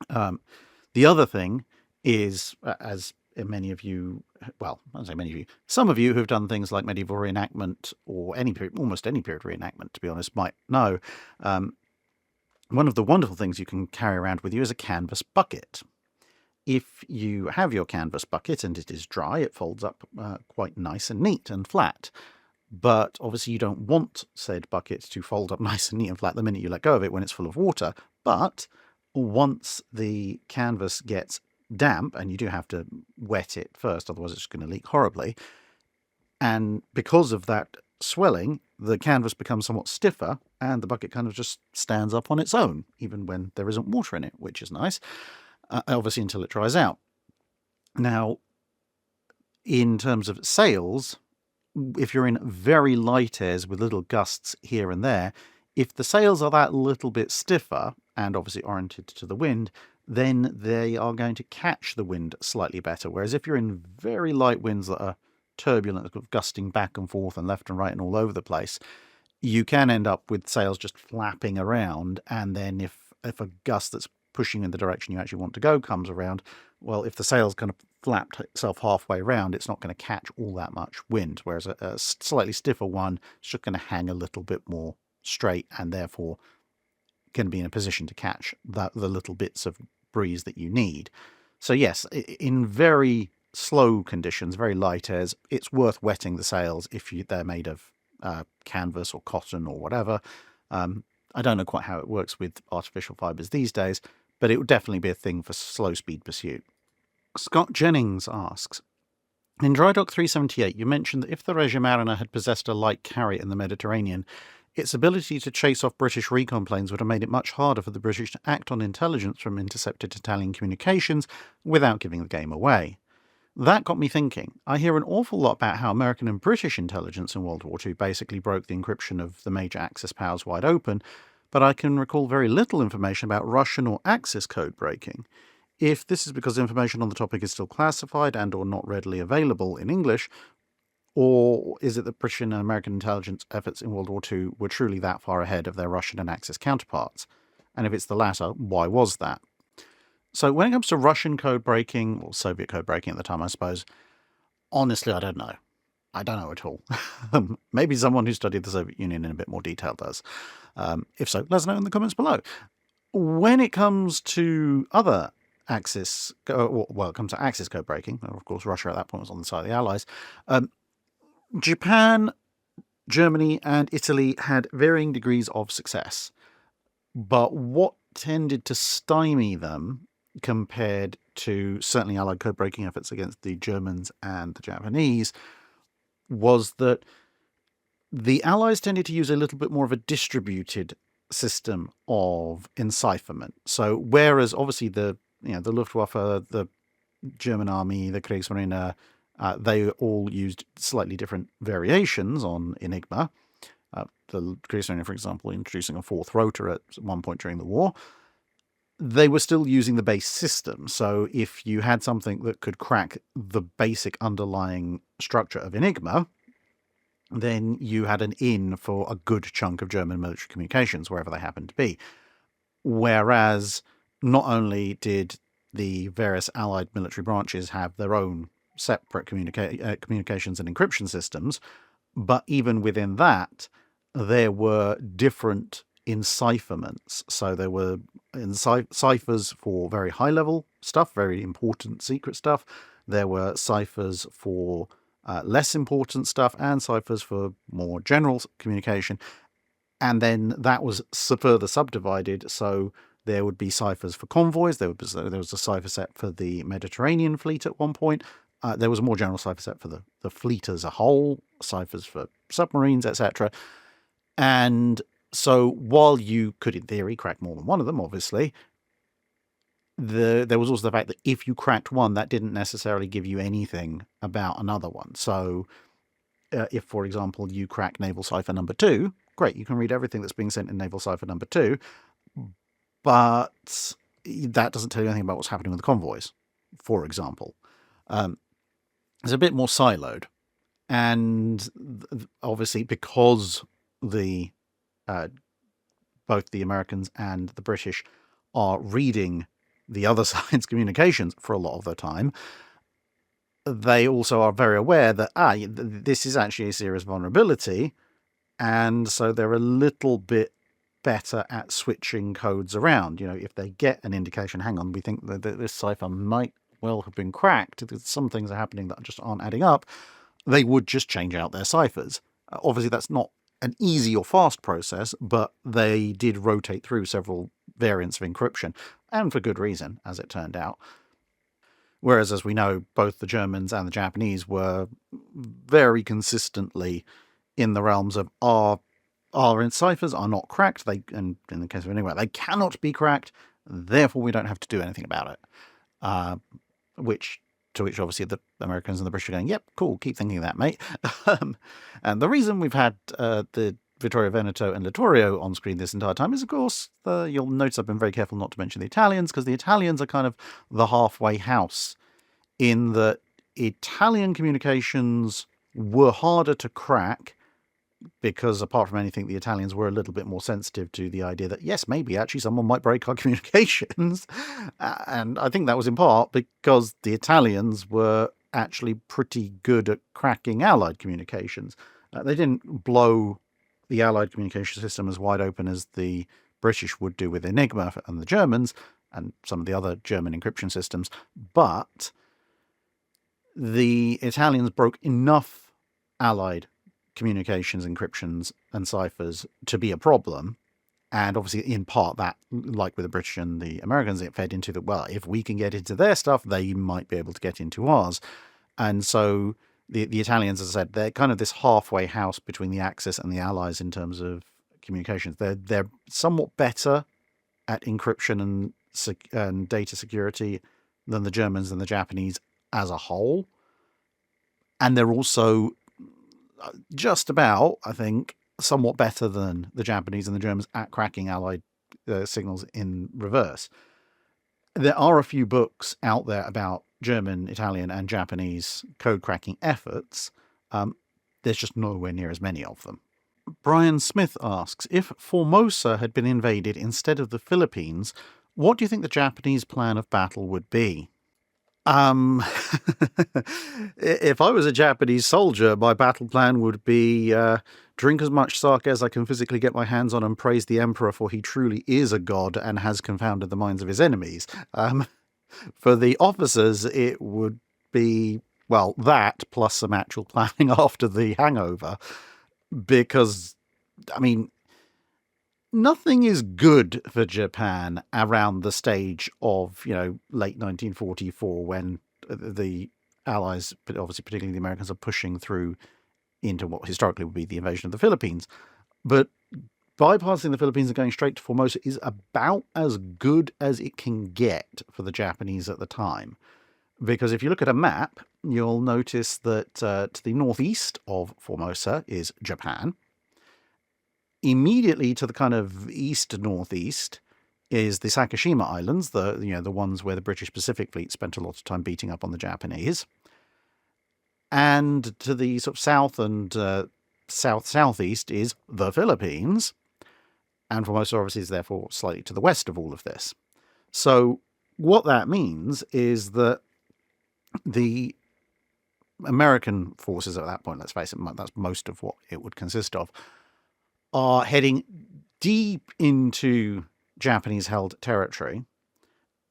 A: The other thing is, as many of you, well, I don't say many of you, some of you who've done things like medieval reenactment or almost any period reenactment, to be honest, might know, one of the wonderful things you can carry around with you is a canvas bucket. If you have your canvas bucket and it is dry, it folds up quite nice and neat and flat. But obviously you don't want said bucket to fold up nice and neat and flat the minute you let go of it when it's full of water. But once the canvas gets damp, and you do have to wet it first, otherwise it's going to leak horribly, and because of that swelling, the canvas becomes somewhat stiffer, and the bucket kind of just stands up on its own, even when there isn't water in it, which is nice, obviously until it dries out. Now, in terms of sails, if you're in very light airs with little gusts here and there, if the sails are that little bit stiffer, and obviously oriented to the wind, then they are going to catch the wind slightly better. Whereas if you're in very light winds that are turbulent, gusting back and forth and left and right and all over the place, you can end up with sails just flapping around. And then if a gust that's pushing in the direction you actually want to go comes around, well, if the sail's kind of flapped itself halfway around, it's not going to catch all that much wind. Whereas a slightly stiffer one is just going to hang a little bit more straight and therefore going to be in a position to catch the little bits of breeze that you need. So yes, in very slow conditions, very light airs, it's worth wetting the sails if they're made of canvas or cotton or whatever. I don't know quite how it works with artificial fibres these days, but it would definitely be a thing for slow speed pursuit. Scott Jennings asks, in Drydock 378, you mentioned that if the Regia Mariner had possessed a light carrier in the Mediterranean, its ability to chase off British recon planes would have made it much harder for the British to act on intelligence from intercepted Italian communications without giving the game away. That got me thinking. I hear an awful lot about how American and British intelligence in World War II basically broke the encryption of the major Axis powers wide open, but I can recall very little information about Russian or Axis code breaking. If this is because information on the topic is still classified and or not readily available in English, or is it that British and American intelligence efforts in World War II were truly that far ahead of their Russian and Axis counterparts? And if it's the latter, why was that? So when it comes to Russian code breaking, or Soviet code breaking at the time, I suppose, honestly, I don't know. I don't know at all. Maybe someone who studied the Soviet Union in a bit more detail does. If so, let us know in the comments below. When it comes to other Axis, well, it comes to Axis code breaking, of course, Russia at that point was on the side of the Allies, Japan, Germany, and Italy had varying degrees of success. But what tended to stymie them compared to certainly Allied code breaking efforts against the Germans and the Japanese was that the Allies tended to use a little bit more of a distributed system of encipherment. So whereas obviously the Luftwaffe, the German army, the Kriegsmarine, they all used slightly different variations on Enigma. The Kriegsmarine, for example, introducing a fourth rotor at one point during the war. They were still using the base system. So if you had something that could crack the basic underlying structure of Enigma, then you had an in for a good chunk of German military communications, wherever they happened to be. Whereas not only did the various Allied military branches have their own separate communications and encryption systems, but even within that, there were different encipherments. So there were ciphers for very high-level stuff, very important secret stuff. There were ciphers for less important stuff, and ciphers for more general communication. And then that was further subdivided, so there would be ciphers for convoys. There was a cipher set for the Mediterranean fleet at one point. There was a more general cipher set for the fleet as a whole, ciphers for submarines, etc. And so while you could, in theory, crack more than one of them, obviously, there was also the fact that if you cracked one, that didn't necessarily give you anything about another one. So if, for example, you crack Naval Cipher number 2, great, you can read everything that's being sent in Naval Cipher number 2, but that doesn't tell you anything about what's happening with the convoys, for example. It's a bit more siloed. And obviously, because both the Americans and the British are reading the other side's communications for a lot of the time, they also are very aware that this is actually a serious vulnerability, and so they're a little bit better at switching codes around. If they get an indication, hang on, we think that this cipher might well have been cracked, some things are happening that just aren't adding up, they would just change out their ciphers. Obviously, that's not an easy or fast process, but they did rotate through several variants of encryption, and for good reason, as it turned out. Whereas, as we know, both the Germans and the Japanese were very consistently in the realms of our ciphers are not cracked. And in the case of Enigma, they cannot be cracked. Therefore, we don't have to do anything about it. To which obviously the Americans and the British are going, yep, cool, keep thinking that, mate. And the reason we've had the Vittorio Veneto and Littorio on screen this entire time is, of course, you'll notice I've been very careful not to mention the Italians, because the Italians are kind of the halfway house in that Italian communications were harder to crack because, apart from anything, the Italians were a little bit more sensitive to the idea that, yes, maybe actually someone might break our communications. And I think that was in part because the Italians were actually pretty good at cracking Allied communications. They didn't blow the Allied communication system as wide open as the British would do with Enigma and the Germans and some of the other German encryption systems, but the Italians broke enough Allied communications, encryptions, and ciphers to be a problem. And obviously, in part, that, like with the British and the Americans, it fed into that, well, if we can get into their stuff, they might be able to get into ours. And so the Italians, as I said, they're kind of this halfway house between the Axis and the Allies in terms of communications. They're somewhat better at encryption and data security than the Germans and the Japanese as a whole. And they're also just about, I think, somewhat better than the Japanese and the Germans at cracking Allied signals in reverse. There are a few books out there about German, Italian, and Japanese code cracking efforts. There's just nowhere near as many of them. Brian Smith asks, if Formosa had been invaded instead of the Philippines, what do you think the Japanese plan of battle would be? If I was a Japanese soldier, my battle plan would be drink as much sake as I can physically get my hands on and praise the emperor, for he truly is a god and has confounded the minds of his enemies. For the officers, it would be, well, that plus some actual planning after the hangover, because, I mean, nothing is good for Japan around the stage of, late 1944, when the Allies, but obviously particularly the Americans, are pushing through into what historically would be the invasion of the Philippines. But bypassing the Philippines and going straight to Formosa is about as good as it can get for the Japanese at the time. Because if you look at a map, you'll notice that to the northeast of Formosa is Japan. Immediately to the kind of east-northeast is the Sakishima Islands, the ones where the British Pacific Fleet spent a lot of time beating up on the Japanese. And to the sort of south and south-southeast is the Philippines. And Formosa obviously is therefore slightly to the west of all of this. So what that means is that the American forces at that point, let's face it, that's most of what it would consist of, are heading deep into Japanese-held territory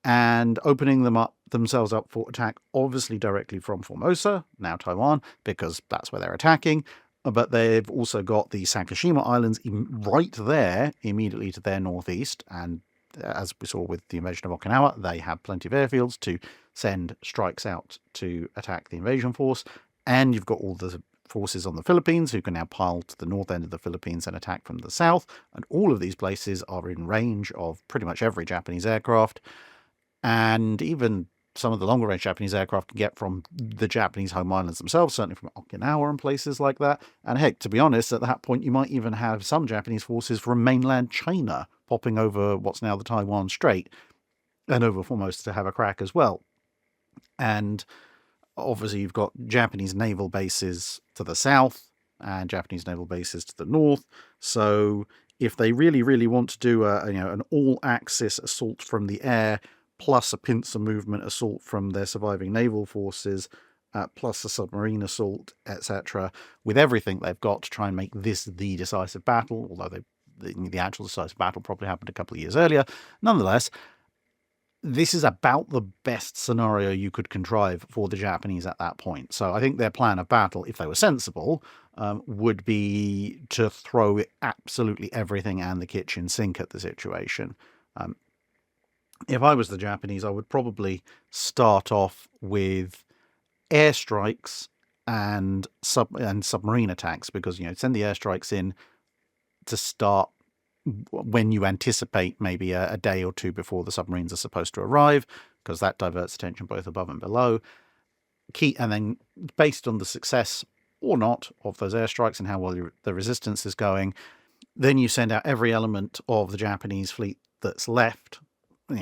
A: and opening themselves up for attack, obviously directly from Formosa, now Taiwan, because that's where they're attacking. But they've also got the Sakishima Islands right there, immediately to their northeast. And as we saw with the invasion of Okinawa, they have plenty of airfields to send strikes out to attack the invasion force. And you've got all the forces on the Philippines who can now pile to the north end of the Philippines and attack from the south. And all of these places are in range of pretty much every Japanese aircraft. And even some of the longer-range Japanese aircraft can get from the Japanese home islands themselves, certainly from Okinawa and places like that. And heck, to be honest, at that point, you might even have some Japanese forces from mainland China popping over what's now the Taiwan Strait and over Formosa to have a crack as well. And obviously, you've got Japanese naval bases to the south and Japanese naval bases to the north. So if they really, really want to do an all-axis assault from the air, plus a pincer movement assault from their surviving naval forces, plus a submarine assault, etc., with everything they've got to try and make this the decisive battle, although the actual decisive battle probably happened a couple of years earlier. Nonetheless, this is about the best scenario you could contrive for the Japanese at that point. So I think their plan of battle, if they were sensible, would be to throw absolutely everything and the kitchen sink at the situation. If I was the Japanese, I would probably start off with airstrikes and submarine attacks, because send the airstrikes in to start when you anticipate maybe a day or two before the submarines are supposed to arrive, because that diverts attention both above and below. And then based on the success or not of those airstrikes and how well the resistance is going, then you send out every element of the Japanese fleet that's left.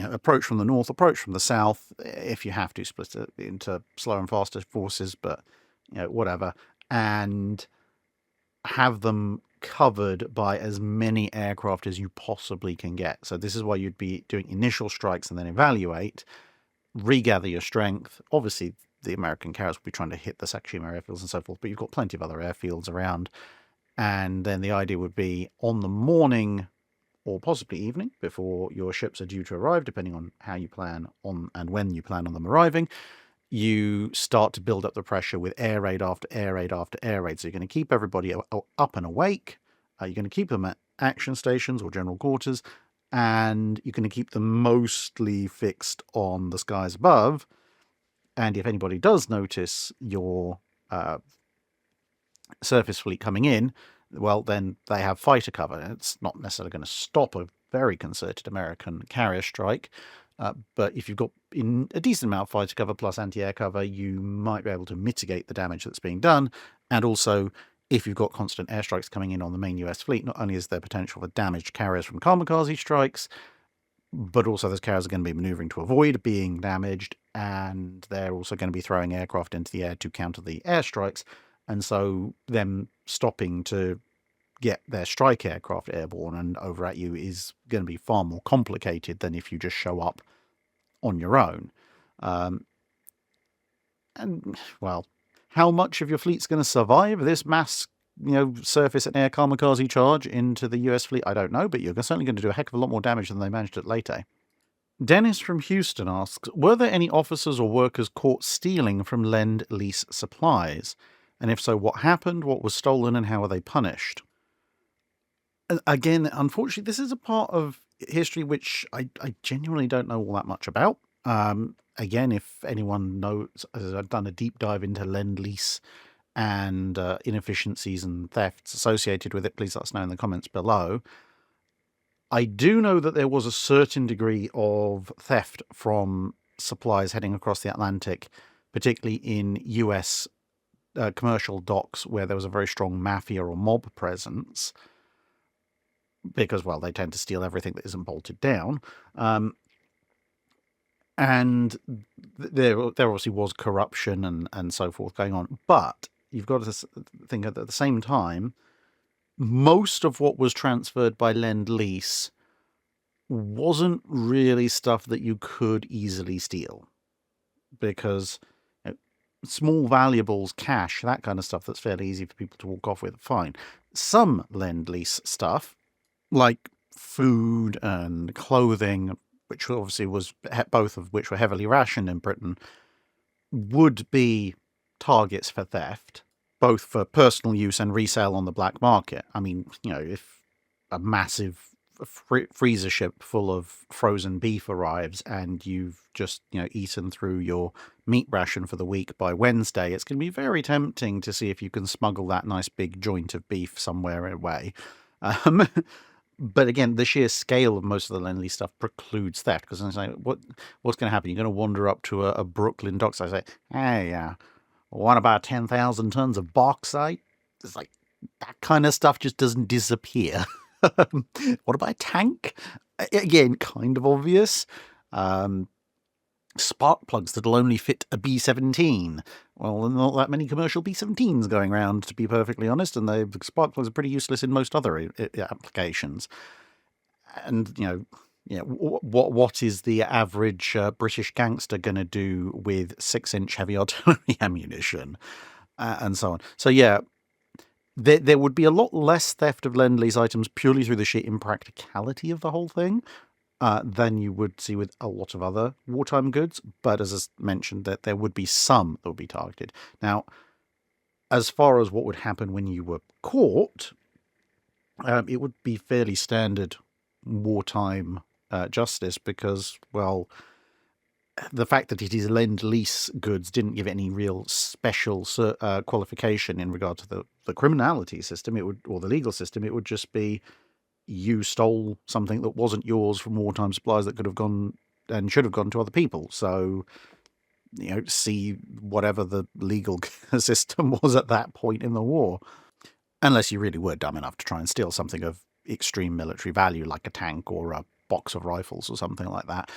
A: Approach from the north, approach from the south, if you have to, split it into slower and faster forces, but whatever, and have them covered by as many aircraft as you possibly can get. So this is why you'd be doing initial strikes and then evaluate, regather your strength. Obviously, the American carriers will be trying to hit the Sakishima airfields and so forth, but you've got plenty of other airfields around. And then the idea would be on the morning or possibly evening before your ships are due to arrive, depending on how you plan on and when you plan on them arriving, you start to build up the pressure with air raid after air raid after air raid. So you're going to keep everybody up and awake. You're going to keep them at action stations or general quarters, and you're going to keep them mostly fixed on the skies above. And if anybody does notice your surface fleet coming in, well, then they have fighter cover. It's not necessarily going to stop a very concerted American carrier strike, but if you've got a decent amount of fighter cover plus anti-air cover, you might be able to mitigate the damage that's being done. And also, if you've got constant airstrikes coming in on the main US fleet, not only is there potential for damaged carriers from kamikaze strikes, but also those carriers are going to be maneuvering to avoid being damaged, and they're also going to be throwing aircraft into the air to counter the airstrikes. And so them stopping to get their strike aircraft airborne and over at you is going to be far more complicated than if you just show up on your own. And, well, how much of your fleet's going to survive this mass, surface and air kamikaze charge into the US fleet? I don't know, but you're certainly going to do a heck of a lot more damage than they managed at Leyte. Dennis from Houston asks, were there any officers or workers caught stealing from Lend Lease supplies? And if so, what happened, what was stolen, and how were they punished? Again, unfortunately, this is a part of history which I genuinely don't know all that much about. Again, if anyone knows, I've done a deep dive into Lend Lease and inefficiencies and thefts associated with it, please let us know in the comments below. I do know that there was a certain degree of theft from supplies heading across the Atlantic, particularly in US commercial docks where there was a very strong mafia or mob presence, because, well, they tend to steal everything that isn't bolted down. And there obviously was corruption and so forth going on. But you've got to think at the same time, most of what was transferred by Lend Lease wasn't really stuff that you could easily steal, because small valuables, cash, that kind of stuff that's fairly easy for people to walk off with, fine. Some Lend Lease stuff, like food and clothing, which obviously was both of which were heavily rationed in Britain, would be targets for theft, both for personal use and resale on the black market. I mean, if a massive freezer ship full of frozen beef arrives and you've just, eaten through your meat ration for the week by Wednesday, it's going to be very tempting to see if you can smuggle that nice big joint of beef somewhere away. But again, the sheer scale of most of the Lend Lease stuff precludes theft, because it's like, what's going to happen? You're going to wander up to a Brooklyn docks. I say, hey, what about 10,000 tons of bauxite? It's like, that kind of stuff just doesn't disappear. What about a tank? Again, kind of obvious. Spark plugs that'll only fit a B-17. Well, not that many commercial B-17s going around, to be perfectly honest, and the spark plugs are pretty useless in most other applications. And, what is the average British gangster going to do with 6-inch heavy artillery ammunition? And so on. So, yeah, there would be a lot less theft of Lend Lease items purely through the sheer impracticality of the whole thing than you would see with a lot of other wartime goods. But as I mentioned, that there would be some that would be targeted. Now, as far as what would happen when you were caught, it would be fairly standard wartime justice, because, well, the fact that it is Lend Lease goods didn't give it any real special qualification in regard to the criminality system, or the legal system. It would just be, you stole something that wasn't yours from wartime supplies that could have gone and should have gone to other people. So, see whatever the legal system was at that point in the war. Unless you really were dumb enough to try and steal something of extreme military value, like a tank or a box of rifles or something like that.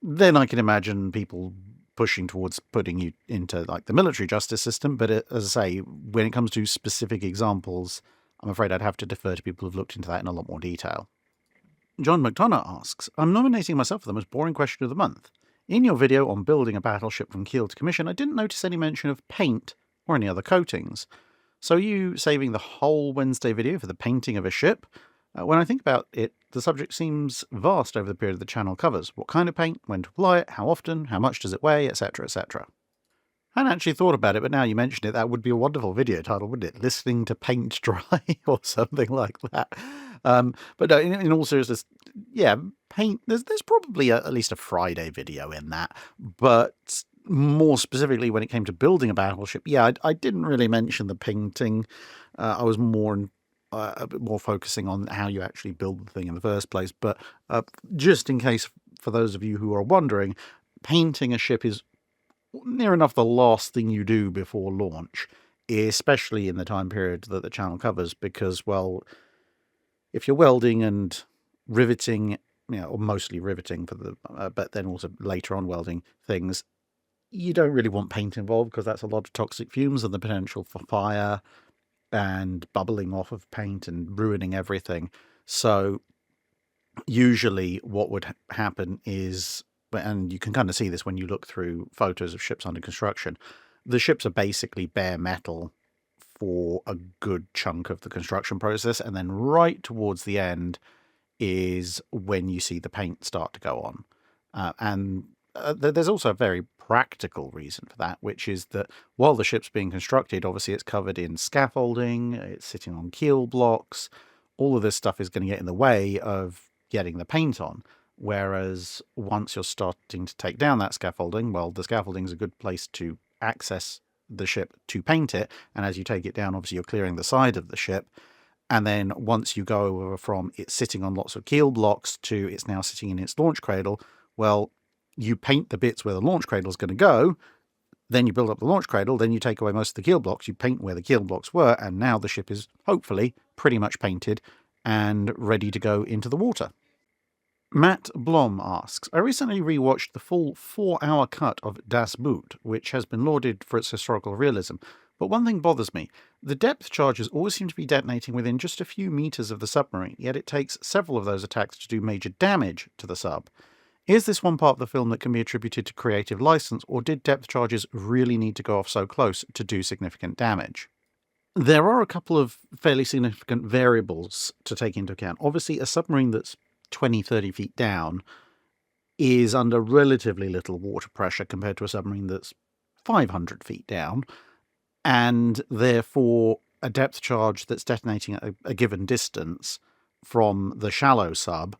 A: Then I can imagine people pushing towards putting you into, like, the military justice system. But as I say, when it comes to specific examples, I'm afraid I'd have to defer to people who've looked into that in a lot more detail. John McDonough asks, I'm nominating myself for the most boring question of the month. In your video on building a battleship from keel to commission, I didn't notice any mention of paint or any other coatings. So are you saving the whole Wednesday video for the painting of a ship? When I think about it, the subject seems vast over the period the channel covers. What kind of paint, when to apply it, how often, how much does it weigh, etc, etc. I hadn't actually thought about it, but now you mention it, that would be a wonderful video title, wouldn't it? Listening to paint dry, or something like that. But no, in all seriousness, yeah, paint, there's probably at least a Friday video in that. But more specifically, when it came to building a battleship, yeah, I didn't really mention the painting. I was a bit more focusing on how you actually build the thing in the first place. But just in case, for those of you who are wondering, painting a ship is near enough the last thing you do before launch, especially in the time period that the channel covers, because, well, if you're welding and riveting, or mostly riveting for the, but then also later on welding things, you don't really want paint involved, because that's a lot of toxic fumes and the potential for fire and bubbling off of paint and ruining everything. So usually what would happen is, and you can kind of see this when you look through photos of ships under construction, the ships are basically bare metal for a good chunk of the construction process, and then right towards the end is when you see the paint start to go on. And there's also a very practical reason for that, which is that while the ship's being constructed, obviously it's covered in scaffolding, it's sitting on keel blocks, all of this stuff is going to get in the way of getting the paint on. Whereas once you're starting to take down that scaffolding, well, the scaffolding is a good place to access the ship to paint it. And as you take it down, obviously you're clearing the side of the ship. And then once you go over from it sitting on lots of keel blocks to it's now sitting in its launch cradle, well, you paint the bits where the launch cradle is going to go, then you build up the launch cradle, then you take away most of the keel blocks, you paint where the keel blocks were, and now the ship is hopefully pretty much painted and ready to go into the water. Matt Blom asks, I recently rewatched the full 4-hour cut of Das Boot, which has been lauded for its historical realism. But one thing bothers me. The depth charges always seem to be detonating within just a few meters of the submarine, yet it takes several of those attacks to do major damage to the sub. Is this one part of the film that can be attributed to creative license, or did depth charges really need to go off so close to do significant damage? There are a couple of fairly significant variables to take into account. Obviously, a submarine that's 20, 30 feet down is under relatively little water pressure compared to a submarine that's 500 feet down, and therefore a depth charge that's detonating at a given distance from the shallow sub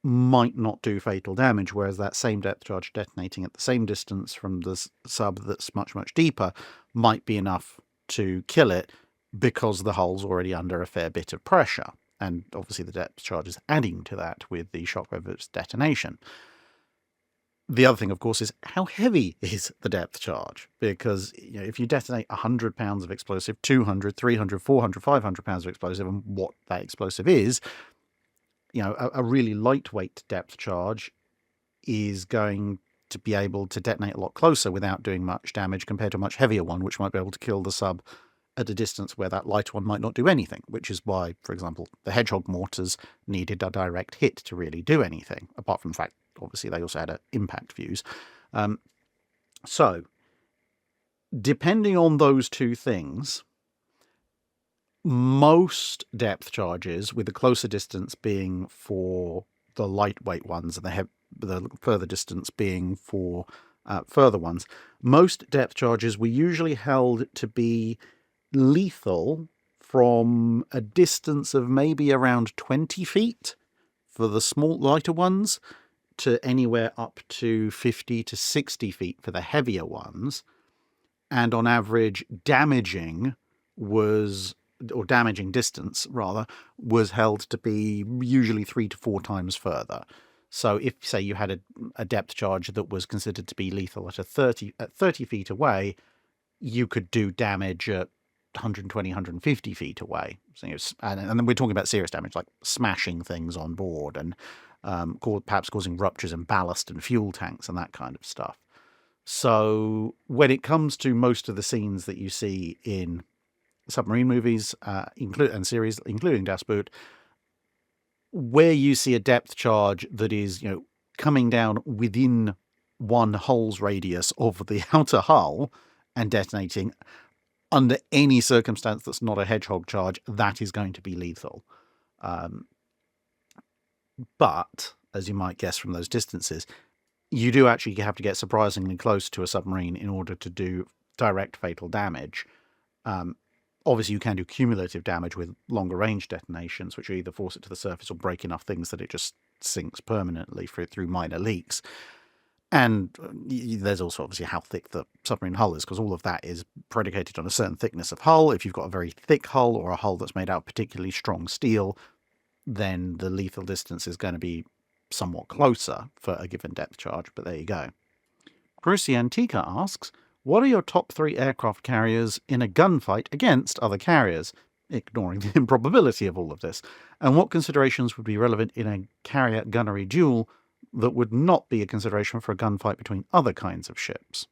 A: might not do fatal damage, whereas that same depth charge detonating at the same distance from the sub that's much, much deeper might be enough to kill it because the hull's already under a fair bit of pressure. And obviously the depth charge is adding to that with the shockwave of its detonation. The other thing, of course, is how heavy is the depth charge? Because if you detonate 100 pounds of explosive, 200, 300, 400, 500 pounds of explosive, and what that explosive is, a really lightweight depth charge is going to be able to detonate a lot closer without doing much damage compared to a much heavier one, which might be able to kill the sub at a distance where that light one might not do anything, which is why, for example, the Hedgehog mortars needed a direct hit to really do anything, apart from the fact, obviously, they also had impact fuse. So, depending on those two things, most depth charges, with the closer distance being for the lightweight ones and the further distance being for further ones, most depth charges were usually held to be lethal from a distance of maybe around 20 feet for the small, lighter ones, to anywhere up to 50 to 60 feet for the heavier ones. And on average, damaging distance, was held to be usually 3 to 4 times further. So if, say, you had a depth charge that was considered to be lethal at 30 feet away, you could do damage at 120, 150 feet away. So, and then we're talking about serious damage, like smashing things on board and perhaps causing ruptures in ballast and fuel tanks and that kind of stuff. So when it comes to most of the scenes that you see in submarine movies and series, including Das Boot, where you see a depth charge that is, coming down within one hull's radius of the outer hull and detonating, under any circumstance that's not a Hedgehog charge, that is going to be lethal. But, as you might guess from those distances, you do actually have to get surprisingly close to a submarine in order to do direct fatal damage. Obviously, you can do cumulative damage with longer range detonations, which either force it to the surface or break enough things that it just sinks permanently through minor leaks. And there's also obviously how thick the submarine hull is, because all of that is predicated on a certain thickness of hull. If you've got a very thick hull or a hull that's made out of particularly strong steel, then the lethal distance is going to be somewhat closer for a given depth charge, but there you go. Brucey Antica asks, what are your top 3 aircraft carriers in a gunfight against other carriers, ignoring the improbability of all of this, and what considerations would be relevant in a carrier gunnery duel that would not be a consideration for a gunfight between other kinds of ships?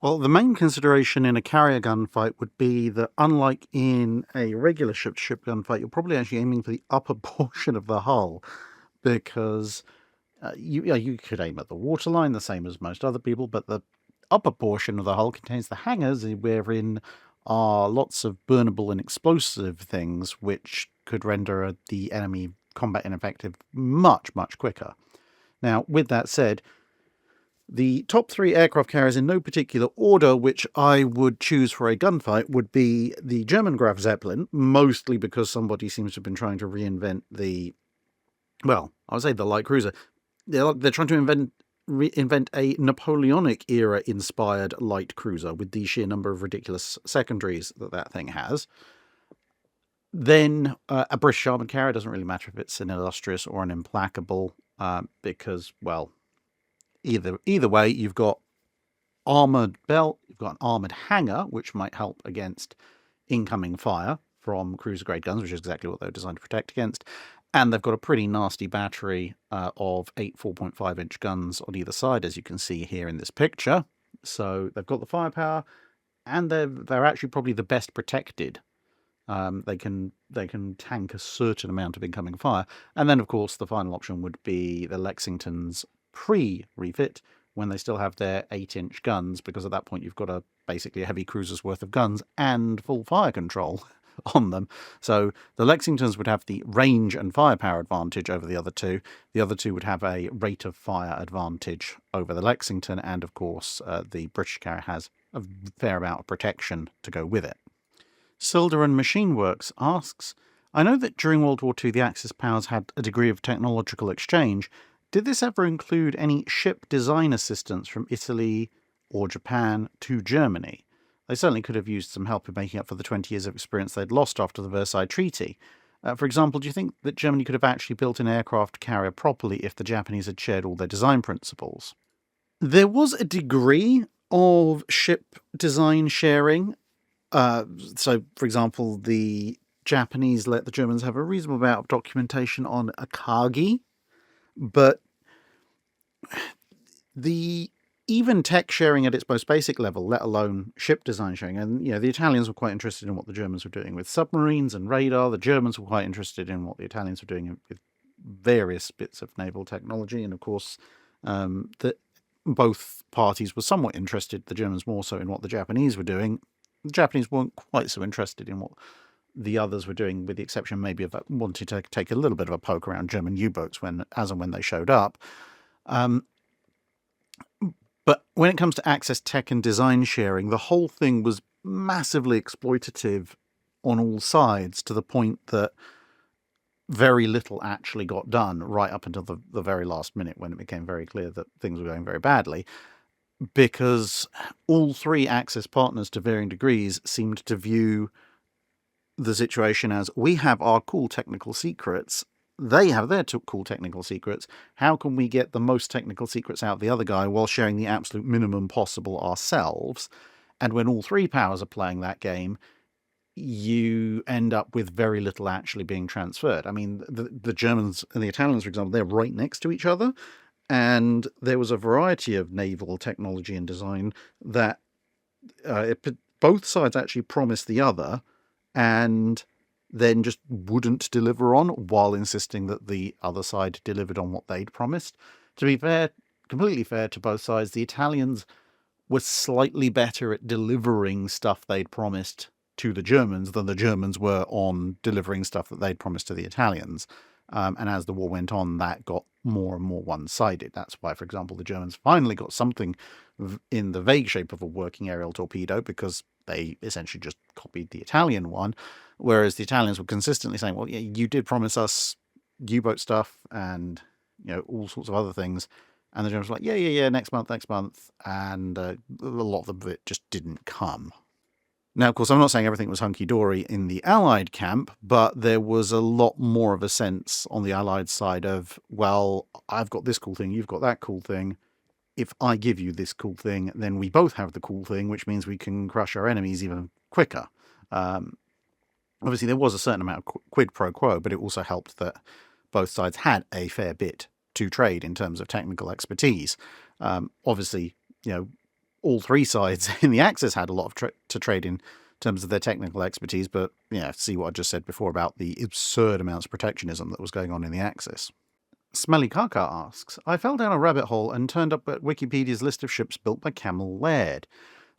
A: Well, the main consideration in a carrier gunfight would be that, unlike in a regular ship-to-ship gunfight, you're probably actually aiming for the upper portion of the hull, because you could aim at the waterline, the same as most other people, but the upper portion of the hull contains the hangars, wherein are lots of burnable and explosive things, which could render the enemy combat ineffective much, much quicker. Now, with that said, the top 3 aircraft carriers in no particular order which I would choose for a gunfight would be the German Graf Zeppelin, mostly because somebody seems to have been trying to reinvent the light cruiser. They're trying to invent a Napoleonic-era inspired light cruiser with the sheer number of ridiculous secondaries that thing has. Then a British armoured carrier, doesn't really matter if it's an illustrious or an implacable, because, well, either way, you've got armoured belt, you've got an armoured hangar, which might help against incoming fire from cruiser-grade guns, which is exactly what they were designed to protect against. And they've got a pretty nasty battery of 8 4.5-inch guns on either side, as you can see here in this picture. So they've got the firepower, and they're actually probably the best protected. They can tank a certain amount of incoming fire. And then, of course, the final option would be the Lexington's pre-refit, when they still have their 8-inch guns, because at that point you've got basically a heavy cruiser's worth of guns and full fire control on them. So the Lexingtons would have the range and firepower advantage over the other two. The other two would have a rate of fire advantage over the Lexington, and of course the British carrier has a fair amount of protection to go with it. Silder and Machine Works asks, I know that during World War II the Axis powers had a degree of technological exchange. Did this ever include any ship design assistance from Italy or Japan to Germany? They certainly could have used some help in making up for the 20 years of experience they'd lost after the Versailles Treaty. For example, do you think that Germany could have actually built an aircraft carrier properly if the Japanese had shared all their design principles? There was a degree of ship design sharing. So, for example, the Japanese let the Germans have a reasonable amount of documentation on Akagi, but even tech sharing at its most basic level, let alone ship design sharing, and the Italians were quite interested in what the Germans were doing with submarines and radar. The Germans were quite interested in what the Italians were doing with various bits of naval technology, and of course, that both parties were somewhat interested. The Germans more so in what the Japanese were doing. The Japanese weren't quite so interested in what the others were doing, with the exception maybe of wanting to take a little bit of a poke around German U-boats as and when they showed up. But when it comes to access tech and design sharing, the whole thing was massively exploitative on all sides, to the point that very little actually got done right up until the very last minute, when it became very clear that things were going very badly, because all three Axis partners, to varying degrees, seemed to view the situation as, we have our cool technical secrets, they have their cool technical secrets, how can we get the most technical secrets out of the other guy while sharing the absolute minimum possible ourselves? And when all three powers are playing that game, you end up with very little actually being transferred. I mean, the Germans and the Italians, for example, they're right next to each other, and there was a variety of naval technology and design that both sides actually promised the other, and then just wouldn't deliver on, while insisting that the other side delivered on what they'd promised. To be fair, completely fair to both sides, the Italians were slightly better at delivering stuff they'd promised to the Germans than the Germans were on delivering stuff that they'd promised to the Italians. And as the war went on, that got more and more one-sided. That's why, for example, the Germans finally got something in the vague shape of a working aerial torpedo, because they essentially just copied the Italian one, whereas the Italians were consistently saying, well, yeah, you did promise us U-boat stuff and all sorts of other things. And the Germans were like, yeah, next month. And a lot of it just didn't come. Now, of course, I'm not saying everything was hunky-dory in the Allied camp, but there was a lot more of a sense on the Allied side of, well, I've got this cool thing, you've got that cool thing. If I give you this cool thing, then we both have the cool thing, which means we can crush our enemies even quicker. Obviously, there was a certain amount of quid pro quo, but it also helped that both sides had a fair bit to trade in terms of technical expertise. Obviously, all three sides in the Axis had a lot of to trade in terms of their technical expertise, but see what I just said before about the absurd amounts of protectionism that was going on in the Axis. Smelly Kaka asks, I fell down a rabbit hole and turned up at Wikipedia's list of ships built by Camel Laird.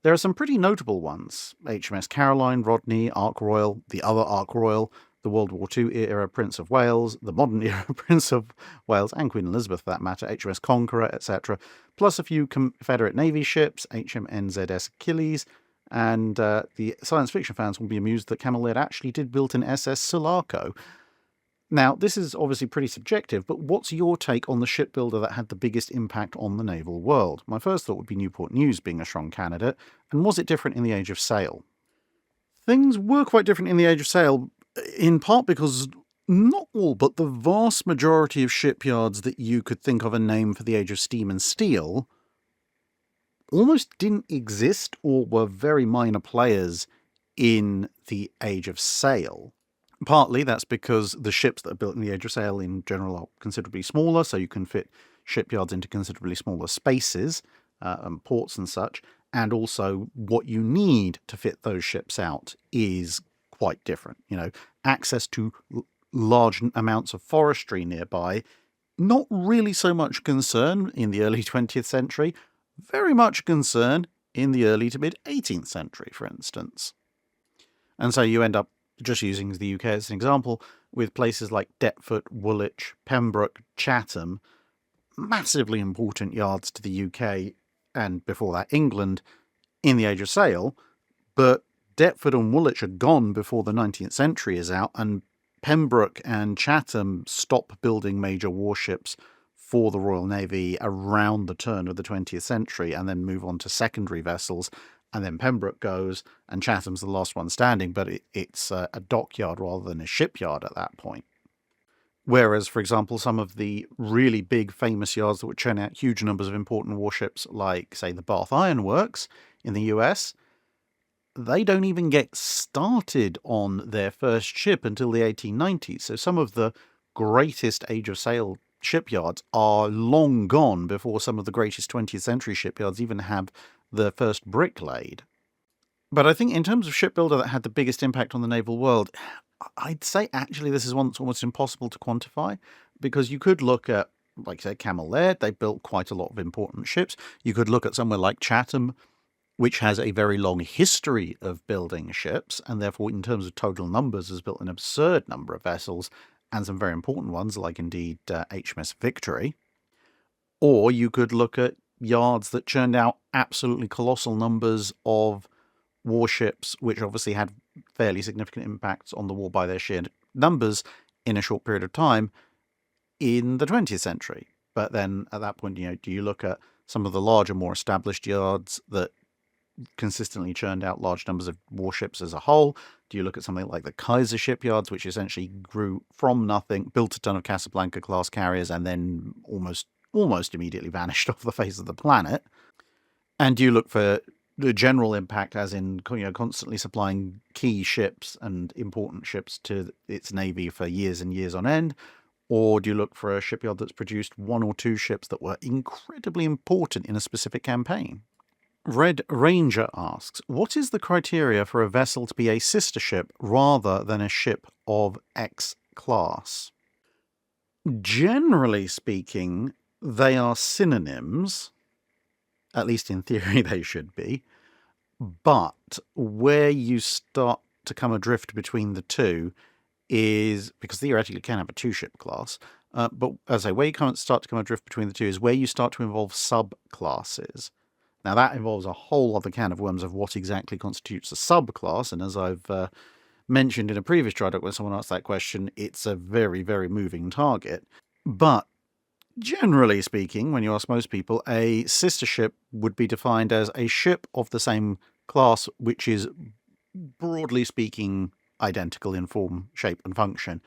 A: There are some pretty notable ones: HMS Caroline, Rodney, Ark Royal, the other Ark Royal, the World War II era Prince of Wales, the modern era Prince of Wales, and Queen Elizabeth for that matter, HMS Conqueror, etc., plus a few Confederate Navy ships, HMNZS Achilles, and the science fiction fans will be amused that Camel Laird actually did build an SS Sulaco. Now, this is obviously pretty subjective, but what's your take on the shipbuilder that had the biggest impact on the naval world? My first thought would be Newport News being a strong candidate, and was it different in the Age of Sail? Things were quite different in the Age of Sail, In part because not all, but the vast majority of shipyards that you could think of a name for the age of steam and steel almost didn't exist or were very minor players in the age of sail. Partly that's because the ships that are built in the age of sail in general are considerably smaller, so you can fit shipyards into considerably smaller spaces, and ports and such, and also what you need to fit those ships out is quite different. Access to large amounts of forestry nearby, not really so much concern in the early 20th century, very much concern in the early to mid-18th century, for instance. And so you end up, just using the UK as an example, with places like Deptford, Woolwich, Pembroke, Chatham, massively important yards to the UK, and before that England, in the age of sail, but Deptford and Woolwich are gone before the 19th century is out, and Pembroke and Chatham stop building major warships for the Royal Navy around the turn of the 20th century and then move on to secondary vessels. And then Pembroke goes, and Chatham's the last one standing, but it's a dockyard rather than a shipyard at that point. Whereas, for example, some of the really big famous yards that would churn out huge numbers of important warships, like, say, the Bath Iron Works in the US, they don't even get started on their first ship until the 1890s. So some of the greatest age of sail shipyards are long gone before some of the greatest 20th century shipyards even have the first brick laid. But I think in terms of shipbuilder that had the biggest impact on the naval world, I'd say actually this is one that's almost impossible to quantify, because you could look at, like I said, Camel Laird, they built quite a lot of important ships. You could look at somewhere like Chatham, which has a very long history of building ships, and therefore in terms of total numbers has built an absurd number of vessels, and some very important ones, like indeed HMS Victory. Or you could look at yards that churned out absolutely colossal numbers of warships, which obviously had fairly significant impacts on the war by their sheer numbers in a short period of time in the 20th century. But then at that point, do you look at some of the larger, more established yards that consistently churned out large numbers of warships as a whole? Do you look at something like the Kaiser shipyards, which essentially grew from nothing, built a ton of Casablanca class carriers, and then almost immediately vanished off the face of the planet? And do you look for the general impact, as in constantly supplying key ships and important ships to its navy for years and years on end? Or do you look for a shipyard that's produced one or two ships that were incredibly important in a specific campaign? Red Ranger asks, what is the criteria for a vessel to be a sister ship rather than a ship of X class? Generally speaking, they are synonyms. At least in theory they should be. But where you start to come adrift between the two is, because theoretically you can have a two-ship class, but as I say, where you start to come adrift between the two is where you start to involve subclasses. Now that involves a whole other can of worms of what exactly constitutes a subclass, and as I've mentioned in a previous Drydock when someone asked that question, it's a very, very moving target. But generally speaking, when you ask most people, a sister ship would be defined as a ship of the same class which is, broadly speaking, identical in form, shape and function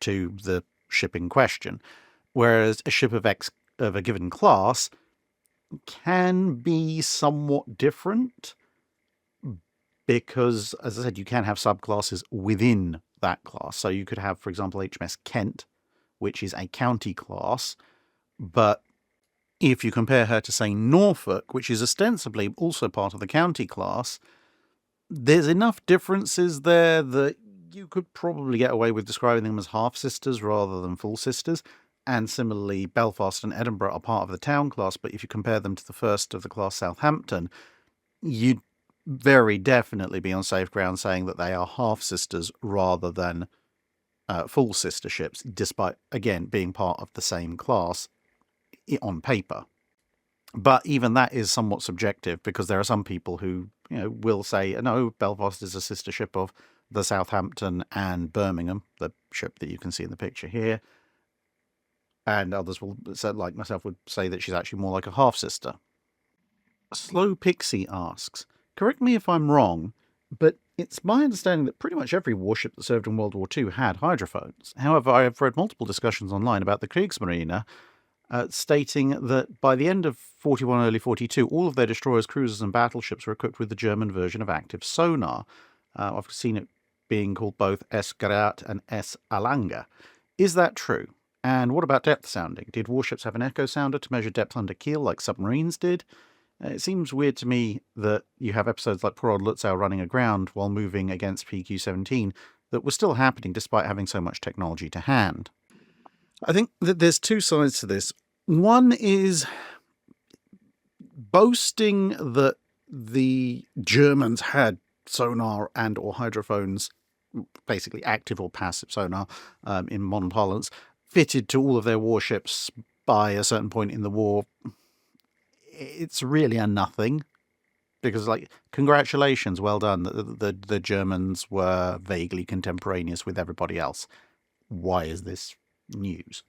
A: to the ship in question. Whereas a ship of a given class can be somewhat different because, as I said, you can have subclasses within that class. So you could have, for example, HMS Kent, which is a county class, but if you compare her to, say, Norfolk, which is ostensibly also part of the county class, there's enough differences there that you could probably get away with describing them as half-sisters rather than full-sisters. And similarly, Belfast and Edinburgh are part of the town class, but if you compare them to the first of the class Southampton, you'd very definitely be on safe ground saying that they are half-sisters rather than full sister ships, despite, again, being part of the same class on paper. But even that is somewhat subjective, because there are some people who will say, no, Belfast is a sister ship of the Southampton and Birmingham, the ship that you can see in the picture here. And others will, like myself, would say that she's actually more like a half-sister. Slow Pixie asks, correct me if I'm wrong, but It's my understanding that pretty much every warship that served in World War II had hydrophones. However, I have read multiple discussions online about the Kriegsmarine stating that by the end of 41, early 42, all of their destroyers, cruisers, and battleships were equipped with the German version of active sonar. I've seen it being called both S-Gerät and S-Alange. Is that true? And what about depth sounding? Did warships have an echo sounder to measure depth under keel like submarines did? It seems weird to me that you have episodes like poor old Lutzow running aground while moving against PQ-17 that were still happening despite having so much technology to hand. I think that there's two sides to this. One is boasting that the Germans had sonar and or hydrophones, basically active or passive sonar in modern parlance, fitted to all of their warships by a certain point in the war. It's really a nothing, because, like, congratulations, well done. The Germans were vaguely contemporaneous with everybody else. Why is this news?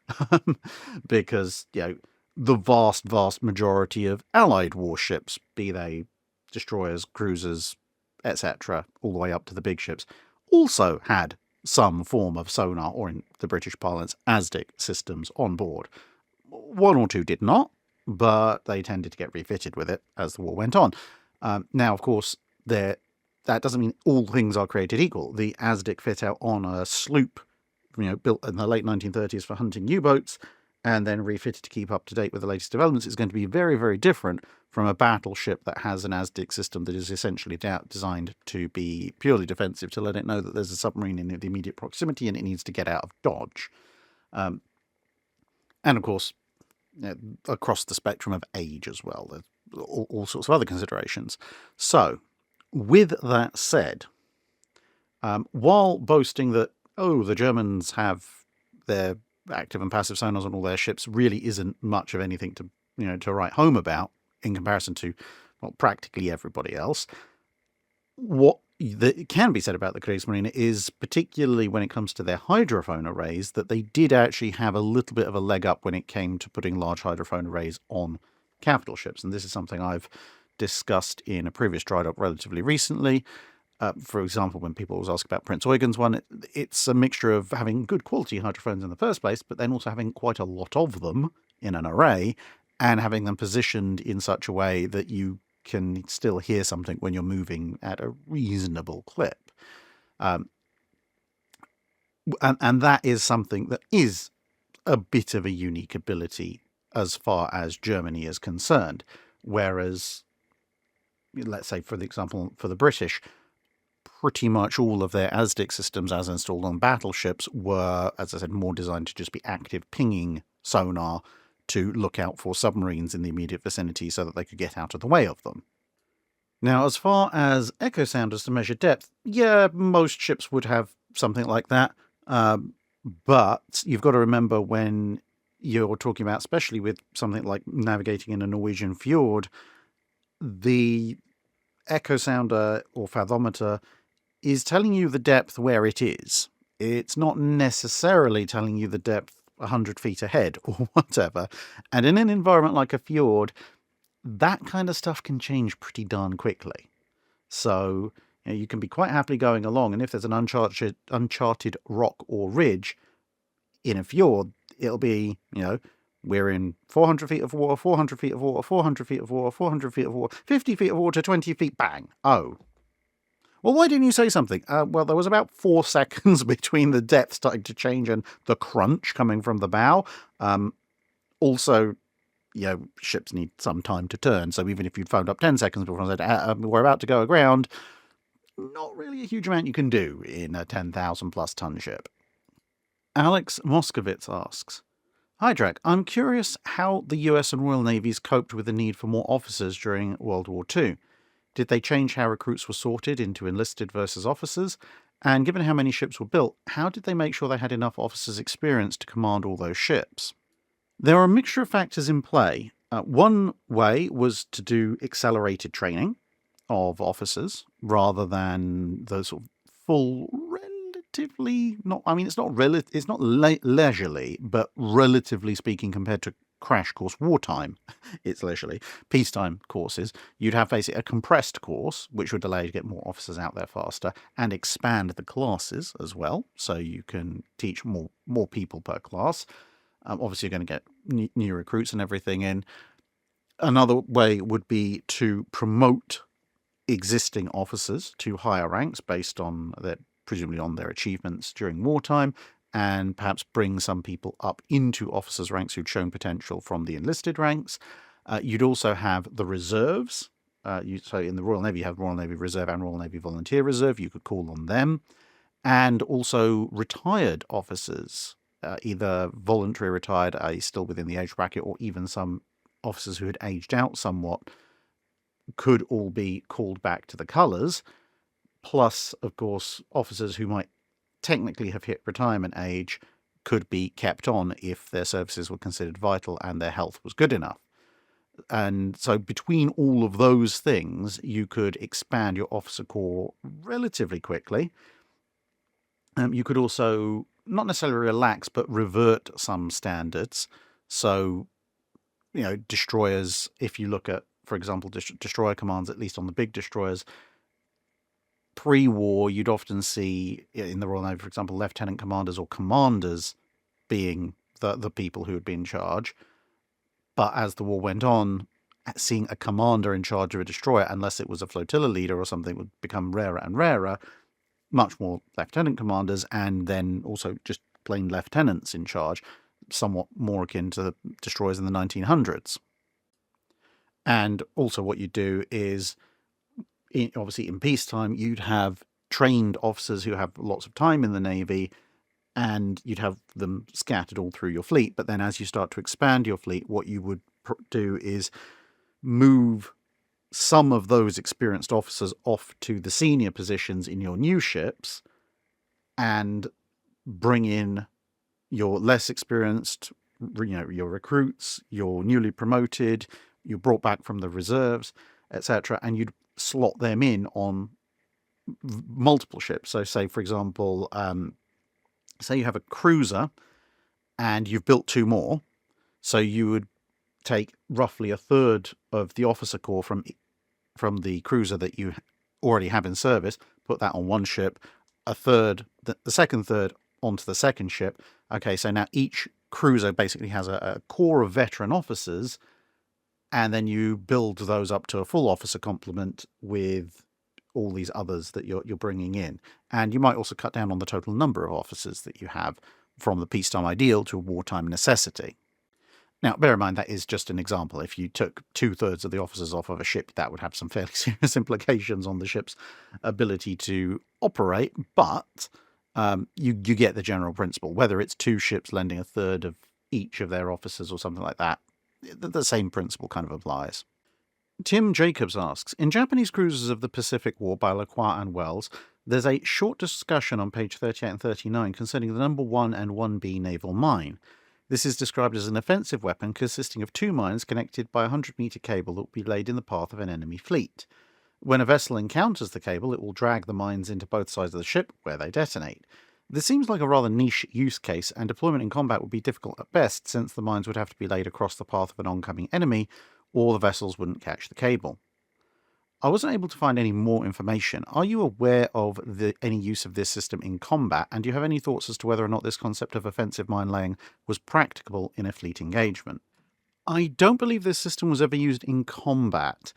A: Because, the vast majority of Allied warships, be they destroyers, cruisers, etc., all the way up to the big ships, also had some form of sonar, or in the British parlance, ASDIC systems on board. One or two did not, but they tended to get refitted with it as the war went on. Now, of course, that doesn't mean all things are created equal. The ASDIC fit out on a sloop, built in the late 1930s for hunting U-boats, and then refitted to keep up to date with the latest developments, is going to be very, very different from a battleship that has an ASDIC system that is essentially designed to be purely defensive, to let it know that there's a submarine in the immediate proximity and it needs to get out of dodge. And of course, across the spectrum of age as well. There's all sorts of other considerations. So, with that said, while boasting that, the Germans have their active and passive sonars on all their ships, really isn't much of anything to write home about in comparison to, practically everybody else. What that can be said about the Kriegsmarine is, particularly when it comes to their hydrophone arrays, that they did actually have a little bit of a leg up when it came to putting large hydrophone arrays on capital ships. And this is something I've discussed in a previous Drydock relatively recently. For example, when people always ask about Prince Eugen's one, it's a mixture of having good quality hydrophones in the first place, but then also having quite a lot of them in an array, and having them positioned in such a way that you can still hear something when you're moving at a reasonable clip. And that is something that is a bit of a unique ability as far as Germany is concerned. Whereas, let's say, for example, for the British, pretty much all of their ASDIC systems as installed on battleships were, as I said, more designed to just be active pinging sonar to look out for submarines in the immediate vicinity so that they could get out of the way of them. Now, as far as echo sounders to measure depth, most ships would have something like that. But you've got to remember, when you're talking about, especially with something like navigating in a Norwegian fjord, the echo sounder or fathometer is telling you the depth where it is. It's not necessarily telling you the depth 100 feet ahead or whatever. And in an environment like a fjord, that kind of stuff can change pretty darn quickly. So you can be quite happily going along, and if there's an uncharted rock or ridge in a fjord, it'll be, we're in 400 feet of water, 400 feet of water, 400 feet of water, 400 feet of water, 50 feet of water, 20 feet, bang. Oh. Well, why didn't you say something? Well, there was about 4 seconds between the depth starting to change and the crunch coming from the bow. Also, ships need some time to turn. So even if you'd phoned up 10 seconds before I said, we're about to go aground, not really a huge amount you can do in a 10,000 plus ton ship. Alex Moskowitz asks, "Hi, Drac. I'm curious how the US and Royal Navies coped with the need for more officers during World War II. Did they change how recruits were sorted into enlisted versus officers? And given how many ships were built, how did they make sure they had enough officers' experience to command all those ships?" There are a mixture of factors in play. One way was to do accelerated training of officers rather than the sort of full, relatively, it's not leisurely, but relatively speaking, compared to crash course wartime, it's literally peacetime courses, you'd have basically a compressed course, which would allow you to get more officers out there faster and expand the classes as well, so you can teach more people per class. Obviously, you're going to get new recruits and everything in. Another way would be to promote existing officers to higher ranks based on presumably on their achievements during wartime, and perhaps bring some people up into officers' ranks who'd shown potential from the enlisted ranks. You'd also have the reserves. So in the Royal Navy, you have Royal Navy Reserve and Royal Navy Volunteer Reserve. You could call on them. And also retired officers, either voluntary retired, still within the age bracket, or even some officers who had aged out somewhat, could all be called back to the colours. Plus, of course, officers who might technically have hit retirement age could be kept on if their services were considered vital and their health was good enough. And so between all of those things, you could expand your officer corps relatively quickly. You could also not necessarily relax, but revert some standards. So, destroyers, if you look at, for example, destroyer commands, at least on the big destroyers, pre-war, you'd often see in the Royal Navy, for example, lieutenant commanders or commanders being the people who would be in charge. But as the war went on, seeing a commander in charge of a destroyer, unless it was a flotilla leader or something, would become rarer and rarer. Much more lieutenant commanders, and then also just plain lieutenants in charge, somewhat more akin to the destroyers in the 1900s. And also what you do is, obviously in peacetime, you'd have trained officers who have lots of time in the Navy, and you'd have them scattered all through your fleet. But then as you start to expand your fleet, what you would do is move some of those experienced officers off to the senior positions in your new ships and bring in your less experienced, your recruits, your newly promoted, you brought back from the reserves, etc., and you'd slot them in on multiple ships. So say, for example, say you have a cruiser and you've built 2 more, so you would take roughly a third of the officer corps from the cruiser that you already have in service, put that on one ship, a third, the second third onto the second ship. Okay, so now each cruiser basically has a corps of veteran officers, and then you build those up to a full officer complement with all these others that you're bringing in. And you might also cut down on the total number of officers that you have from the peacetime ideal to a wartime necessity. Now, bear in mind, that is just an example. If you took 2/3 of the officers off of a ship, that would have some fairly serious implications on the ship's ability to operate, but you get the general principle. Whether it's 2 ships lending a third of each of their officers or something like that, the same principle kind of applies. Tim Jacobs asks, in Japanese Cruisers of the Pacific War by Lacroix and Wells, there's a short discussion on page 38 and 39 concerning the number 1 and 1B naval mine. This is described as an offensive weapon consisting of 2 mines connected by a 100-metre cable that will be laid in the path of an enemy fleet. When a vessel encounters the cable, it will drag the mines into both sides of the ship, where they detonate. This seems like a rather niche use case, and deployment in combat would be difficult at best, since the mines would have to be laid across the path of an oncoming enemy, or the vessels wouldn't catch the cable. I wasn't able to find any more information. Are you aware of any use of this system in combat, and do you have any thoughts as to whether or not this concept of offensive mine laying was practicable in a fleet engagement? I don't believe this system was ever used in combat,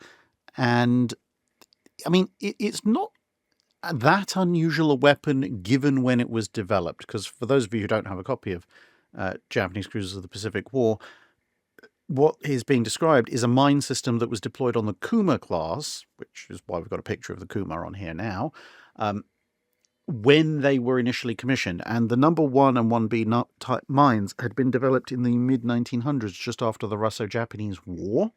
A: and I mean, it's not that unusual a weapon given when it was developed, because for those of you who don't have a copy of Japanese Cruisers of the Pacific War, what is being described is a mine system that was deployed on the Kuma class, which is why we've got a picture of the Kuma on here now, when they were initially commissioned. And the number 1 and 1B type mines had been developed in the mid-1900s, just after the Russo-Japanese War.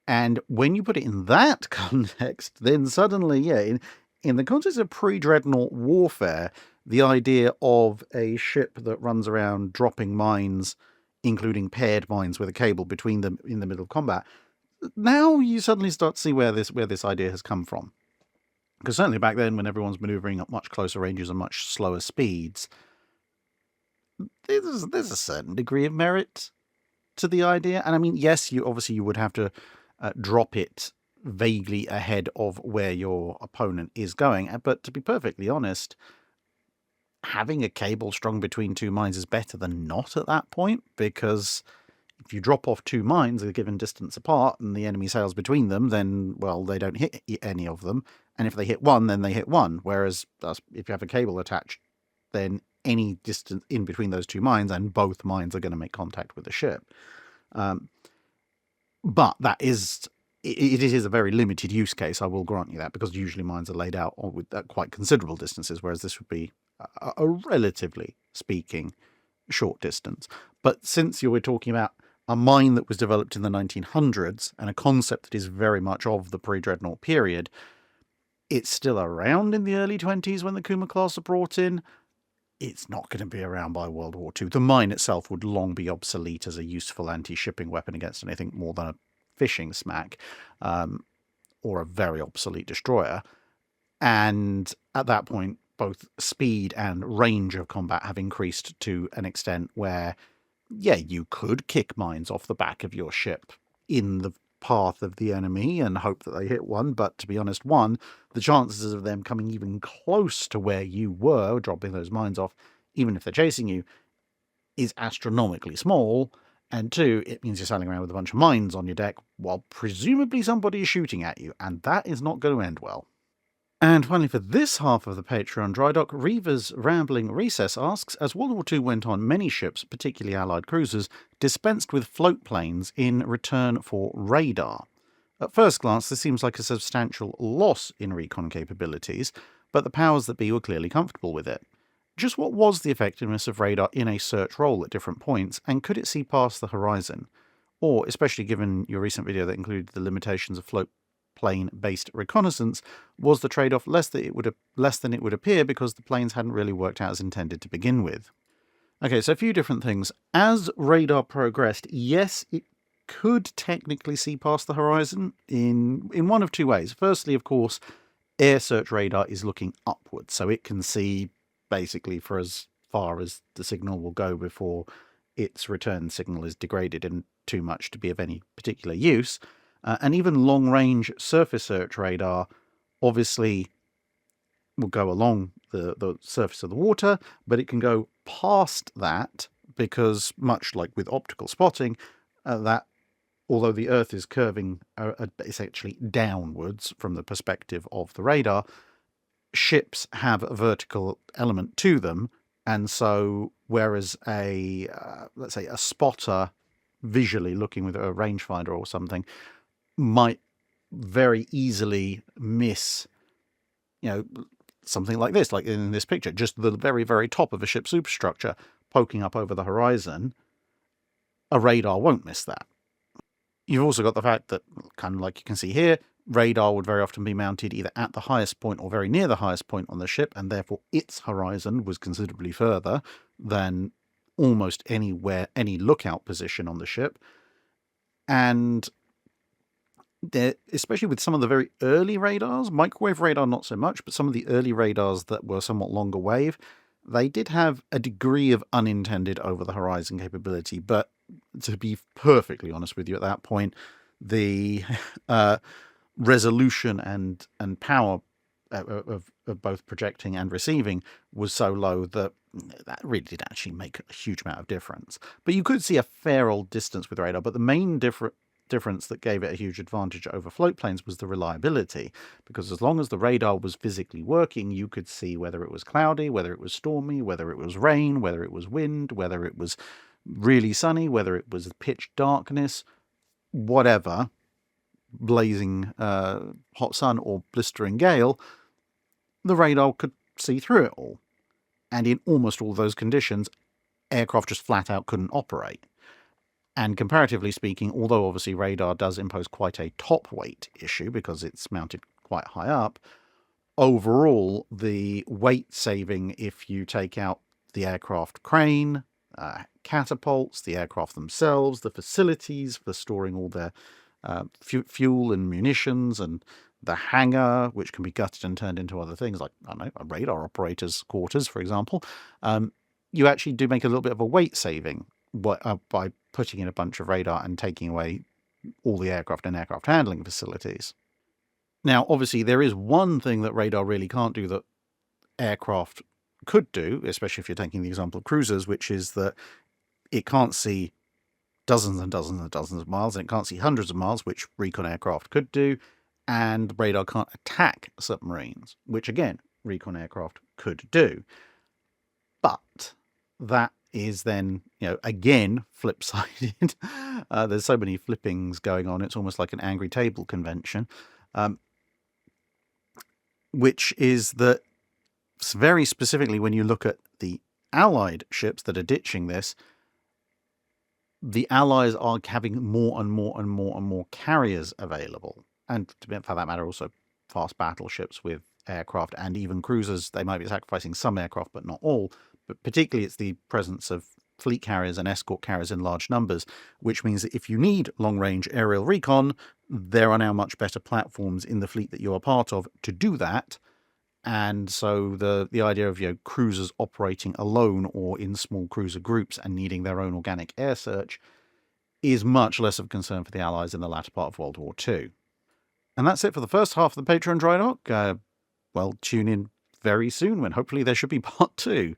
A: And when you put it in that context, then suddenly, in the context of pre-dreadnought warfare, the idea of a ship that runs around dropping mines, including paired mines with a cable between them in the middle of combat, now you suddenly start to see where this idea has come from. Because certainly back then, when everyone's manoeuvring at much closer ranges and much slower speeds, there's a certain degree of merit to the idea. And I mean, yes, you would have to drop it vaguely ahead of where your opponent is going. But to be perfectly honest, having a cable strung between two mines is better than not at that point, because if you drop off two mines a given distance apart and the enemy sails between them, then, well, they don't hit any of them. And if they hit one, then they hit one. Whereas if you have a cable attached, then any distance in between those two mines and both mines are going to make contact with the ship. But that is... It is a very limited use case, I will grant you that, because usually mines are laid out with quite considerable distances, whereas this would be a relatively speaking short distance. But since you were talking about a mine that was developed in the 1900s and a concept that is very much of the pre-dreadnought period, it's still around in the early 20s when the Kuma class are brought in. It's not going to be around by World War II. The mine itself would long be obsolete as a useful anti-shipping weapon against anything more than a fishing smack, or a very obsolete destroyer. And at that point, both speed and range of combat have increased to an extent where, yeah, you could kick mines off the back of your ship in the path of the enemy and hope that they hit one. But to be honest, the chances of them coming even close to where you were, dropping those mines off, even if they're chasing you, is astronomically small. And two, it means you're sailing around with a bunch of mines on your deck while presumably somebody is shooting at you, and that is not going to end well. And finally, for this half of the Patreon Drydock, Reaver's Rambling Recess asks, as World War II went on, many ships, particularly Allied cruisers, dispensed with float planes in return for radar. At first glance, this seems like a substantial loss in recon capabilities, but the powers that be were clearly comfortable with it. Just what was the effectiveness of radar in a search role at different points, and could it see past the horizon? Or, especially given your recent video that included the limitations of float plane-based reconnaissance, was the trade-off less than it would appear because the planes hadn't really worked out as intended to begin with? Okay, so a few different things. As radar progressed, yes, it could technically see past the horizon in one of two ways. Firstly, of course, air search radar is looking upwards, so it can see basically for as far as the signal will go before its return signal is degraded and too much to be of any particular use. And even long-range surface search radar obviously will go along the surface of the water, but it can go past that because, much like with optical spotting, that although the Earth is curving essentially downwards from the perspective of the radar, ships have a vertical element to them, and so whereas let's say a spotter visually looking with a rangefinder or something might very easily miss, something like this, like in this picture, just the very, very top of a ship's superstructure poking up over the horizon, a radar won't miss that. You've also got the fact that, kind of like you can see here, radar would very often be mounted either at the highest point or very near the highest point on the ship, and therefore its horizon was considerably further than almost any lookout position on the ship. And especially with some of the very early radars, microwave radar not so much, but some of the early radars that were somewhat longer wave, they did have a degree of unintended over-the-horizon capability. But to be perfectly honest with you, at that point, the resolution and power of both projecting and receiving was so low that really did actually make a huge amount of difference. But you could see a fair old distance with radar, but the main difference that gave it a huge advantage over float planes was the reliability, because as long as the radar was physically working, you could see whether it was cloudy, whether it was stormy, whether it was rain, whether it was wind, whether it was really sunny, whether it was pitch darkness, whatever, blazing hot sun or blistering gale, the radar could see through it all. And in almost all those conditions, aircraft just flat out couldn't operate. And comparatively speaking, although obviously radar does impose quite a top weight issue because it's mounted quite high up, overall the weight saving, if you take out the aircraft crane, catapults, the aircraft themselves, the facilities for storing all their fuel and munitions, and the hangar, which can be gutted and turned into other things, like, I don't know, a radar operator's quarters, for example, you actually do make a little bit of a weight saving by putting in a bunch of radar and taking away all the aircraft and aircraft handling facilities. Now, obviously, there is one thing that radar really can't do that aircraft could do, especially if you're taking the example of cruisers, which is that it can't see dozens and dozens and dozens of miles, and it can't see hundreds of miles, which recon aircraft could do, and radar can't attack submarines, which, again, recon aircraft could do. But that is then, again, flip-sided. There's so many flippings going on, it's almost like an angry table convention, which is that very specifically when you look at the Allied ships that are ditching this, the Allies are having more and more and more and more carriers available. And for that matter, also fast battleships with aircraft and even cruisers. They might be sacrificing some aircraft, but not all. But particularly it's the presence of fleet carriers and escort carriers in large numbers, which means that if you need long-range aerial recon, there are now much better platforms in the fleet that you are part of to do that. And so the idea of cruisers operating alone or in small cruiser groups and needing their own organic air search is much less of a concern for the Allies in the latter part of World War II. And that's it for the first half of the Patreon Drydock. Well, tune in very soon when hopefully there should be part 2.